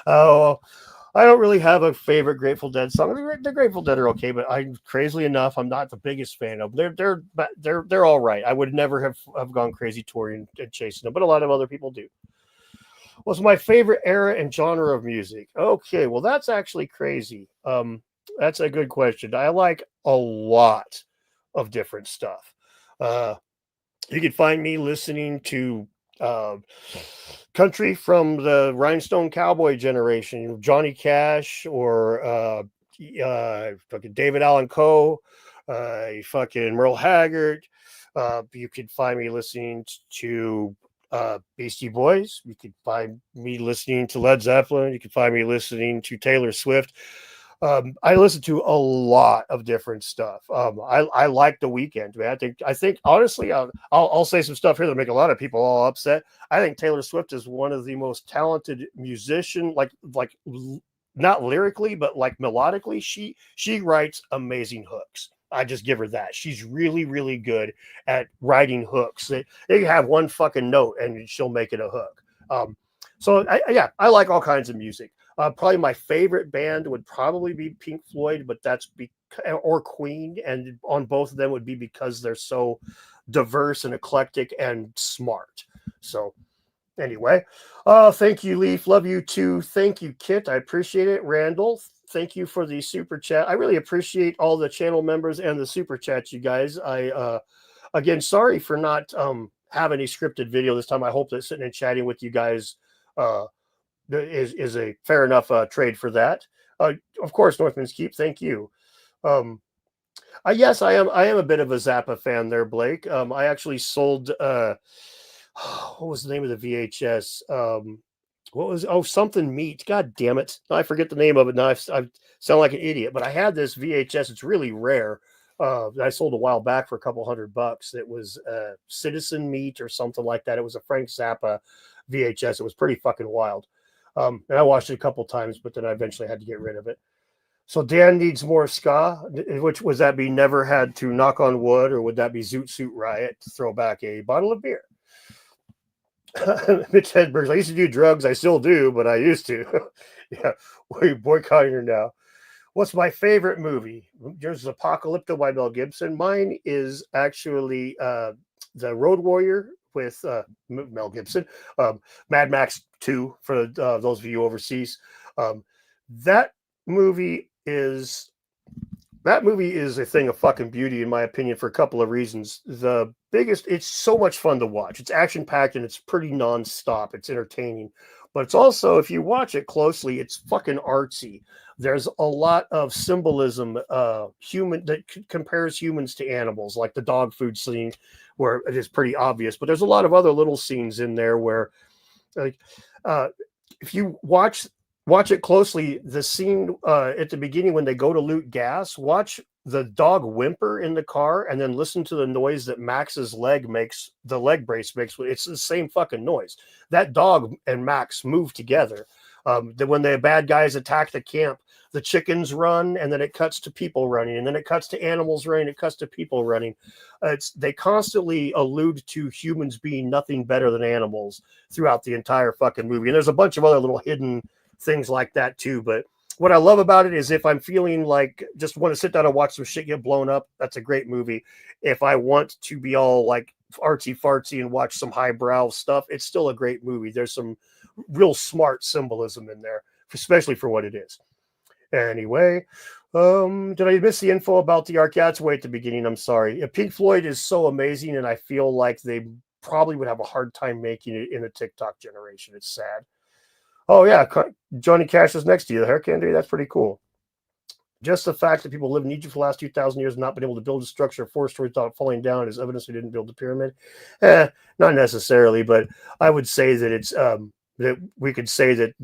Oh, I don't really have a favorite Grateful Dead song. The Grateful Dead are okay, but I'm crazily enough, I'm not the biggest fan of them. They're all right. I would never have gone crazy touring and chasing them, but a lot of other people do. What's my favorite era and genre of music? Okay, well that's actually crazy. That's a good question. I like a lot of different stuff. Uh, you can find me listening to uh, country from the Rhinestone Cowboy generation, Johnny Cash or fucking David Allan Coe, fucking Merle Haggard. You could find me listening to Beastie Boys. You could find me listening to Led Zeppelin. You could find me listening to Taylor Swift. I listen to a lot of different stuff. I like The Weeknd, man. I think honestly, I'll say some stuff here that make a lot of people all upset. I think Taylor Swift is one of the most talented musician, like not lyrically, but like melodically. She writes amazing hooks. I just give her that. She's really, really good at writing hooks. They have one fucking note and she'll make it a hook. Yeah, I like all kinds of music. Probably my favorite band would probably be Pink Floyd, but or Queen, and on both of them would be because they're so diverse and eclectic and smart. So anyway, thank you, Leaf. Love you too. Thank you, Kit. I appreciate it. Randall, thank you for the super chat. I really appreciate all the channel members and the super chats, you guys. Again, sorry for not having a scripted video this time. I hope that sitting and chatting with you guys is a fair enough trade for that. Of course, Northman's Keep. Thank you. Yes, I am a bit of a Zappa fan there, Blake. I actually sold. What was the name of the VHS? What was something meat? God damn it! I forget the name of it now. I sound like an idiot, but I had this VHS. It's really rare. I sold a while back for a couple $100. It was Citizen Meat or something like that. It was a Frank Zappa VHS. It was pretty fucking wild. And I watched it a couple times, but then I eventually had to get rid of it. So Dan needs more ska. Which was that be never had to knock on wood, or would that be Zoot Suit Riot to throw back a bottle of beer? Mitch Hedberg, I used to do drugs. I still do, but I used to. Yeah, we're boycotting her now. What's my favorite movie? Yours is Apocalypto by Mel Gibson. Mine is actually The Road Warrior with Mel Gibson. Mad Max 2 for those of you overseas. That movie is a thing of fucking beauty, in my opinion, for a couple of reasons. The biggest, it's so much fun to watch. It's action packed and it's pretty nonstop. It's entertaining. but it's also, if you watch it closely, it's fucking artsy. There's a lot of symbolism, human that compares humans to animals, like the dog food scene, where it is pretty obvious. But there's a lot of other little scenes in there where, like, uh, if you watch it closely, the scene at the beginning when they go to loot gas, watch the dog whimper in the car, and then listen to the noise that Max's leg makes, the leg brace makes. It's the same fucking noise. That dog and Max move together. When the bad guys attack the camp, the chickens run, and then it cuts to people running, and then it cuts to animals running, it cuts to people running. They constantly allude to humans being nothing better than animals throughout the entire fucking movie. And there's a bunch of other little hidden things like that too. But what I love about it is, if I'm feeling like just want to sit down and watch some shit get blown up, that's a great movie. If I want to be all like artsy fartsy and watch some highbrow stuff, it's still a great movie. There's some real smart symbolism in there, especially for what it is. Anyway, did I miss the info about the arc? Yeah, it's way at the beginning. I'm sorry. Pink Floyd is so amazing, and I feel like they probably would have a hard time making it in a TikTok generation. It's sad. Oh yeah, Johnny Cash is next to you. The hair candy, that's pretty cool. Just the fact that people live in Egypt for the last 2,000 years and not been able to build a structure 4 stories without falling down is evidence they didn't build the pyramid. Not necessarily, but I would say that it's that we could say that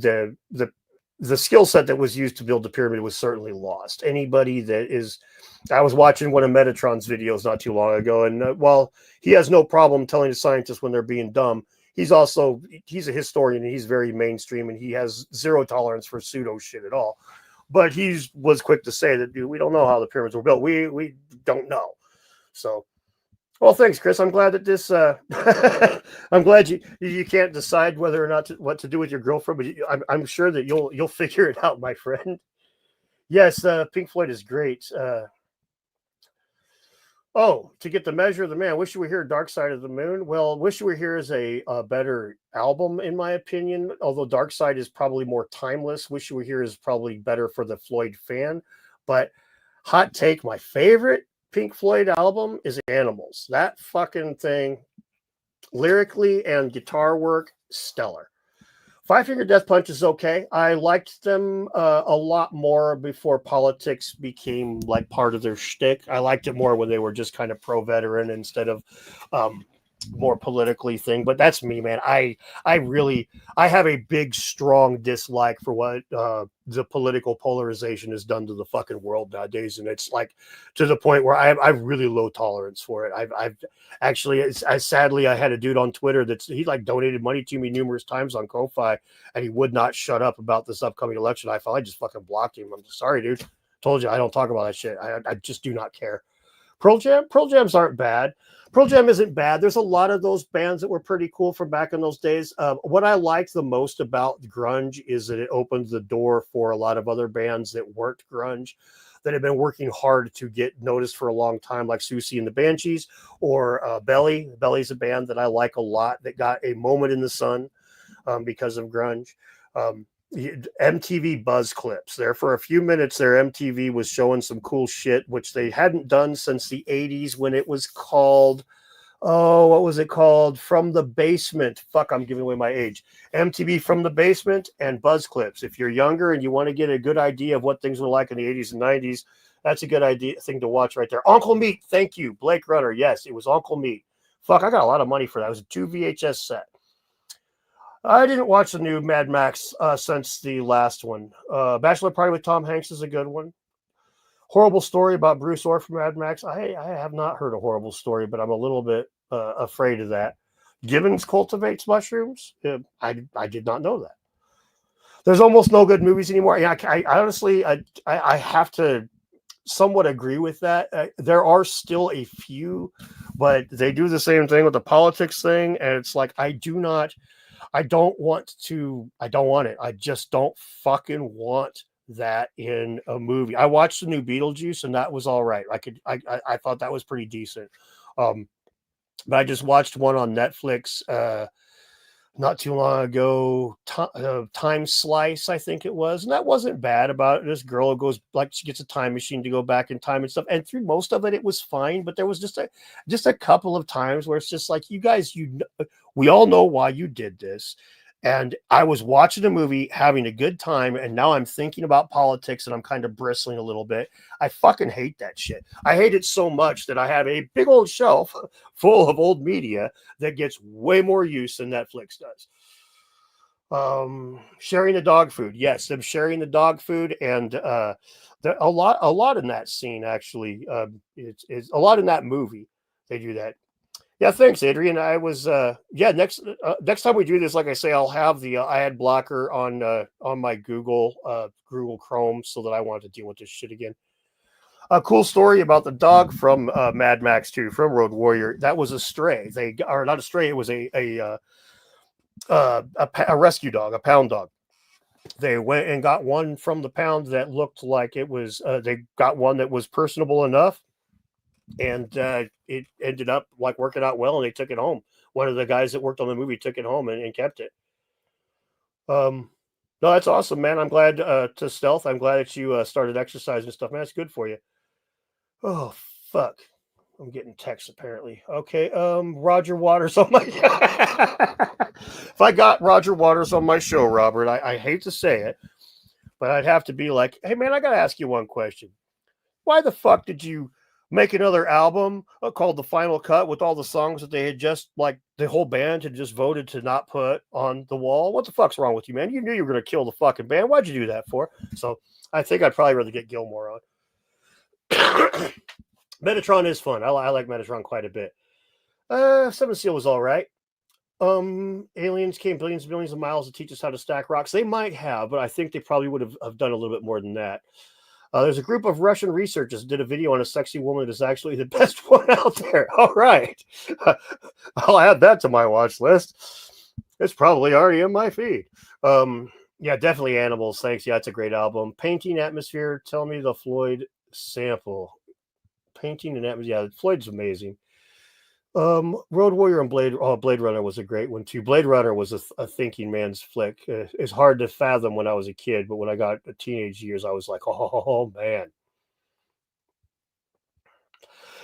the skill set that was used to build the pyramid was certainly lost. Anybody that is, I was watching one of Metatron's videos not too long ago, and while he has no problem telling the scientists when they're being dumb, he's a historian, and he's very mainstream, and he has zero tolerance for pseudo shit at all. But he was quick to say that, dude, we don't know how the pyramids were built. We don't know. So, well, thanks, Chris. I'm glad that this. I'm glad you can't decide whether or not what to do with your girlfriend, but I'm sure that you'll figure it out, my friend. Yes, Pink Floyd is great. Oh, to get the measure of the man, Wish You Were Here, Dark Side of the Moon. Well, Wish You Were Here is a better album, in my opinion, although Dark Side is probably more timeless. Wish You Were Here is probably better for the Floyd fan. But hot take, my favorite Pink Floyd album is Animals. That fucking thing, lyrically and guitar work, stellar. Five Finger Death Punch is okay. I liked them a lot more before politics became like part of their shtick. I liked it more when they were just kind of pro-veteran instead of more politically thing. But that's me, man. I have a big, strong dislike for what the political polarization has done to the fucking world nowadays, and it's like to the point where I've really low tolerance for it. I've actually, sadly, I had a dude on Twitter he like donated money to me numerous times on Ko-Fi, and he would not shut up about this upcoming election. I finally just fucking blocked him. I'm sorry, dude. Told you I don't talk about that shit. I just do not care. Pearl Jams aren't bad. Pearl Jam isn't bad. There's a lot of those bands that were pretty cool from back in those days. What I like the most about grunge is that it opened the door for a lot of other bands that weren't grunge, that have been working hard to get noticed for a long time, like Susie and the Banshees, or Belly. Belly's a band that I like a lot that got a moment in the sun because of grunge. MTV buzz clips. There for a few minutes there, MTV was showing some cool shit, which they hadn't done since the 80s when it was called, what was it called? From the Basement. Fuck, I'm giving away my age. MTV From the Basement and buzz clips. If you're younger and you want to get a good idea of what things were like in the 80s and 90s, that's a good thing to watch right there. Uncle Meat. Thank you. Blake Runner. Yes, it was Uncle Meat. Fuck, I got a lot of money for that. It was a 2 VHS set. I didn't watch the new Mad Max since the last one. Bachelor Party with Tom Hanks is a good one. Horrible story about Bruce Orr from Mad Max. I have not heard a horrible story, but I'm a little bit afraid of that. Gibbons cultivates mushrooms. I did not know that. There's almost no good movies anymore. Yeah, I honestly, I have to somewhat agree with that. There are still a few, but they do the same thing with the politics thing, and it's like I don't want it. I just don't fucking want that in a movie. I watched the new Beetlejuice, and that was all right. I thought that was pretty decent. But I just watched one on Netflix not too long ago, Time Slice, I think it was, and that wasn't bad. About this girl who goes, like, she gets a time machine to go back in time and stuff, and through most of it was fine, but there was just a couple of times where it's just like, you guys, we all know why you did this. And I was watching a movie, having a good time, and now I'm thinking about politics and I'm kind of bristling a little bit. I fucking hate that shit. I hate it so much that I have a big old shelf full of old media that gets way more use than Netflix does. Sharing the dog food. Yes, them sharing the dog food, and a lot in that scene actually. It's a lot in that movie. They do that. Yeah, thanks, Adrian. I was yeah, next time we do this, like I say, I'll have the ad blocker on my Google Chrome so that I want to deal with this shit again. A cool story about the dog from Mad Max 2, from Road Warrior. That was a stray. They are not a stray. It was a rescue dog, a pound dog. They went and got one from the pound that looked like it was. They got one that was personable enough, and it ended up like working out well, and they took it home. One of the guys that worked on the movie took it home and kept it. No, that's awesome, man. I'm glad to Stealth. I'm glad that you started exercising and stuff, man. It's good for you. Oh fuck. I'm getting texts apparently. Okay, Roger Waters on my if I got Roger Waters on my show, Robert, I hate to say it, but I'd have to be like, hey man, I gotta ask you one question. Why the fuck did you make another album called The Final Cut with all the songs that they had just like the whole band had just voted to not put on the wall? What the fuck's wrong with you, man? You knew you were gonna kill the fucking band. Why'd you do that for? So I think I'd probably rather get Gilmore on. Metatron is fun. I like Metatron quite a bit. Seven Seal was all right. Aliens came billions and billions of miles to teach us how to stack rocks. They might have, but I think they probably would have done a little bit more than that. There's a group of Russian researchers that did a video on a sexy woman that is actually the best one out there. All right. I'll add that to my watch list. It's probably already in my feed. Yeah, definitely Animals. Thanks. Yeah, it's a great album. Painting Atmosphere. Tell me the Floyd sample. Painting and Atmosphere. Yeah, Floyd's amazing. Road Warrior and Blade Runner was a great one too. Blade Runner was a thinking man's flick. It's hard to fathom when I was a kid, but when I got to teenage years, I was like, oh man.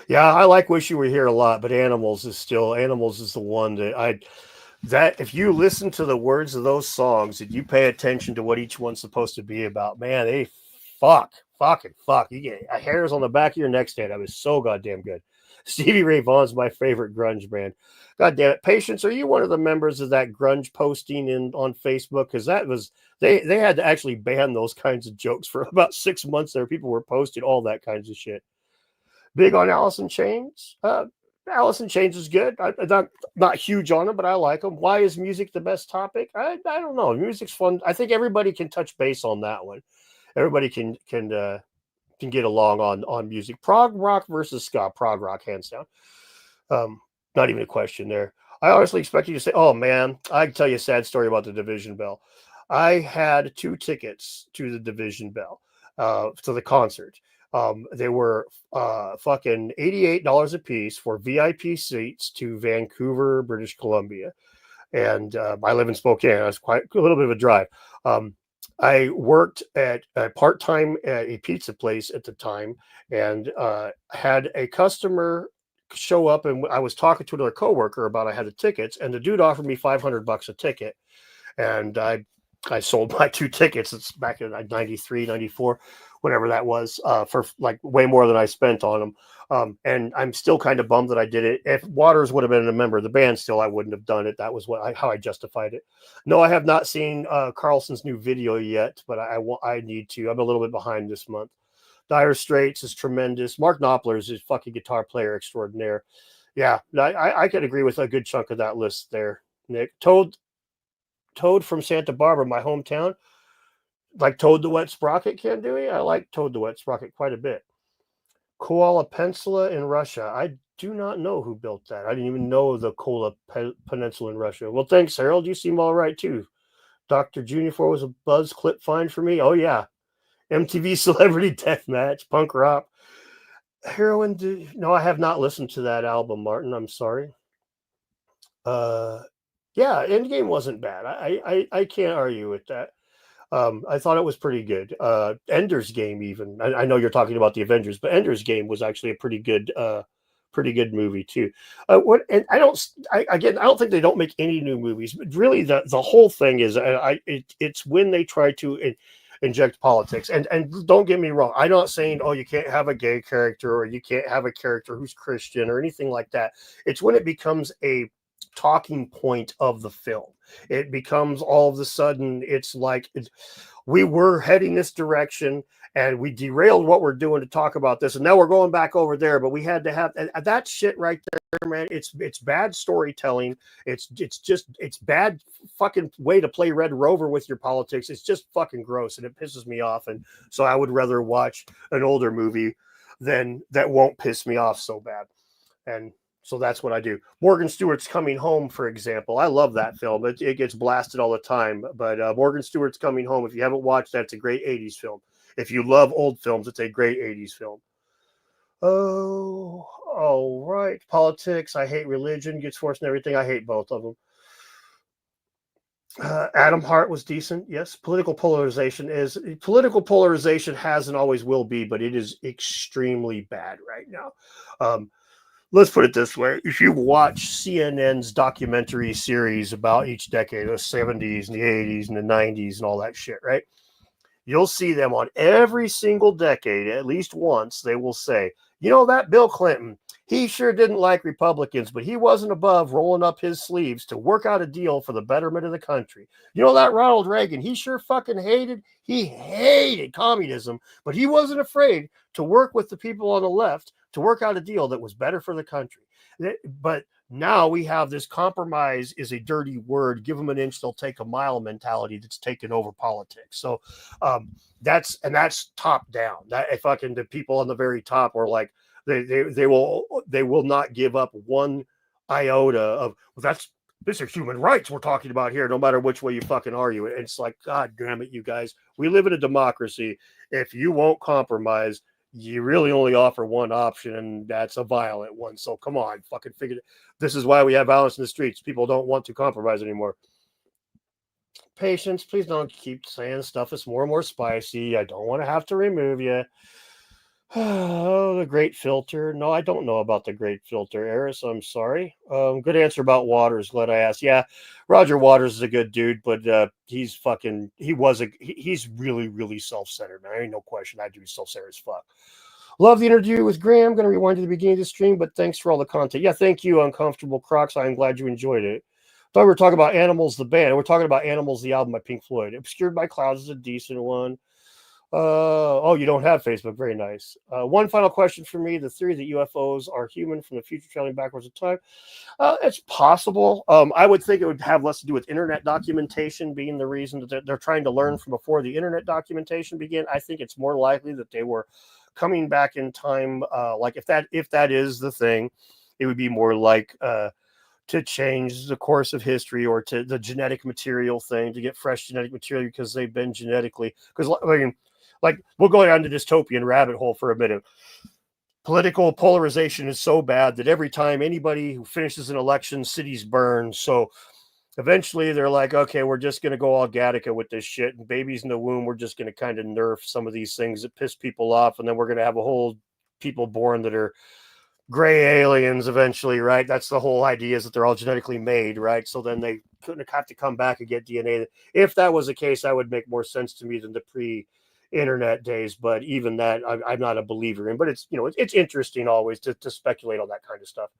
Yeah, I like Wish You Were Here a lot, but Animals is the one that if you listen to the words of those songs and you pay attention to what each one's supposed to be about, man, they fucking fuck. You get hairs on the back of your neck stand. That was so goddamn good. Stevie Ray Vaughan's my favorite grunge band. God damn it. Patience, are you one of the members of that grunge posting on Facebook? Because that was they had to actually ban those kinds of jokes for about 6 months there. People were posting all that kinds of shit. Big on Alice in Chains. Alice in Chains is good. I'm not huge on them, but I like them. Why is music the best topic? I don't know. Music's fun. I think everybody can touch base on that one. Everybody can get along on music. Prog rock versus ska. Prog rock, hands down. Not even a question there. I honestly expect you to say, "Oh man, I can tell you a sad story about the Division Bell." I had 2 tickets to the Division Bell, to the concert. They were fucking $88 a piece for VIP seats to Vancouver, British Columbia, and I live in Spokane. That's quite a little bit of a drive. I worked at part-time at a pizza place at the time, and had a customer show up, and I was talking to another coworker about I had the tickets, and the dude offered me $500 a ticket, and I sold my 2 tickets. It's back in 93, 94, whatever that was, for like way more than I spent on them. And I'm still kind of bummed that I did it. If Waters would have been a member of the band still, I wouldn't have done it. That was how I justified it. No, I have not seen Carlson's new video yet, but I need to. I'm a little bit behind this month. Dire Straits is tremendous. Mark Knopfler is a fucking guitar player extraordinaire. Yeah, I could agree with a good chunk of that list there, Nick. Toad from Santa Barbara, my hometown. Like Toad the Wet Sprocket, Ken Dewey? I like Toad the Wet Sprocket quite a bit. Koala Peninsula in Russia. I do not know who built that. I didn't even know the Koala Peninsula in Russia. Well, thanks, Harold. You seem all right, too. Dr. Junior 4 was a buzz clip fine for me. Oh, yeah. MTV Celebrity Deathmatch, punk rock. Heroin. No, I have not listened to that album, Martin. I'm sorry. Yeah, Endgame wasn't bad. I can't argue with that. I thought it was pretty good. Ender's Game, even. I know you're talking about the Avengers, but Ender's Game was actually a pretty good pretty good movie too. And I don't think they don't make any new movies, but really the whole thing is it's when they try to inject politics. And don't get me wrong, I'm not saying, oh, you can't have a gay character or you can't have a character who's Christian or anything like that. It's when it becomes a talking point of the film. It becomes all of a sudden, it's like we were heading this direction and we derailed what we're doing to talk about this, and now we're going back over there. But we had to have that shit right there, man. It's bad storytelling. It's bad fucking way to play Red Rover with your politics. It's just fucking gross, and it pisses me off. And so I would rather watch an older movie than that won't piss me off so bad. And so that's what I do. Morgan Stewart's Coming Home, for example. I love that film. It gets blasted all the time. But Morgan Stewart's Coming Home, if you haven't watched that, it's a great 80s film. If you love old films, it's a great 80s film. Oh, all right. Politics. I hate religion. Gets forced and everything. I hate both of them. Adam Hart was decent. Yes. Political polarization has and always will be, but it is extremely bad right now. Let's put it this way. If you watch CNN's documentary series about each decade, the 70s and the 80s and the 90s and all that shit, right? You'll see them on every single decade, at least once, they will say, you know, that Bill Clinton, he sure didn't like Republicans, but he wasn't above rolling up his sleeves to work out a deal for the betterment of the country. You know, that Ronald Reagan, he sure fucking hated communism, but he wasn't afraid to work with the people on the left to work out a deal that was better for the country. But now we have this compromise is a dirty word. Give them an inch, they'll take a mile mentality that's taken over politics. So that's top down. That fucking the people on the very top are like they will not give up one iota of this is human rights we're talking about here, no matter which way you fucking argue it. It's like, God damn it, you guys. We live in a democracy. If you won't compromise, you really only offer one option, and that's a violent one. So come on, fucking figure it. This is why we have violence in the streets. People don't want to compromise anymore. Patience, please don't keep saying stuff is more and more spicy. I don't want to have to remove you. Oh, the great filter. No, I don't know about the great filter, Eris. I'm sorry. Good answer about Waters. Glad I asked. Yeah, Roger Waters is a good dude, but he's really, really self-centered, man. There ain't no question. That dude's self-centered as fuck. Love the interview with Graham. Going to rewind to the beginning of the stream, but thanks for all the content. Yeah, thank you, Uncomfortable Crocs. I'm glad you enjoyed it. Thought we were talking about Animals, the band. We're talking about Animals, the album by Pink Floyd. Obscured by Clouds is a decent one. You don't have Facebook. Very nice. One final question for me. The theory that UFOs are human from the future traveling backwards in time. It's possible. I would think it would have less to do with internet documentation being the reason that they're trying to learn from before the internet documentation began. I think it's more likely that they were coming back in time. Like if that is the thing, it would be more like to change the course of history, or to the genetic material thing, to get fresh genetic material because they've been genetically, because I mean, like, we'll go down the dystopian rabbit hole for a minute. Political polarization is so bad that every time anybody who finishes an election, cities burn. So eventually they're like, okay, we're just going to go all Gattaca with this shit. And babies in the womb, we're just going to kind of nerf some of these things that piss people off. And then we're going to have a whole people born that are gray aliens eventually, right? That's the whole idea, is that they're all genetically made, right? So then they couldn't have to come back and get DNA. If that was the case, that would make more sense to me than the pre-internet days. But even that, I'm not a believer in. But it's, you know, it's interesting always to speculate on that kind of stuff.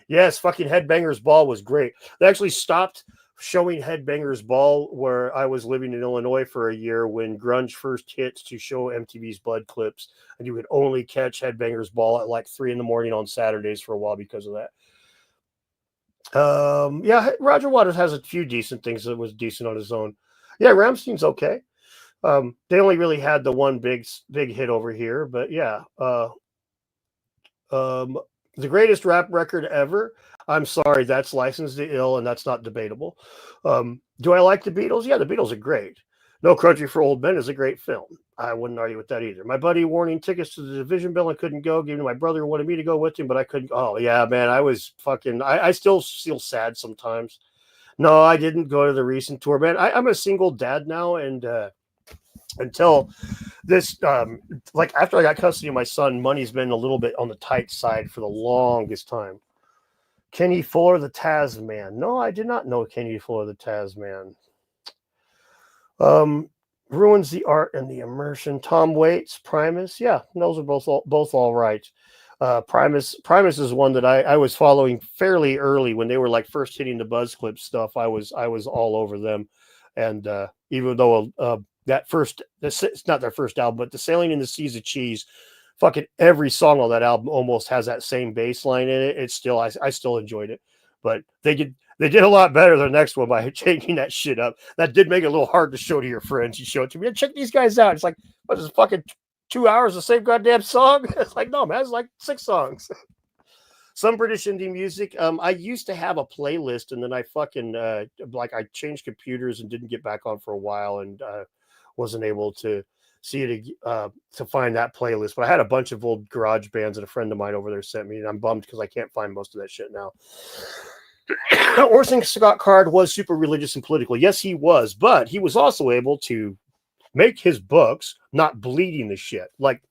Yes, fucking Headbangers Ball was great. They actually stopped showing Headbangers Ball where I was living in Illinois for a year when grunge first hit to show MTV's Blood Clips, and you could only catch Headbangers Ball at like 3 a.m. on Saturdays for a while because of that. Yeah, Roger Waters has a few decent things that was decent on his own. Yeah, Rammstein's okay. They only really had the one big hit over here, but yeah. The greatest rap record ever. I'm sorry, that's Licensed to Ill, and that's not debatable. Do I like the Beatles? Yeah, the Beatles are great. No Country for Old Men is a great film. I wouldn't argue with that either. My buddy wanting tickets to the Division Bell and couldn't go. Given my brother wanted me to go with him, but I couldn't. Oh yeah, man, I was fucking. I still feel sad sometimes. No, I didn't go to the recent tour, man. I'm a single dad now, and until this, like after I got custody of my son, money's been a little bit on the tight side for the longest time. Kenny Fuller, the Tasman. No, I did not know Kenny Fuller, the Tasman. Ruins the art and the immersion. Tom Waits, Primus. Yeah, those are both all right. Primus is one that I was following fairly early when they were like first hitting the Buzz Clip stuff. I was all over them, and even though that first, it's not their first album, but the Sailing in the Seas of Cheese, fucking every song on that album almost has that same bass line in it. It's still I still enjoyed it, but they did a lot better the next one by changing that shit up. That did make it a little hard to show to your friends. You show it to me, check these guys out. It's like, what is this, fucking 2 hours the same goddamn song? It's like, no, man, it's like 6 songs. Some British indie music. I used to have a playlist, and then I fucking like I changed computers and didn't get back on for a while, and wasn't able to see it to find that playlist. But I had a bunch of old garage bands that a friend of mine over there sent me, and I'm bummed because I can't find most of that shit now. Orson Scott Card was super religious and political. Yes, he was, but he was also able to make his books not bleeding the shit. Like,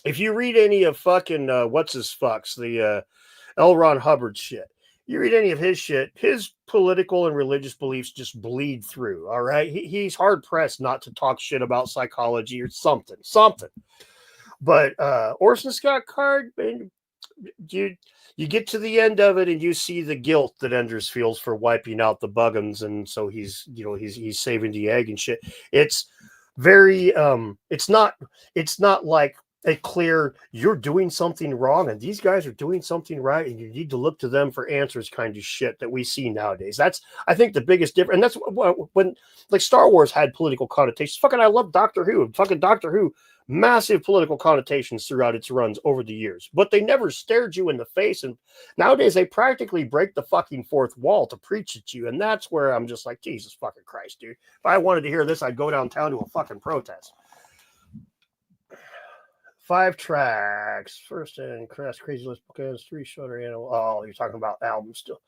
if you read any of fucking what's his fucks, the L. Ron Hubbard shit, you read any of his shit, his political and religious beliefs just bleed through. All right, he's hard pressed not to talk shit about psychology or something. But Orson Scott Card, man, you get to the end of it and you see the guilt that Enders feels for wiping out the Buggins, and so he's saving the egg and shit. It's very it's not like a clear you're doing something wrong and these guys are doing something right and you need to look to them for answers kind of shit that we see nowadays. That's, I think, the biggest difference. And that's when like Star Wars had political connotations. Fucking I love Doctor Who. Fucking Doctor Who, massive political connotations throughout its runs over the years, but they never stared you in the face. And nowadays they practically break the fucking fourth wall to preach at you. And that's where I'm just like, Jesus fucking Christ, dude. If I wanted to hear this, I'd go downtown to a fucking protest. 5 tracks. First and Crazy List Bookends, 3 Shutter Animal. Oh, you're talking about albums still.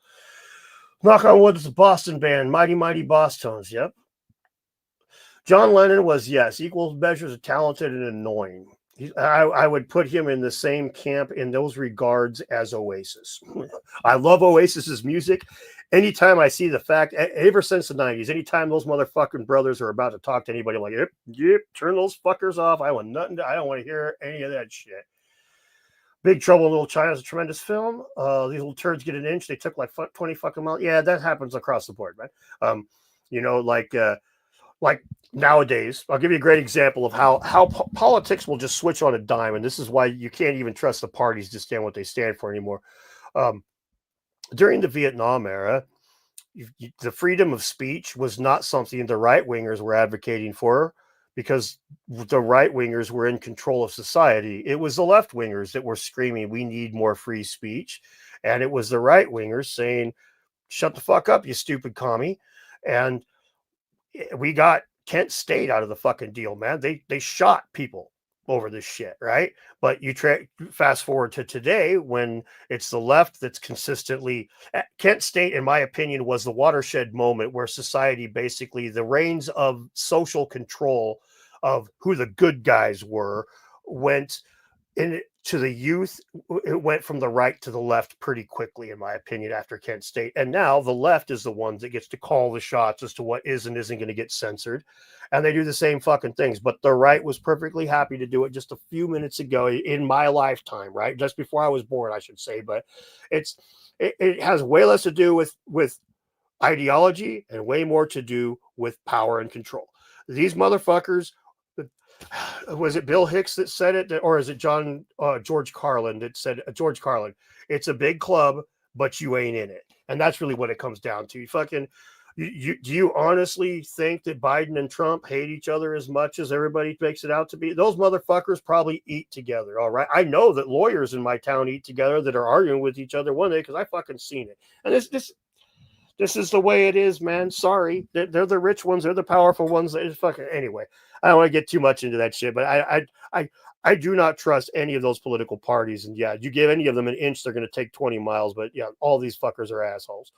Knock on Wood is a Boston band. Mighty Mighty Boss Tones. Yep. John Lennon was, yes, equal measures of talented and annoying. I would put him in the same camp in those regards as Oasis. I love Oasis's music. Anytime I see the fact, ever since the 90s, anytime those motherfucking brothers are about to talk to anybody, I'm like, yep, turn those fuckers off. I want nothing. I don't want to hear any of that shit. Big Trouble in Little China is a tremendous film. These little turds get an inch. They took like 20 fucking miles. Yeah, that happens across the board, man. Like nowadays, I'll give you a great example of how politics will just switch on a dime, and this is why you can't even trust the parties to stand what they stand for anymore. During the Vietnam era, the freedom of speech was not something the right wingers were advocating for, because the right wingers were in control of society. It was the left wingers that were screaming, "We need more free speech," and it was the right wingers saying, "Shut the fuck up, you stupid commie." And we got Kent State out of the fucking deal, man. They shot people over this shit, right? But you fast forward to today when it's the left that's consistently. Kent State, in my opinion, was the watershed moment where society, basically the reins of social control of who the good guys were, went to the youth. It went from the right to the left pretty quickly, in my opinion, after Kent State. And now the left is the one that gets to call the shots as to what is and isn't going to get censored. And they do the same fucking things. But the right was perfectly happy to do it just a few minutes ago in my lifetime, right? Just before I was born, I should say. But it has way less to do with ideology and way more to do with power and control. These motherfuckers. Was it Bill Hicks that said it, or is it George Carlin that said George Carlin? It's a big club, but you ain't in it, and that's really what it comes down to. Do you honestly think that Biden and Trump hate each other as much as everybody makes it out to be? Those motherfuckers probably eat together. All right, I know that lawyers in my town eat together that are arguing with each other one day because I fucking seen it, and this is the way it is, man. Sorry. They're the rich ones. They're the powerful ones. Fucking anyway. I don't want to get too much into that shit, but I do not trust any of those political parties. And yeah, you give any of them an inch, they're going to take 20 miles. But yeah, all these fuckers are assholes.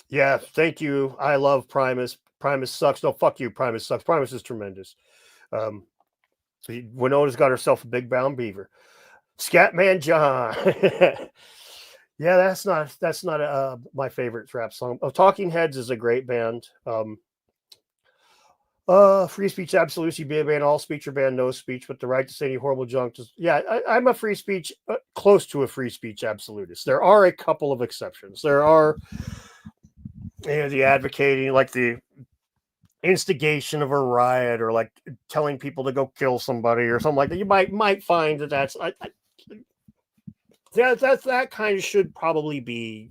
Yeah, thank you. I love Primus. Primus sucks. No, fuck you. Primus sucks. Primus is tremendous. Winona's got herself a big brown beaver. Scatman John. Yeah, that's not my favorite rap song. Talking Heads is a great band. Free speech absolute should be a ban, all speech or ban no speech, but the right to say any horrible junk. I'm a free speech, close to a free speech absolutist. There are a couple of exceptions. There are, the advocating, like the instigation of a riot, or like telling people to go kill somebody or something like that. You might find that that kind of should probably be,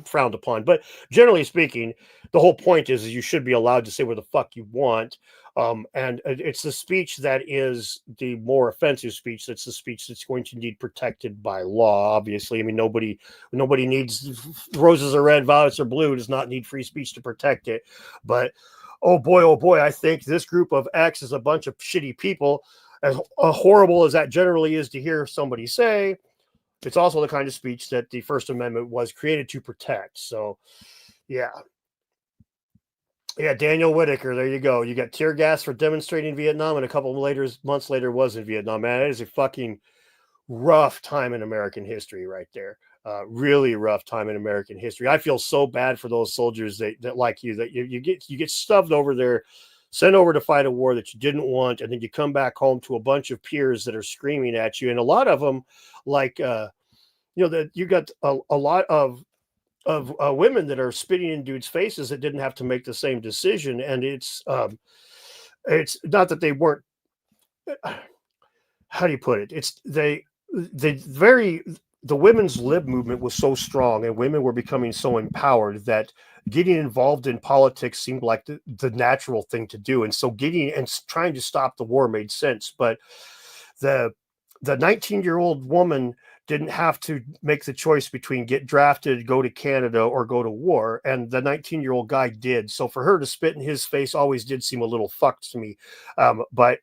frowned upon. But generally speaking, the whole point is you should be allowed to say what the fuck you want. And it's the speech that is the more offensive speech. That's the speech that's going to need protected by law. Obviously, I mean, nobody needs roses are red, violets are blue. Does not need free speech to protect it. But oh boy, I think this group of X is a bunch of shitty people. As horrible as that generally is to hear somebody say, it's also the kind of speech that the First Amendment was created to protect. So, yeah, Daniel Whitaker. There you go. You got tear gas for demonstrating in Vietnam, and a couple of months later was in Vietnam. Man, it is a fucking rough time in American history, right there. Really rough time in American history. I feel so bad for those soldiers that like you, that you get stuffed over there, sent over to fight a war that you didn't want, and then you come back home to a bunch of peers that are screaming at you, and a lot of them, like that you got a lot of women that are spitting in dudes' faces that didn't have to make the same decision, and it's not that they weren't. How do you put it? It's the women's lib movement was so strong, and women were becoming so empowered that getting involved in politics seemed like the natural thing to do. And so getting and trying to stop the war made sense. But the 19-year-old woman didn't have to make the choice between get drafted, go to Canada, or go to war. And the 19-year-old guy did. So for her to spit in his face always did seem a little fucked to me. But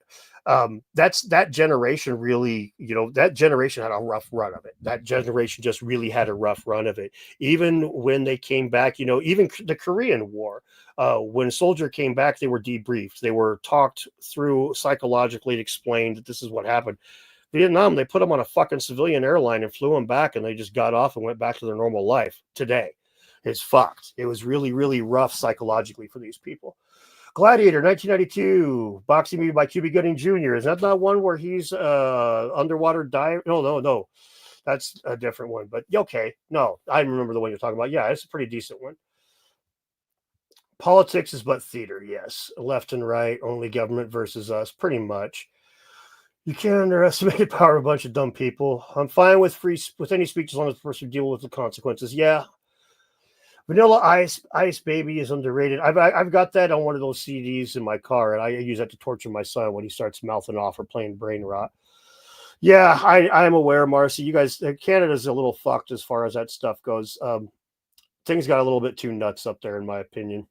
that's that generation really, that generation had a rough run of it. That generation just really had a rough run of it. Even when they came back, even the Korean War, when a soldier came back, they were debriefed. They were talked through psychologically, explained that this is what happened. Vietnam, they put them on a fucking civilian airline and flew them back, and they just got off and went back to their normal life. Today, it's fucked. It was really, really rough psychologically for these people. Gladiator, 1992, boxing movie by Cuba Gooding Jr. Is that not one where he's underwater dive? No. That's a different one. But okay, no, I remember the one you're talking about. Yeah, it's a pretty decent one. Politics is but theater, yes. Left and right, only government versus us, pretty much. You can't underestimate the power of a bunch of dumb people. I'm fine with any speech as long as the person deal with the consequences. Yeah. Vanilla Ice Baby is underrated. I've got that on one of those CDs in my car, and I use that to torture my son when he starts mouthing off or playing brain rot. Yeah, I'm aware, Marcy. You guys, Canada's a little fucked as far as that stuff goes. Things got a little bit too nuts up there, in my opinion.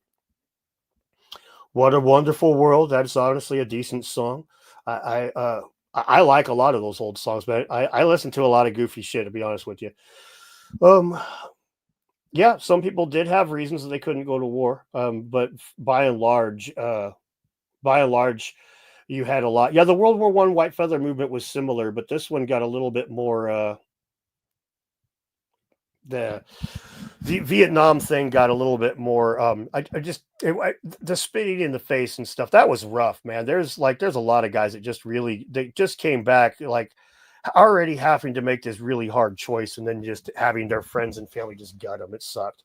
What a Wonderful World. That's honestly a decent song. I like a lot of those old songs, but I listen to a lot of goofy shit, to be honest with you. Yeah, some people did have reasons that they couldn't go to war, but by and large, you had a lot. Yeah, the World War I White Feather movement was similar, but this one got a little bit more. The Vietnam thing got a little bit more. The spitting in the face and stuff, that was rough, man. There's a lot of guys that they just came back like already having to make this really hard choice, and then just having their friends and family just gut them. It sucked.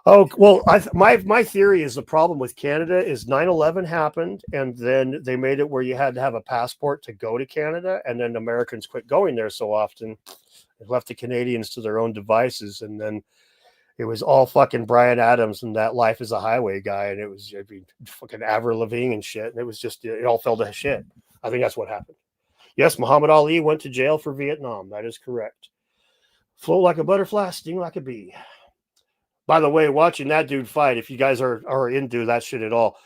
Oh, well, my theory is the problem with Canada is 9/11 happened, and then they made it where you had to have a passport to go to Canada, and then Americans quit going there so often. It left the Canadians to their own devices, and then it was all fucking Bryan Adams and that Life is a Highway guy, and it was fucking Avril Lavigne and shit, and it was just, it all fell to shit. I think that's what happened. Yes, Muhammad Ali went to jail for Vietnam. That is correct. Flow like a butterfly, sting like a bee. By the way, watching that dude fight, if you guys are into that shit at all,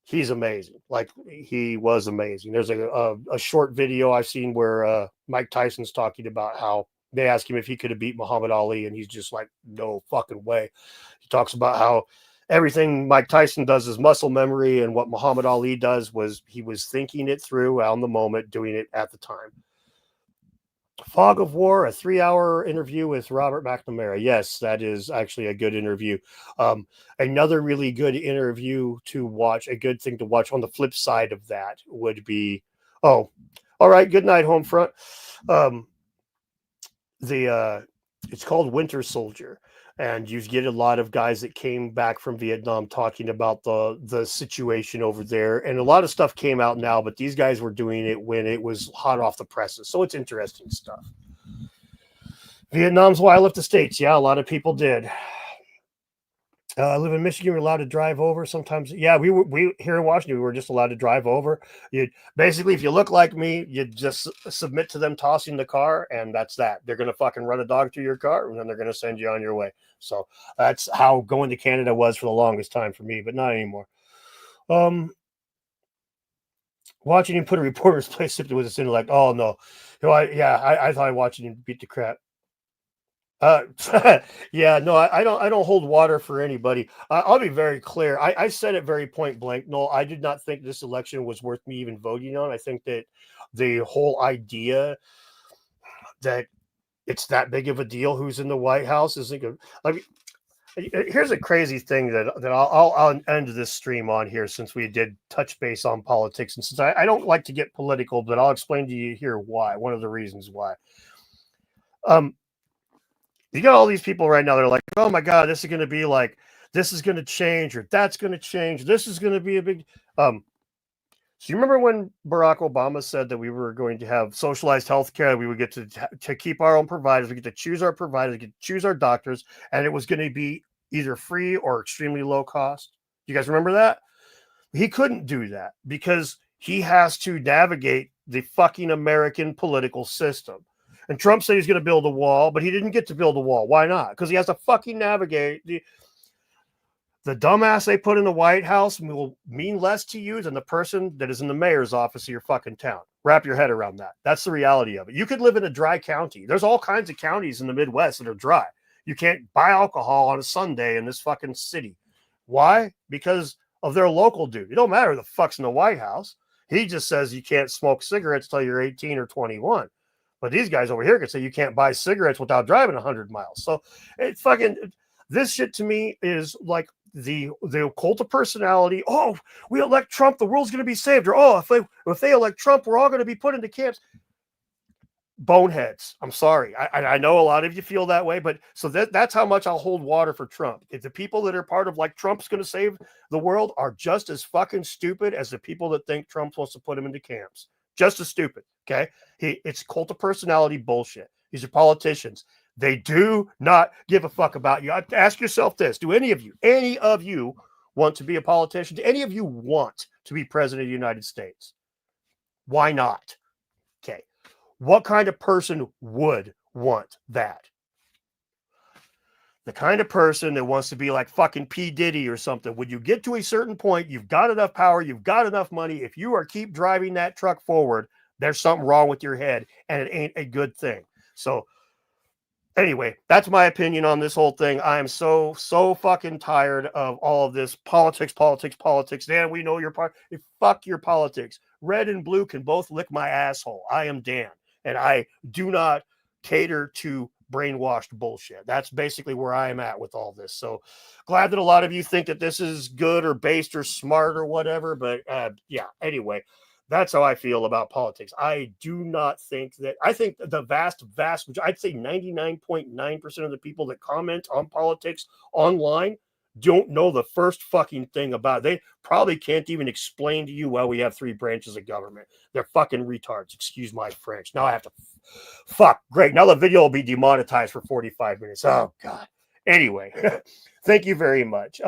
he's amazing. Like, he was amazing. There's a short video I've seen where Mike Tyson's talking about how they asked him if he could have beat Muhammad Ali, and he's just like, no fucking way. He talks about how everything Mike Tyson does is muscle memory, and what Muhammad Ali does was he was thinking it through on the moment, doing it at the time. Fog of War, a 3-hour interview with Robert McNamara. Yes, that is actually a good interview. Another really good interview to watch, a good thing to watch on the flip side of that would be, oh, all right, good night, home front. It's called Winter Soldier, and you get a lot of guys that came back from Vietnam talking about the situation over there, and a lot of stuff came out now, but these guys were doing it when it was hot off the presses, so it's interesting stuff. Vietnam's why I left the States. Yeah, a lot of people did. I live in Michigan. We're allowed to drive over sometimes. Yeah, we here in Washington, we were just allowed to drive over. You basically, if you look like me, you just submit to them tossing the car, and that's that. They're gonna fucking run a dog through your car, and then they're gonna send you on your way. So that's how going to Canada was for the longest time for me, but not anymore. Watching him put a reporter's place simply with his intellect. Oh no, I thought watching him beat the crap. Yeah, no, I don't hold water for anybody. I'll be very clear. I said it very point blank. No, I did not think this election was worth me even voting on. I think that the whole idea that it's that big of a deal who's in the White House isn't good. I mean, here's a crazy thing that I'll end this stream on here, since we did touch base on politics, and since I don't like to get political, but I'll explain to you here why. One of the reasons why. You got all these people right now that are like, oh my God, this is going to be like, this is going to change, or that's going to change. This is going to be a big. So you remember when Barack Obama said that we were going to have socialized healthcare, we would get to keep our own providers, we get to choose our providers, we get to choose our doctors, and it was going to be either free or extremely low cost. You guys remember that? He couldn't do that because he has to navigate the fucking American political system. And Trump said he's going to build a wall, but he didn't get to build a wall. Why not? Because he has to fucking navigate the dumbass they put in the White House will mean less to you than the person that is in the mayor's office of your fucking town. Wrap your head around that. That's the reality of it. You could live in a dry county. There's all kinds of counties in the Midwest that are dry. You can't buy alcohol on a Sunday in this fucking city. Why? Because of their local dude. It don't matter who the fuck's in the White House. He just says you can't smoke cigarettes till you're 18 or 21. But these guys over here can say you can't buy cigarettes without driving 100 miles. So it fucking, this shit to me is like the cult of personality. Oh, we elect Trump, the world's going to be saved. Or, oh, if they elect Trump, we're all going to be put into camps. Boneheads. I'm sorry. I know a lot of you feel that way, but so that's how much I'll hold water for Trump. If the people that are part of like Trump's going to save the world are just as fucking stupid as the people that think Trump's supposed to put them into camps. Just as stupid. Okay. It's cult of personality bullshit. These are politicians. They do not give a fuck about you. Ask yourself this. Do any of you want to be a politician? Do any of you want to be president of the United States? Why not? Okay. What kind of person would want that? The kind of person that wants to be like fucking P. Diddy or something. When you get to a certain point, you've got enough power, you've got enough money. If you are keep driving that truck forward, there's something wrong with your head, and it ain't a good thing. So anyway, that's my opinion on this whole thing. I am so fucking tired of all of this politics. Dan, we know your part. Fuck your politics. Red and blue can both lick my asshole. I am Dan, and I do not cater to brainwashed bullshit. That's basically where I am at with all this. So glad that a lot of you think that this is good or based or smart or whatever. But yeah, anyway, that's how I feel about politics. I do not think that, I think the vast, I'd say 99.9% of the people that comment on politics online don't know the first fucking thing about it. They probably can't even explain to you, well, we have 3 branches of government. They're fucking retards. Excuse my French. Now I have to fuck. Great. Now the video will be demonetized for 45 minutes. Oh God. Anyway, thank you very much.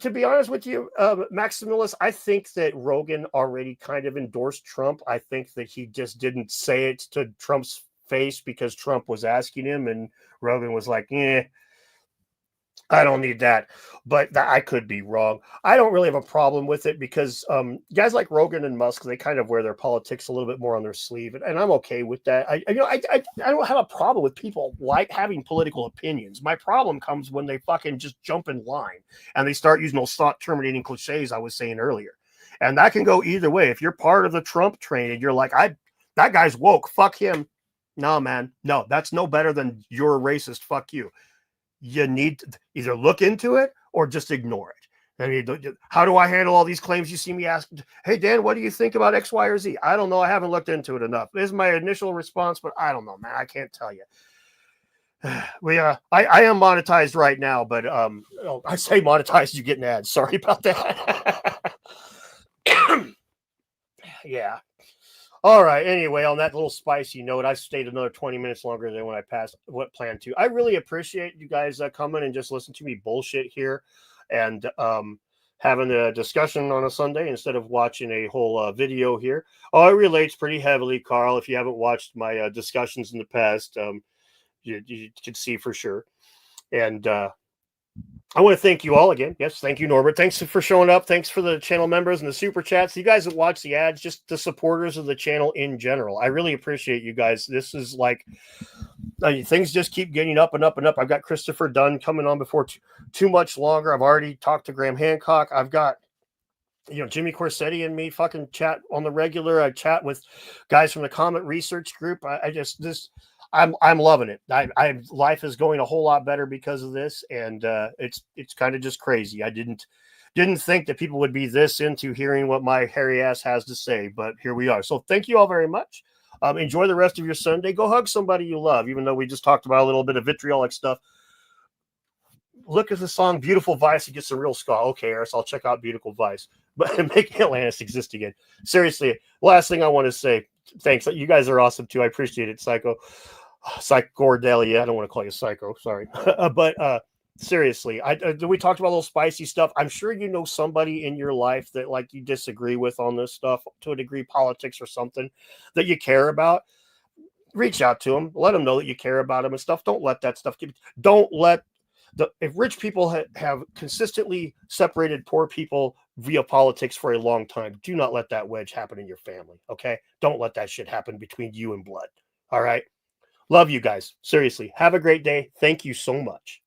To be honest with you, Maximalist, I think that Rogan already kind of endorsed Trump. I think that he just didn't say it to Trump's face because Trump was asking him, and Rogan was like, I don't need that, but I could be wrong. I don't really have a problem with it because guys like Rogan and Musk, they kind of wear their politics a little bit more on their sleeve, and I'm okay with that. I don't have a problem with people like having political opinions. My problem comes when they fucking just jump in line and they start using those thought terminating cliches I was saying earlier, and that can go either way. If you're part of the Trump train and you're like, that guy's woke, fuck him. No, man, no, that's no better than you're a racist. Fuck you. You need to either look into it or just ignore it. I mean, how do I handle all these claims you see me ask? Hey, Dan, what do you think about X, Y, or Z? I don't know. I haven't looked into it enough. This is my initial response, but I don't know, man. I can't tell you. I am monetized right now, but I say monetized, you get an ad. Sorry about that. Yeah. All right. Anyway, on that little spicy note, I stayed another 20 minutes longer than when I planned to. I really appreciate you guys coming and just listen to me bullshit here and having a discussion on a Sunday instead of watching a whole video here. Oh, it relates pretty heavily, Carl. If you haven't watched my discussions in the past, you can see for sure. And I want to thank you all again. Yes, thank you, Norbert. Thanks for showing up. Thanks for the channel members and the super chats. You guys that watch the ads, just the supporters of the channel in general. I really appreciate you guys. This is like things just keep getting up and up and up. I've got Christopher Dunn coming on before too much longer. I've already talked to Graham Hancock. I've got Jimmy Corsetti and me fucking chat on the regular. I chat with guys from the Comet Research Group. I'm loving it. Life is going a whole lot better because of this, and it's kind of just crazy. I didn't think that people would be this into hearing what my hairy ass has to say, but here we are. So thank you all very much. Enjoy the rest of your Sunday. Go hug somebody you love, even though we just talked about a little bit of vitriolic stuff. Look at the song Beautiful Vice and get some real ska. Okay, Eris, I'll check out Beautiful Vice. But making Atlantis exist again. Seriously, last thing I want to say, thanks. You guys are awesome too. I appreciate it, Psycho Cordelia. I don't want to call you Psycho, sorry. But seriously, we talked about a little spicy stuff. I'm sure you know somebody in your life that like you disagree with on this stuff to a degree, politics or something that you care about. Reach out to them, let them know that you care about them and stuff. Don't let that stuff don't let if rich people have consistently separated poor people via politics for a long time, do not let that wedge happen in your family. Okay, don't let that shit happen between you and blood. All right. Love you guys. Seriously. Have a great day. Thank you so much.